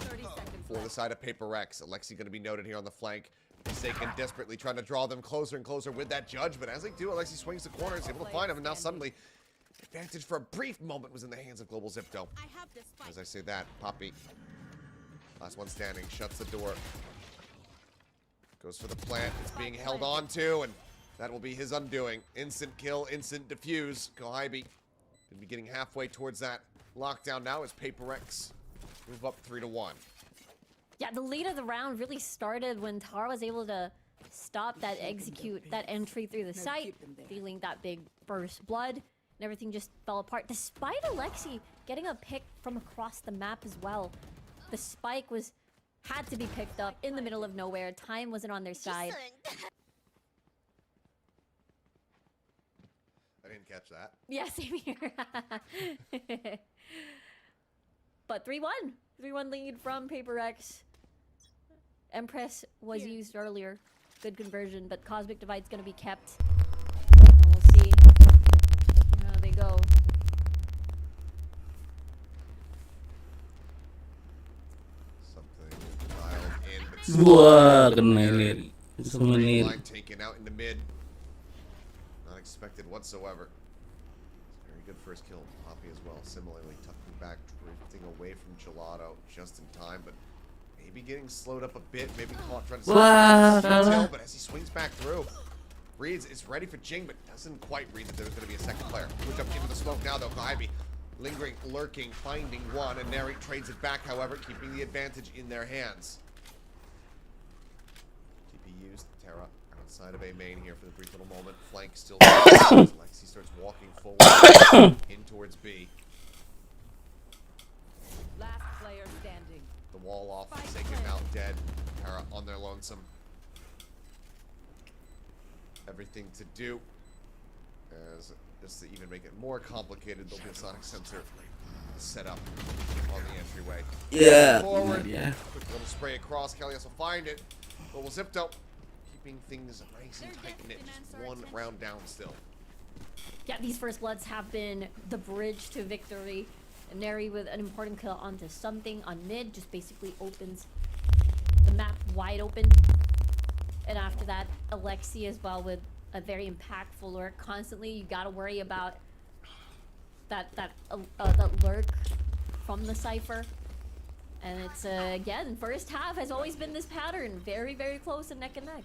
for the side of Paper X. Alexi going to be noted here on the flank. Forsaken desperately trying to draw them closer and closer with that judge, but as they do, Alexi swings the corner, is able to find him, and now suddenly, advantage for a brief moment was in the hands of Global Zipto. I have this fight. As I say that, Poppy, last one standing, shuts the door. Goes for the plant, it's being held on to, and that will be his undoing. Instant kill, instant defuse. Kohaibi going to be getting halfway towards that lockdown now as Paper X move up 3-1. Yeah, the lead of the round really started when Tara was able to stop that execute, that entry through the site, feeling that big burst blood, and everything just fell apart, despite Alexi getting a pick from across the map as well. The spike had to be picked up in the middle of nowhere. Time wasn't on their side. didn't catch that. Yeah, same here. But 3-1. 3-1 lead from PRX. Empress was used earlier. Good conversion, but Cosmic Divide's gonna be kept. And we'll see how they go. Something dialed in, but Wah, kena ini. Semenit. line taken out into mid. Not expected whatsoever. Very good first kill. Poppy as well. Similarly, tucking back, drifting away from Gelato just in time, but maybe getting slowed up a bit. Maybe caught trying to Wah, tail, kalah. but as he swings back through, reads it's ready for Jing, but doesn't quite read that there's going to be a second player. Push up into the smoke now, though. Kaibi lingering, lurking, finding one, and Neri trades it back, however, keeping the advantage in their hands. TP used. Terra outside of A main here for the brief little moment. Flank still. Lexi starts walking forward in towards B. Last player standing. The wall off. Forsaken now dead. Terra on their lonesome. Everything to do. As just to even make it more complicated, there'll be a sonic sensor set up on the entryway. Ya, Forward. benar ya. Quick little spray across. Kellyas will find it. Global Zipto keeping things nice and tight knit. Just one round down still. Yeah, these first bloods have been the bridge to victory. And Neri with an important kill onto something on mid just basically opens the map wide open. And after that, Alexi as well with a very impactful lurk. Constantly, you gotta worry about that lurk from the Cypher. And it's, again, first half has always been this pattern. Very, very close and neck and neck.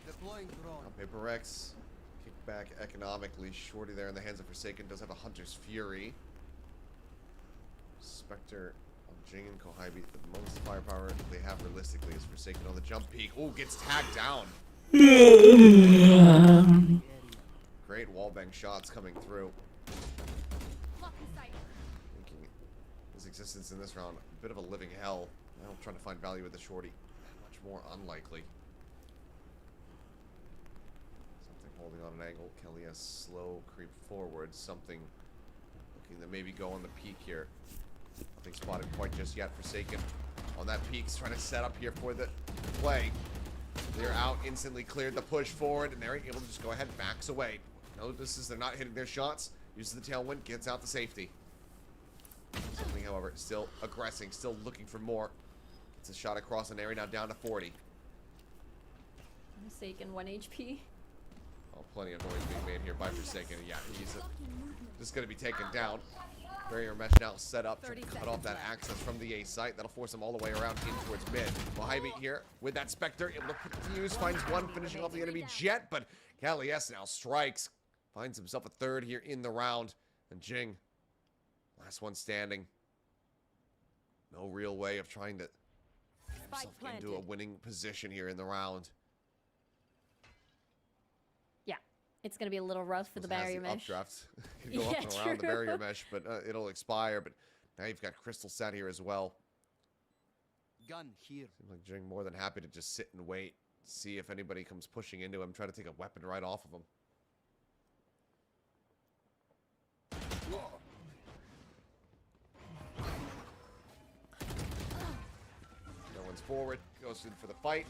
Deploying drone. PRX kick back economically. Shorty there in the hands of Forsaken does have a Hunter's Fury. Spectre on Jing and Kohibi. The most firepower they have realistically is Forsaken on the jump peak. Ooh, gets tagged down. Great wallbang shots coming through. Thinking his existence in this round, a bit of a living hell. Now trying to find value with the Shorty. Much more unlikely. Something holding on an angle. Kelly has slow creep forward. Something looking to maybe go on the peak here. Nothing spotted quite just yet. Forsaken on that peak, trying to set up here for the play. They're out, instantly cleared the push forward, and they're able to just go ahead and backs away. Notices they're not hitting their shots. Uses the tailwind, gets out to safety. Something, however, still aggressing, still looking for more. Gets a shot across an area, now down to 40. Forsaken 1 HP. Oh, plenty of noise being made here by Forsaken. Yeah, he's just going to be taken down. Barrier mesh now set up to cut off that access from the A site. That'll force him all the way around in towards mid. Wahhabi here with that Spectre, able to put the fuse, finds one, finishing off the enemy jet, but Kalias now strikes. Finds himself a third here in the round. And Jing, last one standing. No real way of trying to get himself into a winning position here in the round. Yeah, it's gonna be a little rough for the barrier mesh. Updraft can go up and around the barrier mesh, but it'll expire. But now you've got Crystal sat here as well. Gun here. Seems like Jing more than happy to just sit and wait, see if anybody comes pushing into him, try to take a weapon right off of him. No one's forward. Goes in for the fight.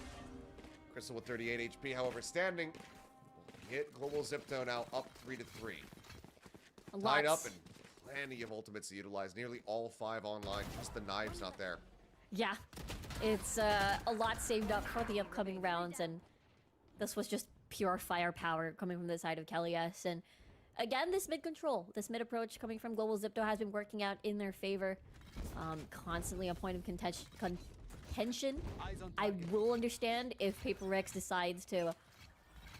Crystal with 38 HP, however, standing. Hit Global Zipto now up 3-3. Tied up and plenty of ultimates to utilize. Nearly all 5 online. Just the knives not there. Yeah, it's a lot saved up for the upcoming rounds, and this was just pure firepower coming from the side of Kalias. And again, this mid control, this mid approach coming from Global Zipto has been working out in their favor. Constantly a point of contention. I will understand if PRX decides to,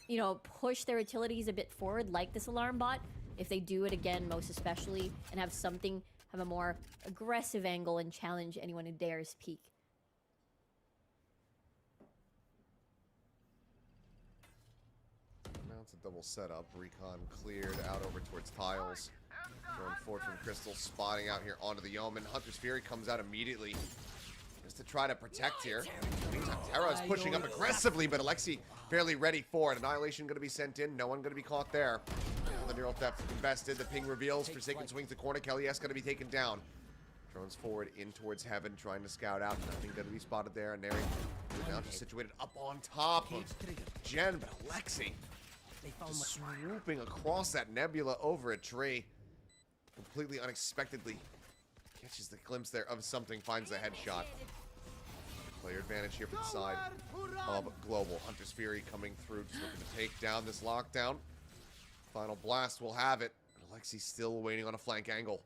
you know, push their utilities a bit forward, like this alarm bot. If they do it again, most especially, and have something, have a more aggressive angle and challenge anyone who dares peek. Now it's a double setup. Recon cleared out over towards tiles. Going forward from Crystal, spotting out here onto the Yeoman. Hunter's Fury comes out immediately just to try to protect here. In the meantime, Terra is pushing up aggressively, but Alexi barely ready for it. Annihilation going to be sent in. No one going to be caught there. The neural theft invested. The ping reveals. Forsaken swings the corner. Kelly S going to be taken down. Drones forward in towards heaven, trying to scout out. Nothing going to be spotted there. And Neri now just situated up on top of Jen, but Alexi just swooping across that nebula over a tree. Completely unexpectedly catches the glimpse there of something, finds the headshot. Player advantage here for the side of Global. Hunter's Fury coming through, just looking to take down this lockdown. Final blast will have it. And Alexi's still waiting on a flank angle.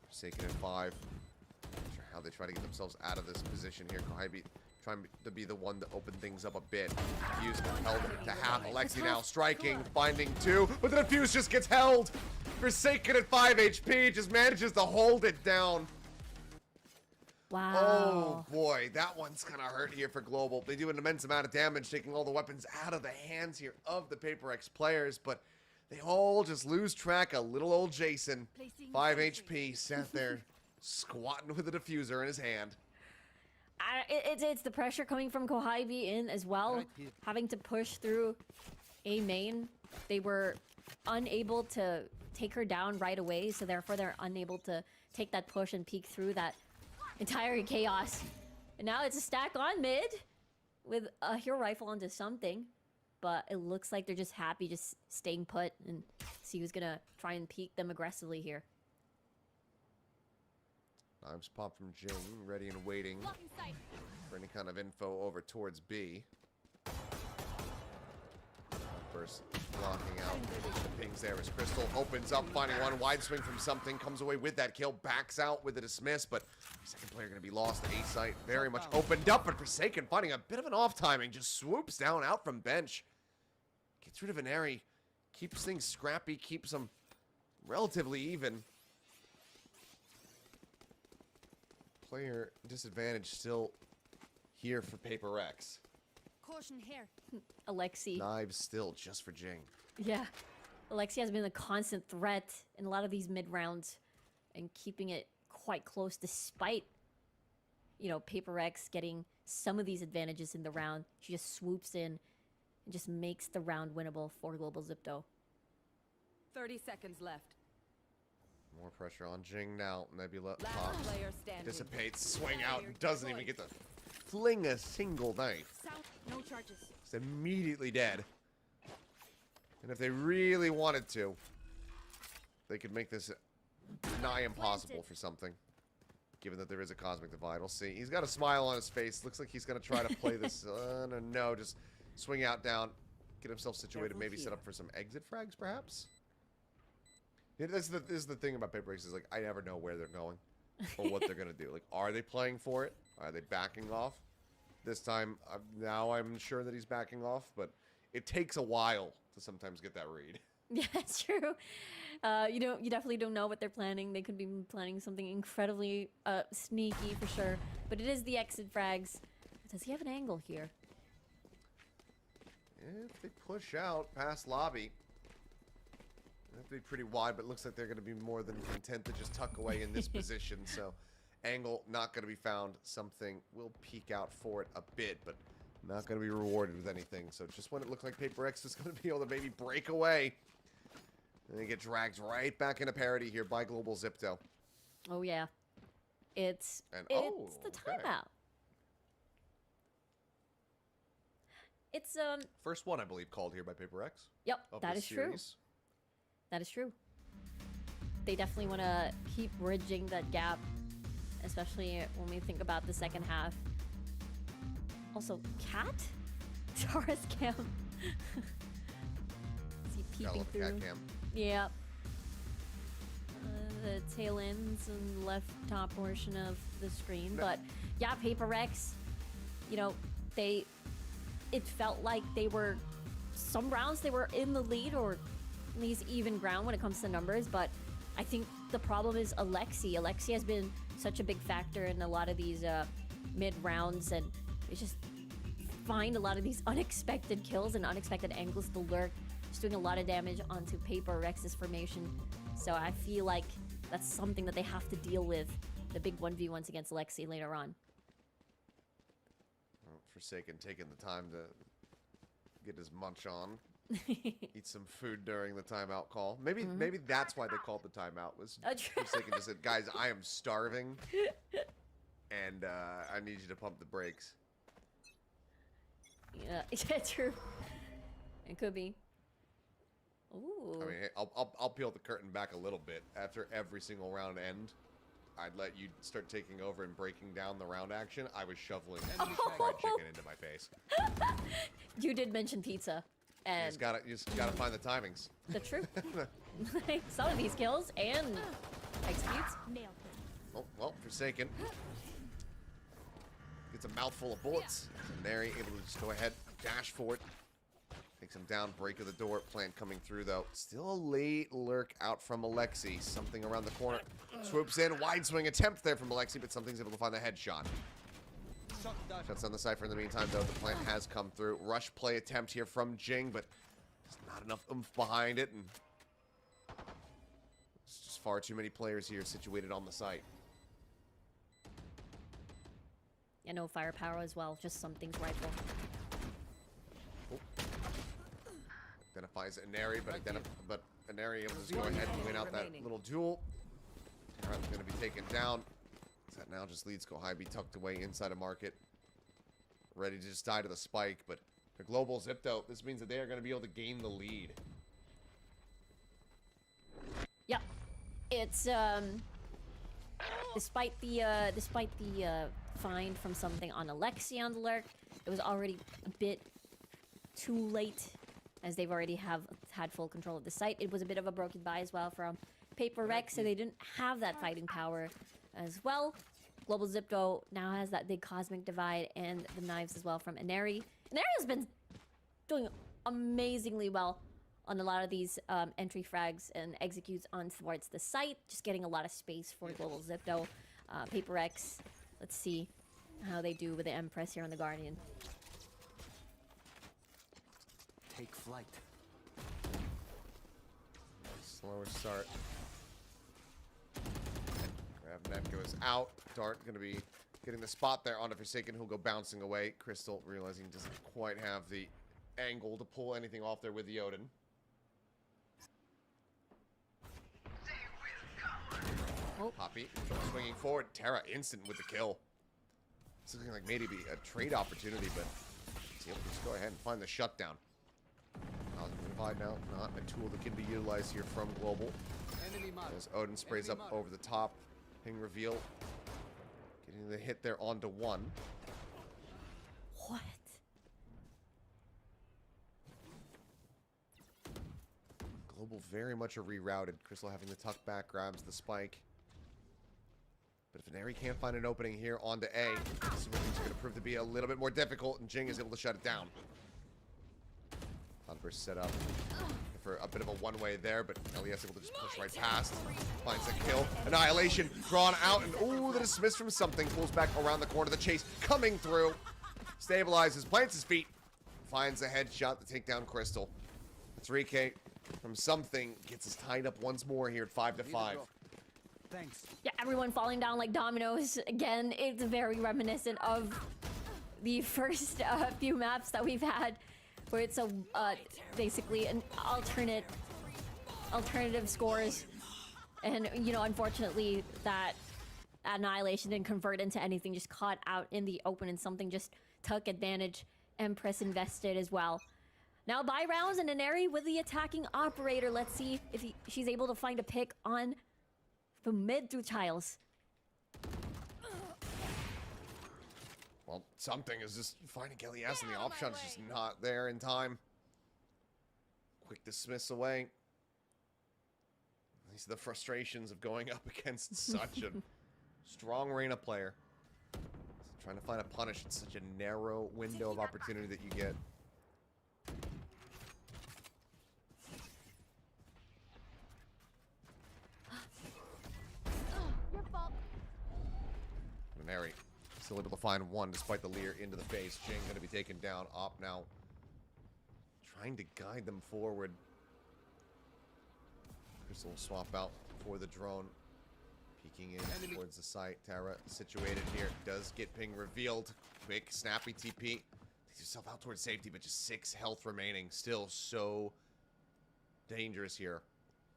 Forsaken at 5. Not sure how they try to get themselves out of this position here. Kohaibi trying to be the one to open things up a bit. Fuse held to half. Alexi now striking, finding 2, but the Fuse just gets held. Forsaken at 5 HP, just manages to hold it down. Wow. Oh boy, that one's gonna hurt here for Global. They do an immense amount of damage, taking all the weapons out of the hands here of the PRX players, but they all just lose track of little old Jason. 5 HP, sat there squatting with a diffuser in his hand. It's the pressure coming from Kohaibi in as well, having to push through a main. They were unable to take her down right away, so therefore they're unable to take that push and peek through that entire chaos. And now it's a stack on mid with a hero rifle onto something, but it looks like they're just happy just staying put and see who's gonna try and peek them aggressively here. Knives pop from Jing, ready and waiting for any kind of info over towards B. First blocking out the pings there as Crystal opens up, finding one wide swing from something, comes away with that kill, backs out with a dismiss, but second player going to be lost. A site very much opened up, but Forsaken finding a bit of an off timing, just swoops down out from bench, gets rid of Veneri, keeps things scrappy, keeps them relatively even. Player disadvantage still here for PRX. Caution here. Alexi. Knives still just for Jing. Yeah. Alexi has been a constant threat in a lot of these mid rounds and keeping it quite close despite, you know, PRX getting some of these advantages in the round. She just swoops in and just makes the round winnable for Global Zipto. 30 seconds left. More pressure on Jing now. Nebula Last pops, player standing. dissipates, swing out, and doesn't even get to fling a single knife. South, no charges. It's immediately dead. And if they really wanted to, they could make this nigh impossible for something. Given that there is a cosmic divide. We'll see. He's got a smile on his face. Looks like he's going to try to play this. No, just swing out, down, get himself situated, maybe set up for some exit frags, perhaps? Yeah, this is the thing about PRX is, like, I never know where they're going or what they're going to do. Like, are they playing for it? Are they backing off? This time, now I'm sure that he's backing off, but it takes a while to sometimes get that read. Yeah, it's true. You definitely don't know what they're planning. They could be planning something incredibly sneaky for sure. But it is the exit frags. Does he have an angle here? If they push out past lobby, they have to be pretty wide, but it looks like they're going to be more than content to just tuck away in this position. So, angle not going to be found. Something will peek out for it a bit, but not going to be rewarded with anything. So, just when it looked like PRX was going to be able to maybe break away, and they get dragged right back into parity here by Global Zipto. Oh yeah, it's the timeout. It's First one, I believe, called here by PRX. Yep, that is true. That is true. They definitely want to keep bridging that gap, especially when we think about the second half. Also, Cat? Taurus Cam. Is he peeping through? Cat cam. Yep. The tail ends and left top portion of the screen. But yeah, PRX, you know, it felt like they were, some rounds they were in the lead or at least even ground when it comes to numbers, but I think the problem is Alexi. Alexi has been such a big factor in a lot of these mid rounds, and they just find a lot of these unexpected kills and unexpected angles to lurk, just doing a lot of damage onto PRX's formation. So I feel like that's something that they have to deal with, the big 1v1s against Alexi later on. Forsaken taking the time to get his munch on. Eat some food during the timeout call. Maybe that's why they called the timeout. Was Forsaken just said, "Guys, I am starving, and I need you to pump the brakes." Yeah, true. It could be. Ooh. I mean, I'll peel the curtain back a little bit. After every single round end, I'd let you start taking over and breaking down the round action. I was shoveling fried chicken into my face. You did mention pizza. And You just gotta find the timings. the truth. Some of these kills and executes. Nailed it. Oh, well, Forsaken gets a mouthful of bullets. Neri able to just go ahead, dash for it. Takes him down, break of the door. Plant coming through, though. Still a late lurk out from Alexi. Something around the corner. Swoops in. Wide swing attempt there from Alexi, but something's able to find the headshot. Shuts down the Cypher in the meantime, though. The plant has come through. Rush play attempt here from Jing, but just not enough oomph behind it. And it's just far too many players here situated on the site. Yeah, no firepower as well. Just something's rifle. Identifies Neri, but Neri able to just go ahead and win out that little duel. Terra's going to be taken down. That now just leads Kohibi tucked away inside a market. Ready to just die to the spike, but the global zipped out. This means that they are going to be able to gain the lead. Yep. It's despite the find from something on Alexi on the lurk, it was already a bit too late, as they've already had full control of the site. It was a bit of a broken buy as well from PRX, so they didn't have that fighting power as well. Global Zipto now has that big cosmic divide and the knives as well from Ineri. Ineri has been doing amazingly well on a lot of these entry frags and executes on towards the site, just getting a lot of space for Global Zipto. PRX, let's see how they do with the Empress here on the Guardian. Take flight. Slower start. Net goes out. Dart going to be getting the spot there onto Forsaken, who'll go bouncing away. Crystal realizing he doesn't quite have the angle to pull anything off there with the Odin. Oh. Poppy swinging forward. Terra instant with the kill. It's looking like maybe a trade opportunity, but he's able to just go ahead and find the shutdown. Divide now, not a tool that can be utilized here from Global. As Odin sprays up over the top. Ping reveal. Getting the hit there onto one. What? Global very much a rerouted. Crystal having the tuck back, grabs the spike. But if Ineri can't find an opening here onto A, this is where things are going to prove to be a little bit more difficult, and Jing is able to shut it down. Cloudburst set up for a bit of a one-way there, but LES able to just push right past. Finds a kill. Annihilation drawn out, and ooh, the dismiss from something. Pulls back around the corner. The chase coming through. Stabilizes, plants his feet. Finds a headshot to take down Crystal. 3K from something gets us tied up once more here at 5-5. Thanks. Yeah, everyone falling down like dominoes. Again, it's very reminiscent of the first few maps that we've had, where it's a basically an alternative scores, and you know, unfortunately, that annihilation didn't convert into anything. Just caught out in the open, and something just took advantage. Empress invested as well. Now buy rounds and Ineri with the attacking operator. Let's see if she's able to find a pick on from mid through tiles. Well, something is just finding LES, and the op shot's just not there in time. Quick dismiss away. These are the frustrations of going up against such a strong Reyna player. Trying to find a punish in such a narrow window of opportunity that you get. Your fault. Neri still able to find one despite the leer into the face. Jing going to be taken down. Op now trying to guide them forward. Crystal will swap out for the drone. Peeking in towards the site. Terra situated here. Does get ping revealed. quick, snappy TP. Takes yourself out towards safety, but just 6 health remaining. Still so dangerous here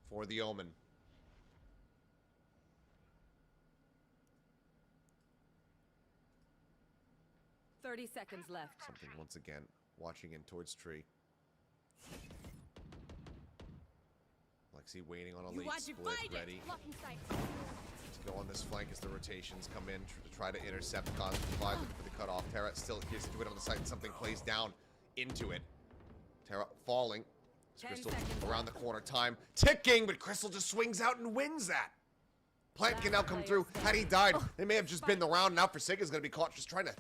for the Omen. Thirty seconds left. Something once again, watching in towards tree. Lexi waiting on a late split, ready Blocking sight. to go on this flank as the rotations come in to try to intercept Cosmic 5 for the cutoff. Terra still here's to do it on the site, and something plays down into it. Terra falling. 10 Crystal seconds around the corner, time ticking, but Crystal just swings out and wins that. Plant can now come through. Had he died, they may have just been the round. Now Forsaken's going to be caught just trying to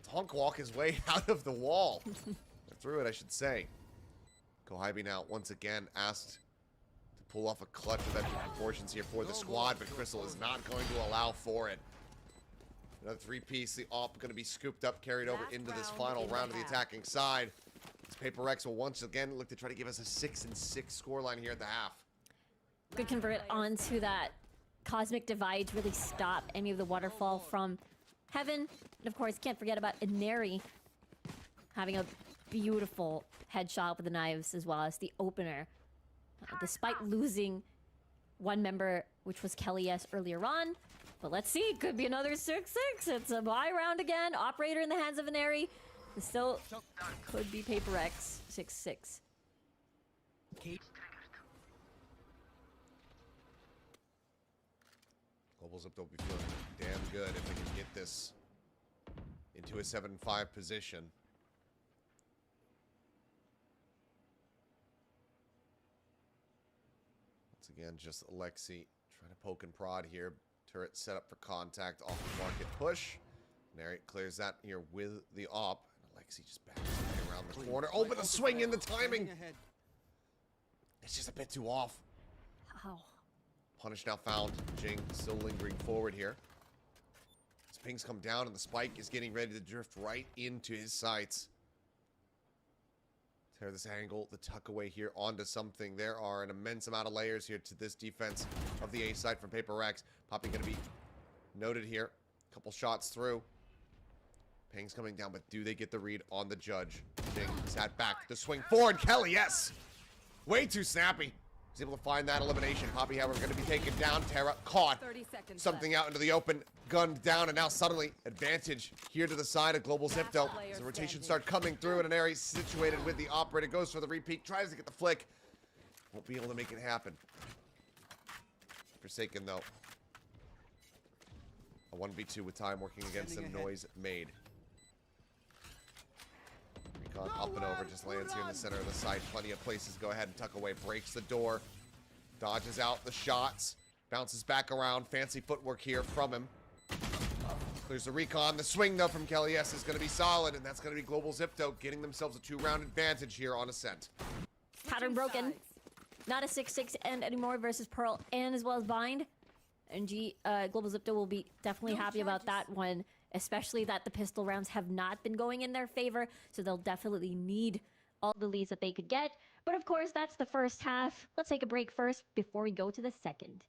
honk walk his way out of the wall. Or through it, I should say. Kohibi now, once again, asked to pull off a clutch of epic proportions here for the squad, but Crystal is not going to allow for it. Another 3-piece, the AWP going to be scooped up, carried over into this final round of the attacking side. Paper X will once again look to try to give us a 6-6 scoreline here at the half. Could convert onto that cosmic divide to really stop any of the waterfall from heaven. And of course, can't forget about Inari having a beautiful headshot with the knives as well as the opener. Despite losing one member, which was Kelly S earlier on. But let's see, could be another 6-6. It's a buy round again. Operator in the hands of Inari. Still could be Paper X 6-6. Global Zip will be feeling damn good if they can get this into a 7-5 position. Once again, just Alexi trying to poke and prod here. Turret set up for contact off the market push. Nary clears that here with the AWP. Alexi just backs away around the corner. Oh, but the swing in the timing. It's just a bit too off. Wow. Punish now found. Jing still lingering forward here. As pings come down and the spike is getting ready to drift right into his sights. Tear this angle, the tuck away here onto something. There are an immense amount of layers here to this defense of the A side from Paper X. Poppy going to be noted here. Couple shots through. Ping's coming down, but do they get the read on the judge? Jing sat back. The swing forward. Kelly, yes. Way too snappy. He's able to find that elimination. Poppy, however, going to be taken down. Terra caught. 30 seconds Something left. out into the open. Gunned down, and now suddenly advantage here to the side of Global Zipto. player As the rotations standing. start coming through, and an area situated with the operator goes for the repeat. Tries to get the flick. Won't be able to make it happen. Forsaken, though. A 1v2 with time working against him. Noise made. Recon up and over, just lands here in the center of the site. Plenty of places to go ahead and tuck away. Breaks the door. Dodges out the shots. Bounces back around. Fancy footwork here from him. Clears the recon. The swing, though, from Kelly S is going to be solid, and that's going to be Global Zipto getting themselves a 2-round advantage here on Ascent. Pattern broken. Not a 6-6 end anymore versus Pearl and as well as Bind. And Global Zipto will be definitely happy about that one, especially that the pistol rounds have not been going in their favor, so they'll definitely need all the leads that they could get. But of course, that's the first half. Let's take a break first before we go to the second.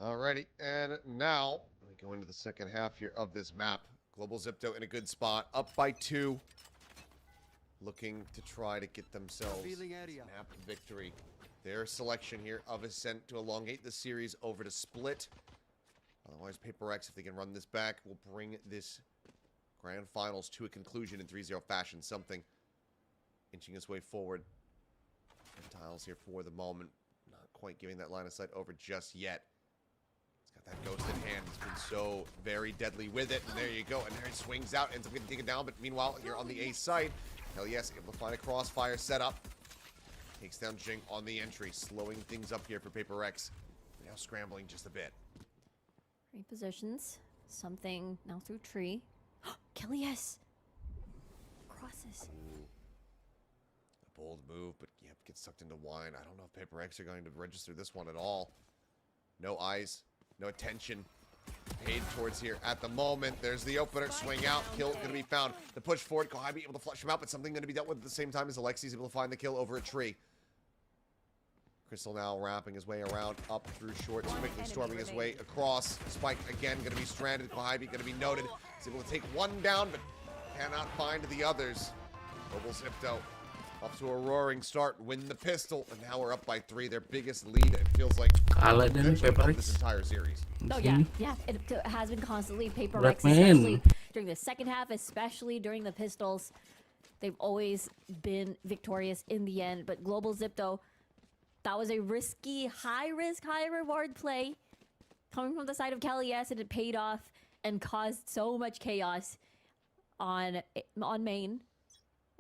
Alrighty, and now we go into the second half here of this map. Global Zipto in a good spot. Up by 2. Looking to try to get themselves Revealing area. snap victory. Their selection here of Ascent to elongate the series over to Split. Otherwise, PRX, if they can run this back, will bring this Grand Finals to a conclusion in 3-0 fashion. Something inching its way forward. Tiles here for the moment. Not quite giving that line of sight over just yet. It's got that ghost in hand. It's been so very deadly with it. And there you go. And there it swings out. Ends up getting taken down. But meanwhile, here on the A side, hell yes, able to find a crossfire setup. Takes down Jing on the entry. Slowing things up here for PRX. Now scrambling just a bit. Repositions. Something now through tree. Kelly, yes. Crosses. A bold move, but yep, gets sucked into wine. I don't know if PRX are going to register this one at all. No eyes, no attention paid towards here at the moment. There's the opener. Swing out. Kill going to be found. The push forward. Kohabi able to flush him out, but something going to be dealt with at the same time as Alexi's able to find the kill over a tree. Crystal now wrapping his way around up through short, quickly storming his way across. Spike again going to be stranded. Kohabi going to be noted. He's able to take one down, but cannot find the others. Global Zipto off to a roaring start. Win the pistol, and now we're up by 3. Their biggest lead, it feels like, Kalah dari of this PRX. entire series. Oh yeah, yeah. It has been constantly PRX, Black especially man. during the second half, especially during the pistols. They've always been victorious in the end. But Global Zipto, that was a risky, high risk, high reward play coming from the side of Kelly, yes, and it paid off and caused so much chaos on main.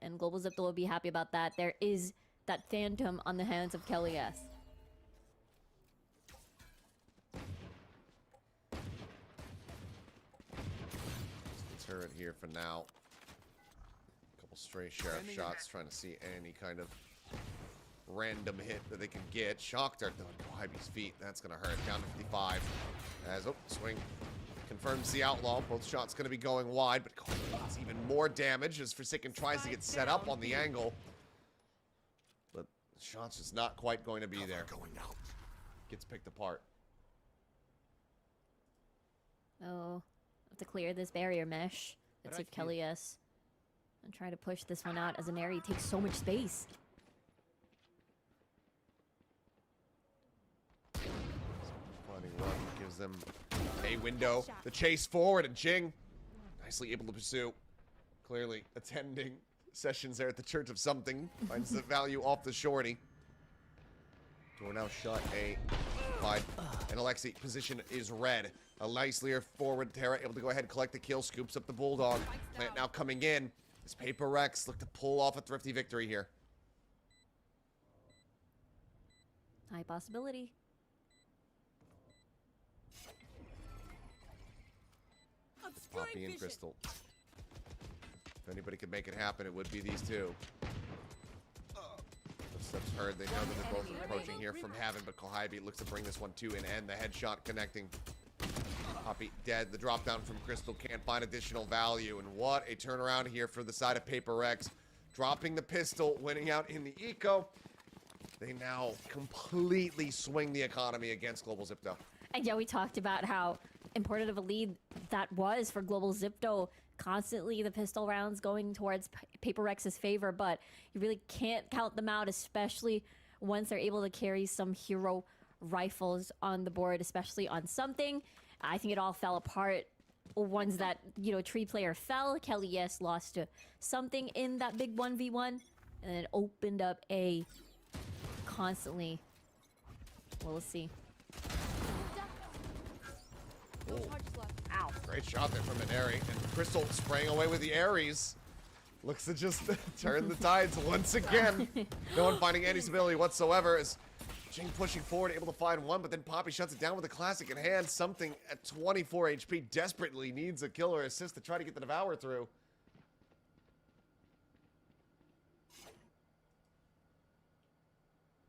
And Global Zipto will be happy about that. There is that phantom on the hands of Kelly, yes. Turret here for now. Couple stray sheriff shots, trying to see any kind of random hit that they can get. Shock dart though, Kohabi's feet. That's gonna hurt. Down to 55. As swing confirms the outlaw. Both shots gonna be going wide, but Kohabi gets even more damage as Forsaken tries to get set up on the angle. But the shot's just not quite going to be there. Gets picked apart. Oh, have to clear this barrier mesh. Let's see if Kelly is. And try to push this one out as an area takes so much space. Finding one gives them a window. The chase forward, and Jing nicely able to pursue. Clearly attending sessions there at the Church of Something. Finds the value off the shorty. Door now shut. A5. And Alexi position is red. A nice leer forward. Terra able to go ahead and collect the kill. Scoops up the Bulldog. Plant now coming in. As PRX look to pull off a thrifty victory here. High possibility. Poppy and Crystal. If anybody could make it happen, it would be these two. Footsteps heard. They know that they're both approaching here from heaven, but Kohabi looks to bring this one to an end. The headshot connecting. Poppy dead. The drop down from Crystal can't find additional value. And what a turnaround here for the side of PRX. Dropping the pistol, winning out in the eco. They now completely swing the economy against Global Zipto. And yeah, we talked about how important of a lead that was for Global Zipto. Constantly the pistol rounds going towards PRX's favor, but you really can't count them out, especially once they're able to carry some hero rifles on the board, especially on Something. I think it all fell apart once that, you know, tree player fell. Kelly, yes, lost to Something in that big 1v1, and then it opened up A constantly. Well, we'll see. Ow. Great shot there from Mineri. And Crystal spraying away with the Ares. Looks to just turn the tides once again. No one finding any stability whatsoever as Jing pushing forward, able to find one, but then Poppy shuts it down with a classic in hand. Something at 24 HP desperately needs a killer assist to try to get the Devour through.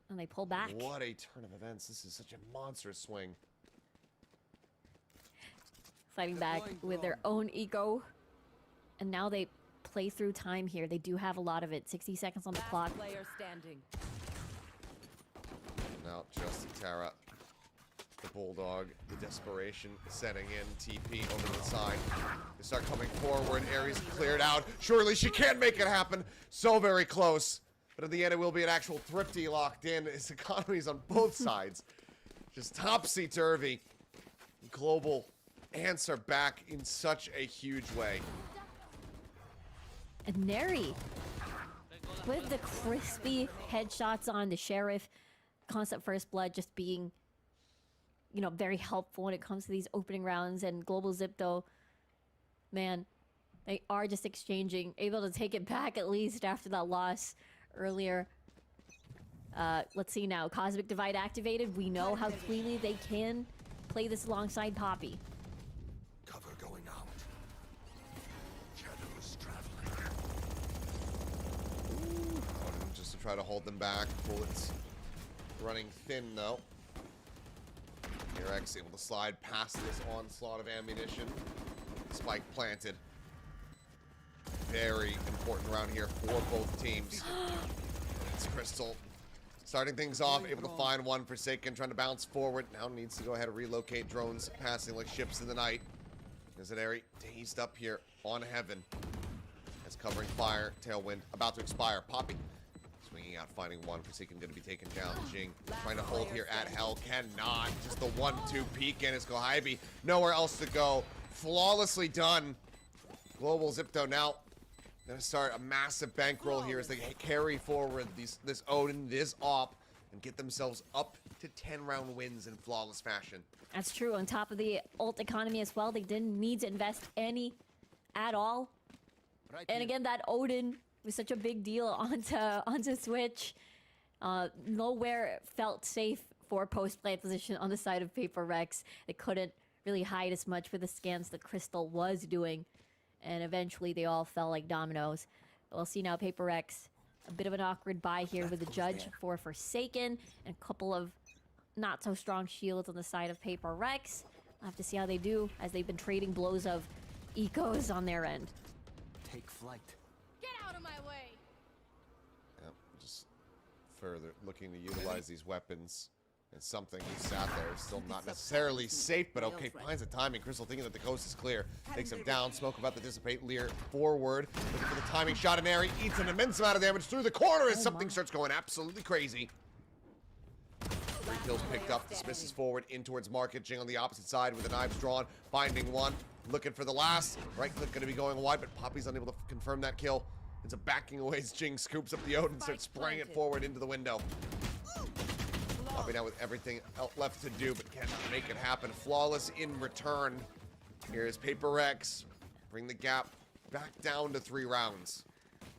And they pull back. What a turn of events. This is such a monstrous swing. Fighting back with their own eco. And now they play through time here. They do have a lot of it. 60 seconds on the clock. Player standing. Now just Terra. The Bulldog, the desperation setting in. TP over to the side. They start coming forward. Aries cleared out. Surely she can make it happen. So very close. But in the end, it will be an actual Thrifty locked in. His economies on both sides. Just topsy-turvy. Global answer back in such a huge way. And Neri with the crispy headshots on the Sheriff. Concept First Blood just being, you know, very helpful when it comes to these opening rounds. And Global Zip, though, man, they are just exchanging, able to take it back at least after that loss earlier. Let's see now. Cosmic Divide activated. We know how cleanly they can play this alongside Poppy. Cover going out. Shadows traveling. Just to try to hold them back. Bullets running thin, though. PRX able to slide past this onslaught of ammunition. Spike planted. Very important round here for both teams. It's Crystal starting things off, able to find one. Forsaken trying to bounce forward. Now needs to go ahead and relocate. Drones passing like ships in the night. Visionary dazed up here on Heaven. As covering fire. Tailwind about to expire. Poppy swinging out, finding one. Forsaken going to be taken down. Jing trying to hold here at Hell. Cannot. Just the 1-2 peek in. It's Kohibi. Nowhere else to go. Flawlessly done. Global Zipto now going to start a massive bankroll here as they carry forward this Odin, this Op, and get themselves up to 10-round wins in flawless fashion. That's true. On top of the ult economy as well, they didn't need to invest any at all. And again, that Odin was such a big deal onto Switch. Nowhere felt safe for post-play position on the side of PRX. They couldn't really hide as much with the scans that Crystal was doing. And eventually they all fell like dominoes. We'll see now PRX. A bit of an awkward buy here with the judge for Forsaken. And a couple of not so strong shields on the side of PRX. We'll have to see how they do as they've been trading blows of ecos on their end. Take flight. Get out of my way! Yep, just further looking to utilize these weapons. It's something he sat there, still not necessarily safe, but okay, finds the timing. Crystal thinking that the coast is clear. Takes him down, smoke about to dissipate, Lear forward. Looking for the timing shot, and Airy eats an immense amount of damage through the corner as something starts going absolutely crazy. 3 kills picked up, dismisses forward in towards Market. Jing on the opposite side with the knives drawn, finding one. Looking for the last. Right click going to be going wide, but Poppy's unable to confirm that kill. Ends up backing away as Jing scoops up the Odin, starts spraying it forward into the window. Poppy now with everything left to do, but cannot make it happen. Flawless in return. Here's PRX. Bring the gap back down to 3 rounds.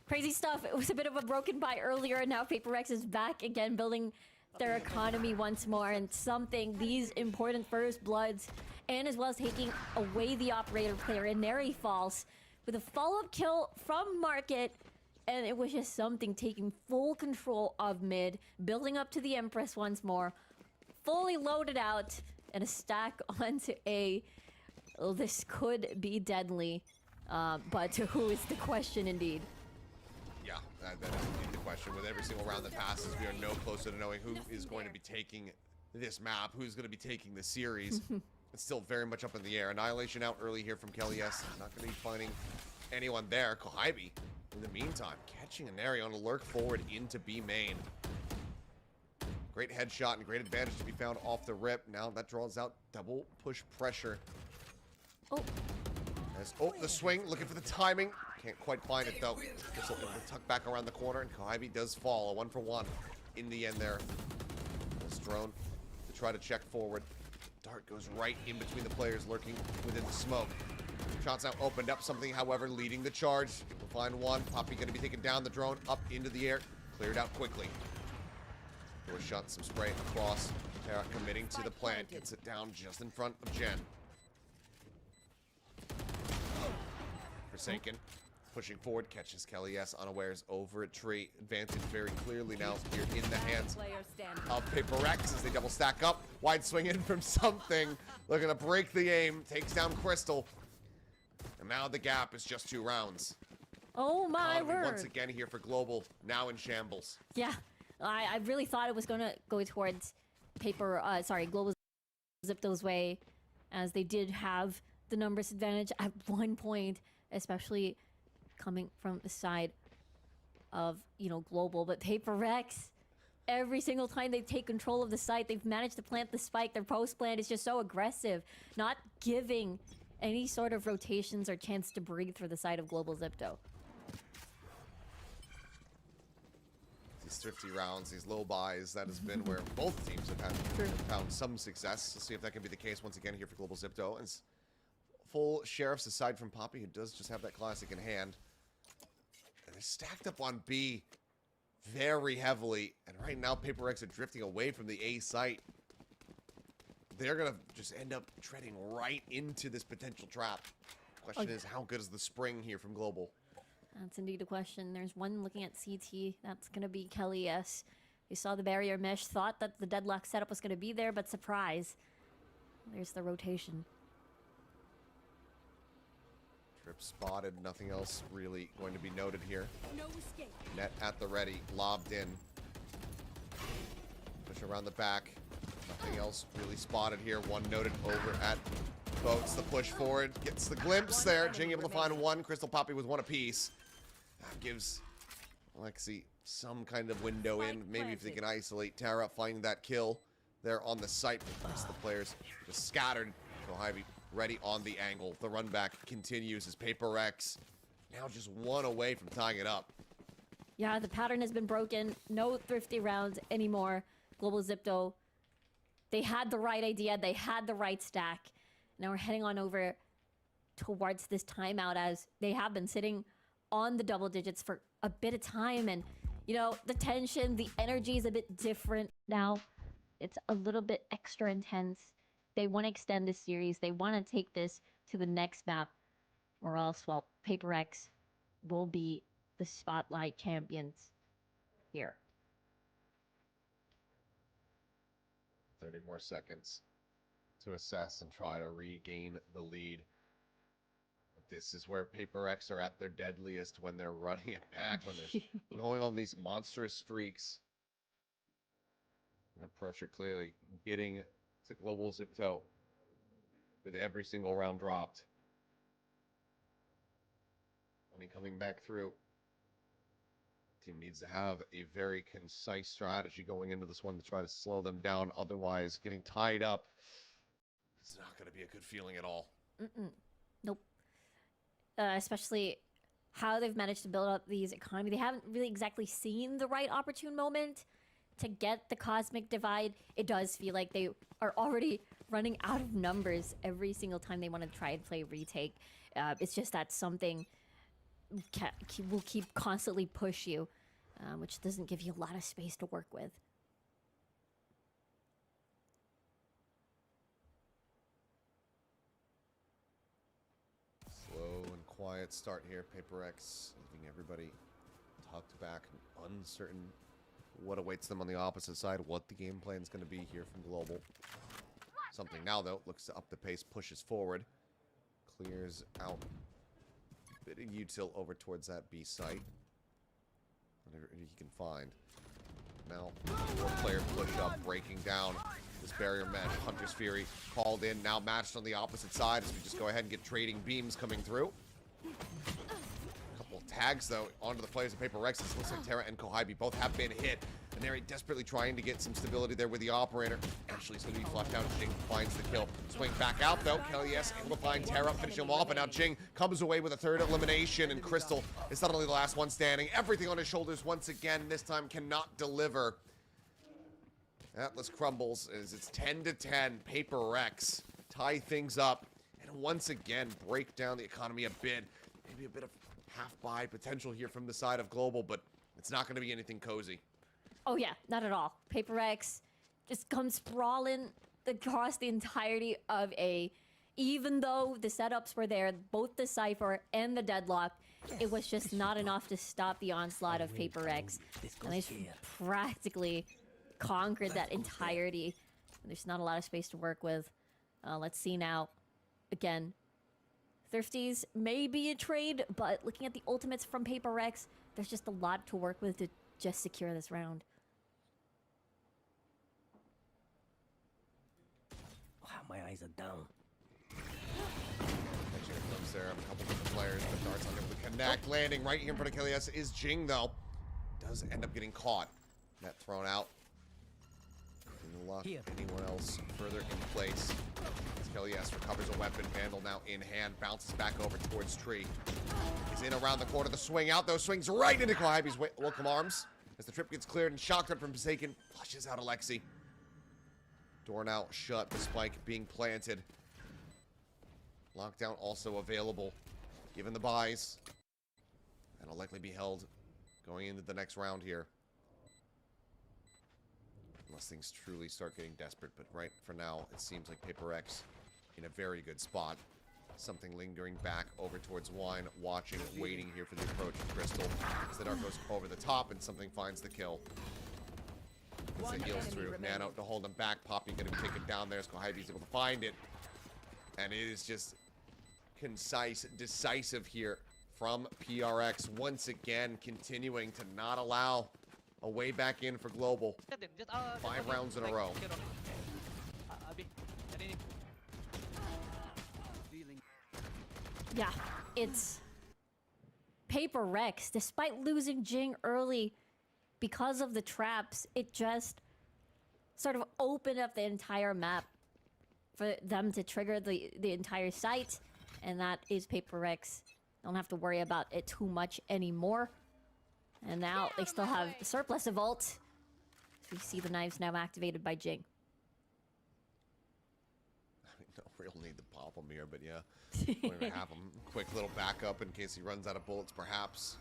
Crazy stuff. It was a bit of a broken buy earlier, and now PRX is back again, building their economy once more, and something these important first bloods, and as well as taking away the operator player, and Neri falls with a follow-up kill from Market. And it was just something taking full control of mid, building up to the Empress once more, fully loaded out, and a stack onto A. Oh, this could be deadly, but who is the question indeed? Yeah, that is indeed the question. With every single round that passes, we are no closer to knowing who is going to be taking this map, who's going to be taking the series. It's still very much up in the air. Annihilation out early here from Kelly S. Not going to be finding anyone there. Kohibi, in the meantime, catching a Neri on a lurk forward into B main. Great headshot and great advantage to be found off the rip. Now that draws out double push pressure. Oh. The swing, looking for the timing. Can't quite find it, though. Just able to tuck back around the corner, and Kohibi does fall. A 1-for-1 in the end there. This drone to try to check forward. Dart goes right in between the players lurking within the smoke. Shots now opened up, something, however, leading the charge. We'll find one. Poppy going to be taking down the drone up into the air. Cleared out quickly. Door shot, some spray across. Terra committing to the plant. Gets it down just in front of Jen. Forsaken. Pushing forward, catches Kelly S. unawares over a tree. Advantage very clearly now here in the hands of PRX as they double stack up. Wide swing in from something. Looking to break the aim. Takes down Crystal. And now the gap is just 2 rounds. Oh my word. Once again here for Global, now in shambles. Yeah, I really thought it was going to go towards Global's Zipto's way, as they did have the numbers advantage at one point, especially coming from the side of, you know, Global. But PRX, every single time they take control of the site, they've managed to plant the spike. Their post plant is just so aggressive, not giving any sort of rotations or chance to breathe for the side of Global Zipto. These thrifty rounds, these low buys, that has been where both teams have found some success. Let's see if that can be the case once again here for Global Zipto. And full sheriffs aside from Poppy, who does just have that classic in hand. And they're stacked up on B very heavily. And right now, PRX are drifting away from the A site. They're going to just end up treading right into this potential trap. Question is, how good is the spring here from Global? That's indeed a question. There's one looking at CT. That's going to be Kelly S. He saw the barrier mesh, thought that the deadlock setup was going to be there, but surprise. There's the rotation. Trip spotted. Nothing else really going to be noted here. No escape. Net at the ready. Lobbed in. Push around the back. Nothing else really spotted here. One noted over at Boats. The push forward. Gets the glimpse there. Jing able to find one. Crystal Poppy with one apiece. That gives Lexi some kind of window in. Maybe if they can isolate Tara, find that kill there on the site. But the rest of the players just scattered. So Hy-Vee ready on the angle. The run back continues as PRX now just one away from tying it up. Yeah, the pattern has been broken. No thrifty rounds anymore. Global Zipto, they had the right idea. They had the right stack. Now we're heading on over towards this timeout, as they have been sitting on the double digits for a bit of time. And, you know, the tension, the energy is a bit different now. It's a little bit extra intense. They want to extend this series. They want to take this to the next map, or else, well, PRX will be the spotlight champions here. 30 more seconds to assess and try to regain the lead. This is where PRX are at their deadliest, when they're running it back, when they're going on these monstrous streaks. And the pressure clearly getting to Global Zipto with every single round dropped. Money coming back through. Team needs to have a very concise strategy going into this one to try to slow them down. Otherwise, getting tied up, it's not going to be a good feeling at all. Nope. Especially how they've managed to build up these economy. They haven't really exactly seen the right opportune moment to get the cosmic divide. It does feel like they are already running out of numbers every single time they want to try and play retake. It's just that something will keep constantly push you, which doesn't give you a lot of space to work with. Slow and quiet start here. PRX leaving everybody tucked back, uncertain what awaits them on the opposite side, what the game plan is going to be here from Global. Something now, though, looks to up the pace, pushes forward, clears out a bit of util over towards that B site. Whatever he can find. Now, four-player push-up, breaking down this barrier mesh. Hunter's Fury called in, now matched on the opposite side as we just go ahead and get trading beams coming through. Couple of tags, though, onto the players of PRX. It looks like Tara and Kohibi both have been hit. And they're desperately trying to get some stability there with the operator. Actually, it's going to be flushed out. Jing finds the kill. Swing back out, though. Kelly S able to find Tara, finishing him off. And now Jing comes away with a third elimination. And Crystal is not only the last one standing. Everything on his shoulders once again. This time cannot deliver. Atlas crumbles as it's 10-10. PRX tie things up. And once again, break down the economy a bit. Maybe a bit of half-buy potential here from the side of Global. But it's not going to be anything cozy. Oh yeah, not at all. PRX just comes sprawling across the entirety of A. Even though the setups were there, both the Cypher and the Deadlock, it was just not enough to stop the onslaught of PRX. And they practically conquered that entirety. There's not a lot of space to work with. Let's see now. Again, Thrifties may be a trade, but looking at the ultimates from PRX, there's just a lot to work with to just secure this round. Wow, Eyes are down. Catching a glimpse there of a couple different players, but darts unable to connect. Landing right here in front of Kelly S is Jing, though. Does end up getting caught. Net thrown out. Any luck? Anyone else further in place? As Kelly S recovers a weapon, handle now in hand, bounces back over towards Tree. He's in around the corner, the swing out, though, swings right into Kohibe's welcome arms. As the trip gets cleared and shocked up from Forsaken, flushes out Alexi. Door now shut, the spike being planted. Lockdown also available. Given the buys. That'll likely be held going into the next round here. Unless things truly start getting desperate. But right for now, it seems like Paper X in a very good spot. Something lingering back over towards Wine, watching, waiting here for the approach of Crystal. As the dart goes over the top and something finds the kill. As it heals through. Nano to hold him back. Poppy going to be taken down there as Kohibe's able to find it. And it is just concise, decisive here from PRX. Once again, continuing to not allow a way back in for Global. 5 rounds in a row. Yeah, it's Paper Rex. Despite losing Jing early because of the traps, it just sort of opened up the entire map for them to trigger the entire site, and that is Paper Rex. Don't have to worry about it too much anymore. And now they still have the surplus of ult. So we see the knives now activated by Jing. I mean, no real need to pop him here, but yeah. We're going to have him quick little backup in case he runs out of bullets, perhaps.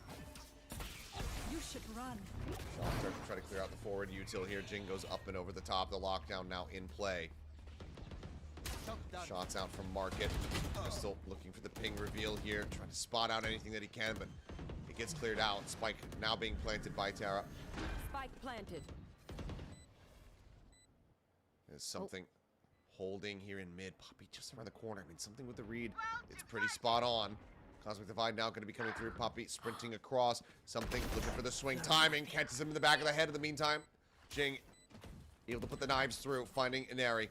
You should run. Sean starts to try to clear out the forward util here. Jing goes up and over the top. The lockdown now in play. Shots out from Market. Still looking for the ping reveal here. Trying to spot out anything that he can, but it gets cleared out. Spike now being planted by Tara. Spike planted. There's something holding here in mid. Poppy just around the corner. I mean, something with the read. It's pretty spot on. Cosmic Divide now going to be coming through. Poppy sprinting across. Something looking for the swing. Timing. Catches him in the back of the head in the meantime. Jing able to put the knives through. Finding Inari.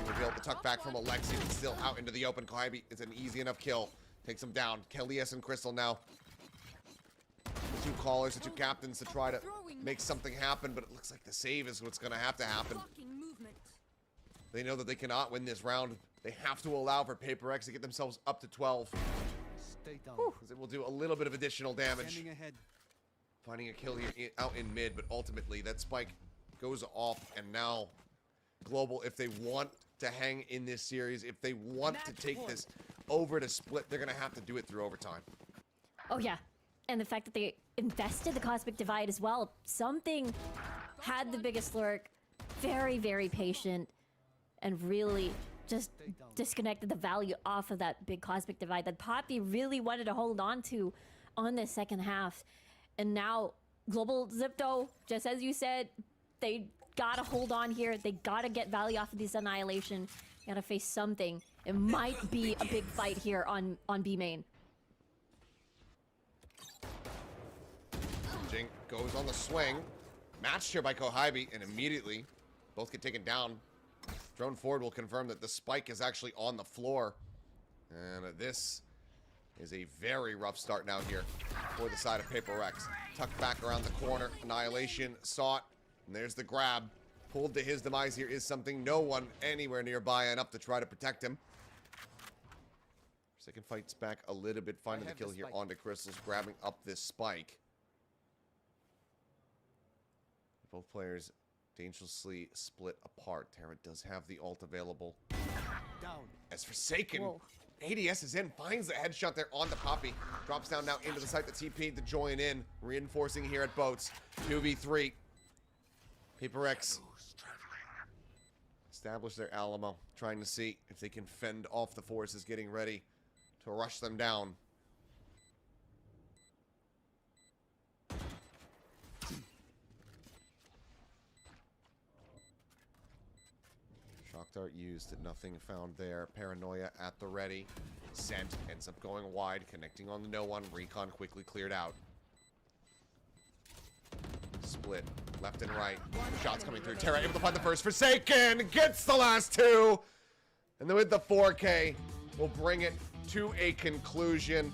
Revealed the tuck back from Alexi, but still out into the open. Kohibe is an easy enough kill. Takes him down. Kelly S and Crystal now. The two callers, the two captains to try to make something happen, but it looks like the save is what's going to have to happen. They know that they cannot win this round. They have to allow for Paper X to get themselves up to 12. Stay down. Because it will do a little bit of additional damage. Standing ahead. Finding a kill here out in mid, but ultimately that spike goes off, and now Global, if they want to hang in this series, if they want to take this over to split, they're going to have to do it through overtime. Oh yeah, and the fact that they invested the Cosmic Divide as well. Something had the biggest lurk, very, very patient, and really just disconnected the value off of that big Cosmic Divide that Poppy really wanted to hold on to on the second half. And now Global Zipto, just as you said, they gotta hold on here. They gotta get value off of this Annihilation. Gotta face something. It might be a big fight here on B main. Jing goes on the swing. Matched here by Kohibe, and immediately both get taken down. Drone forward will confirm that the spike is actually on the floor. And this is a very rough start now here for the side of Paper X. Tucked back around the corner. Annihilation sought. And there's the grab. Pulled to his demise here is something no one anywhere nearby enough to try to protect him. Second fights back a little bit, finding the kill here onto Crystals, grabbing up this spike. Both players dangerously split apart. Terra does have the ult available. Down. As Forsaken, Whoa. ADS is in, finds the headshot there on the Poppy. Drops down now into the site, the TP to join in. Reinforcing here at Boats. 2v3. Paper X establish their Alamo, trying to see if they can fend off the forces getting ready to rush them down. Shock dart used, nothing found there. Paranoia at the ready. Sent, ends up going wide, connecting on the no one. Recon quickly cleared out. Split, left and right. Shots coming through. Terra able to find the first. Forsaken gets the last two. And then with the 4K, we'll bring it to a conclusion.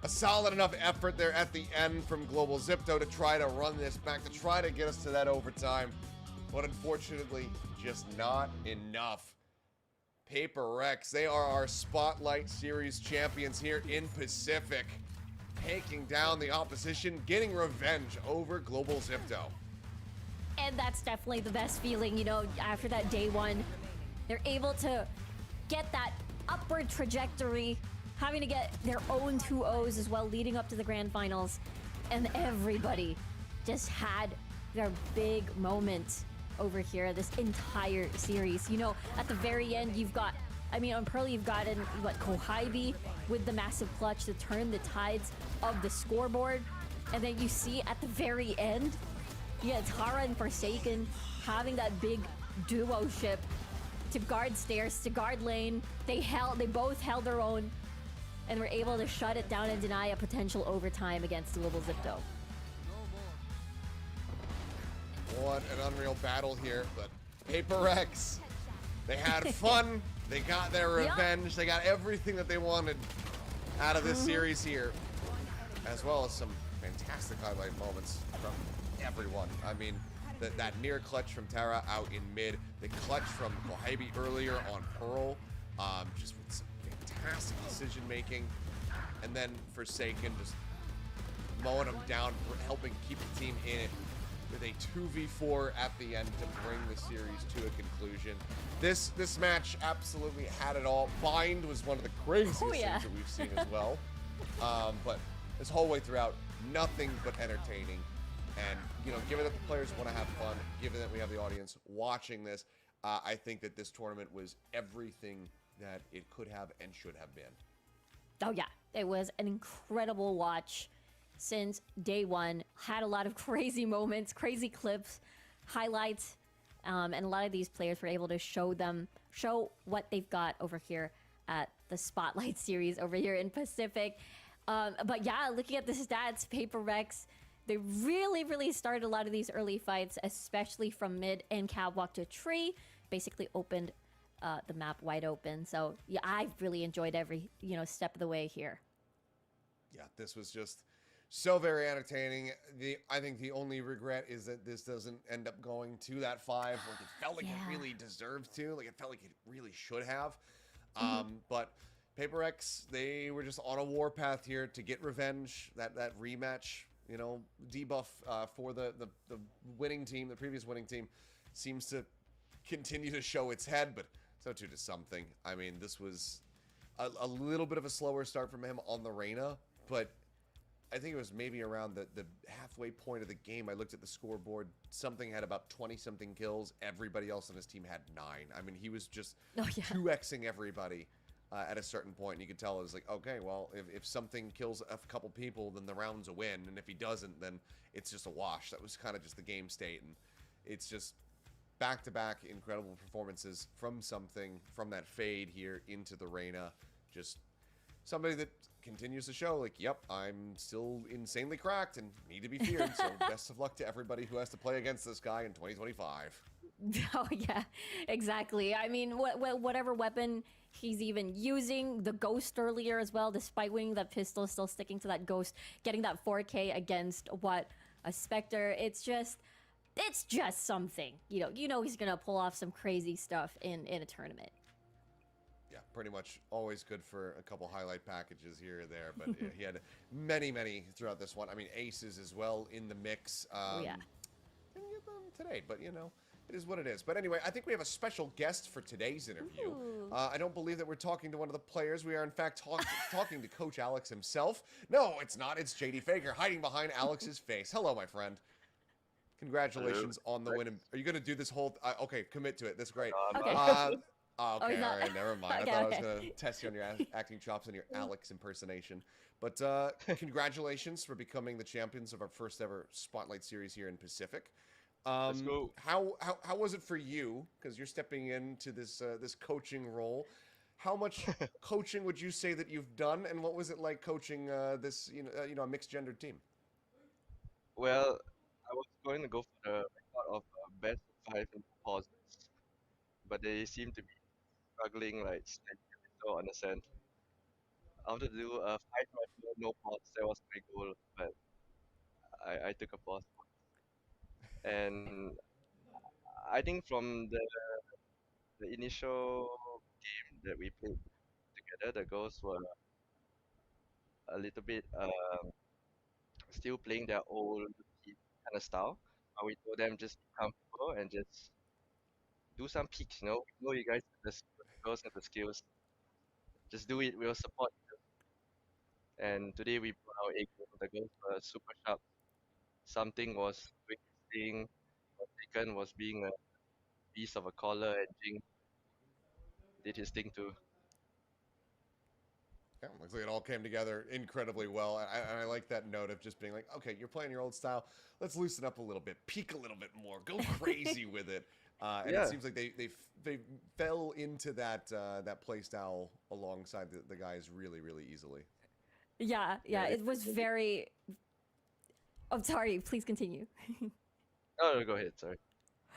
A solid enough effort there at the end from Global Zipto to try to run this back, to try to get us to that overtime. But unfortunately, just not enough. PRX, they are our Spotlight Series champions here in Pacific. Taking down the opposition, getting revenge over Global Zipto. And that's definitely the best feeling, you know, after that day one. They're able to get that upward trajectory, having to get their own 2-0s as well leading up to the grand finals. And everybody just had their big moment over here this entire series. You know, at the very end, you've got, I mean, on Pearl, you've got Kohaibi with the massive clutch to turn the tides of the scoreboard. And then you see at the very end, yeah, Tara and Forsaken having that big duo ship to guard stairs, to guard lane. They both held their own and were able to shut it down and deny a potential overtime against Global Zipto. What an unreal battle here, but PRX, they had fun, they got their revenge, they got everything that they wanted out of this series here, as well as some fantastic highlight moments from everyone. I mean, that near clutch from Tara out in mid, the clutch from Kohaibi earlier on Pearl, just with some fantastic decision making, and then Forsaken just mowing them down, helping keep the team in it with a 2v4 at the end to bring the series to a conclusion. This match absolutely had it all. Bind was one of the craziest things that we've seen as well. But this whole way throughout, nothing but entertaining. And, you know, given that the players want to have fun, given that we have the audience watching this, I think that this tournament was everything that it could have and should have been. Oh yeah, it was an incredible watch since day one. Had a lot of crazy moments, crazy clips, highlights, and a lot of these players were able to show what they've got over here at the Spotlight Series over here in Pacific. But yeah, looking at the stats, PRX, they really started a lot of these early fights, especially from mid and catwalk to tree. Basically opened the map wide open. So yeah, I've really enjoyed every step of the way here. Yeah, this was just so very entertaining. I think the only regret is that this doesn't end up going to that 5. Like, it felt like it really deserved to. Like, it felt like it really should have. But PRX, they were just on a warpath here to get revenge. That rematch, you know, debuff for the winning team, the previous winning team, seems to continue to show its head, but so too does something. I mean, this was a little bit of a slower start from him on the Reyna, but I think it was maybe around the halfway point of the game. I looked at the scoreboard. Something had about 20-something kills. Everybody else on his team had 9. I mean, he was just 2xing everybody at a certain point. And you could tell it was like, okay, well, if something kills a couple people, then the round's a win. And if he doesn't, then it's just a wash. That was kind of just the game state. And it's just back-to-back incredible performances from something, from that fade here into the Reyna. Just somebody that continues to show, like, yep, I'm still insanely cracked and need to be feared. So best of luck to everybody who has to play against this guy in 2025. Oh, yeah, exactly. I mean, whatever weapon he's even using, the Ghost earlier as well, despite winning that pistol, still sticking to that Ghost, getting that 4K against a Spectre. It's just something. You know he's going to pull off some crazy stuff in a tournament. Yeah, pretty much always good for a couple highlight packages here or there, but he had many throughout this one. I mean, aces as well in the mix. Didn't get them today, but you know, it is what it is. But anyway, I think we have a special guest for today's interview. I don't believe that we're talking to one of the players. We are, in fact, talking to Coach Alex himself. No, it's not. It's JD Faker hiding behind Alex's face. Hello, my friend. Congratulations on the win. Are you going to do this whole... okay, commit to it. That's great. Okay. Okay, all right, never mind. Okay, I thought I was going to test you on your acting chops and your Alex impersonation. But congratulations for becoming the champions of our first ever Spotlight Series here in Pacific. Let's go. How was it for you? Because you're stepping into this this coaching role. How much coaching would you say that you've done, and what was it like coaching this a mixed gender team? Well, I was going to go for the record of best of 5 in composites, but they seem to be struggling, like on the sand. I wanted to do a 5 no pause. That was my goal, but I took a pause. And I think from the initial game that we played together, the girls were a little bit still playing their old kind of style. We told them just be comfortable and just do some peaks. We know you guys have the girls have the skills. Just do it. We'll support you. And today we brought our A game. The girls were super sharp. Something was doing his thing. Taken was being a piece of a collar, and Jing did his thing too. Yeah, looks like it all came together incredibly well. And I like that note of just being like, okay, you're playing your old style. Let's loosen up a little bit, peak a little bit more, go crazy with it. And Yeah. it seems like they fell into that play style alongside the guys really, really easily. Yeah, it was very. Oh, sorry. Please continue. No, go ahead. Sorry.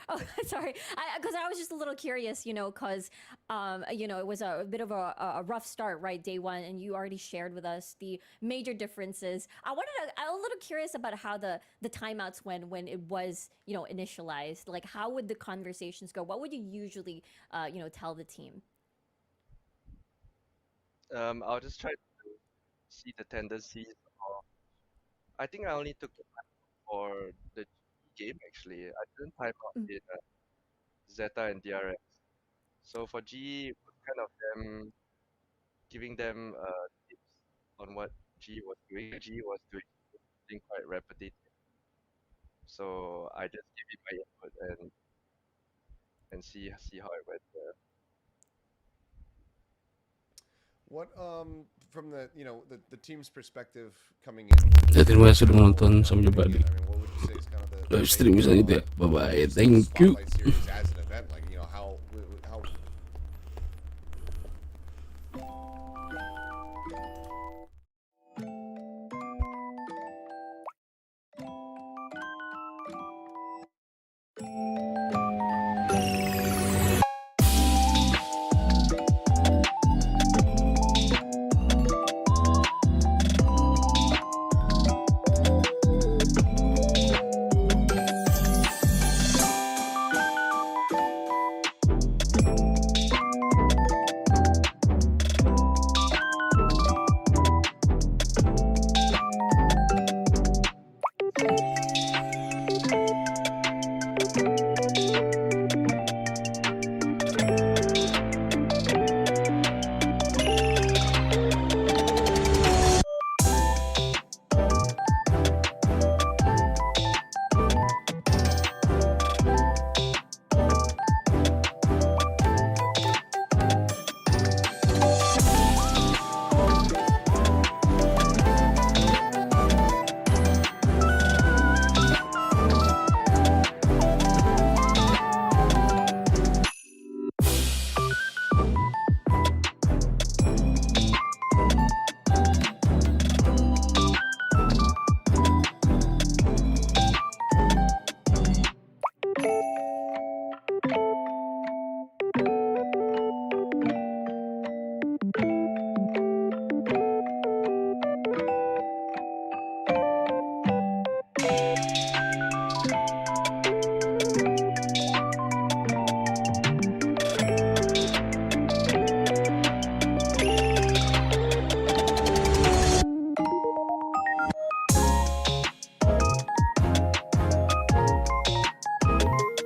Oh, sorry. Because I was just a little curious, because, it was a bit of a rough start, right, day one, and you already shared with us the major differences. I'm a little curious about how the timeouts went when it was, initialized. Like, how would the conversations go? What would you usually, tell the team? I'll just try to see the tendencies. I think I only took the time for the game actually. I didn't time out in Zeta and DRX. So for G, it was kind of them giving them tips on what G was doing. G was doing something quite repetitive. So I just gave it my input and see how it went. What from the team's perspective coming in? Ya, terima kasih sudah menonton. Sampai jumpa di I mean, what would you say is kind of the live stream selanjutnya. Bye bye. Thank you. spotlight series as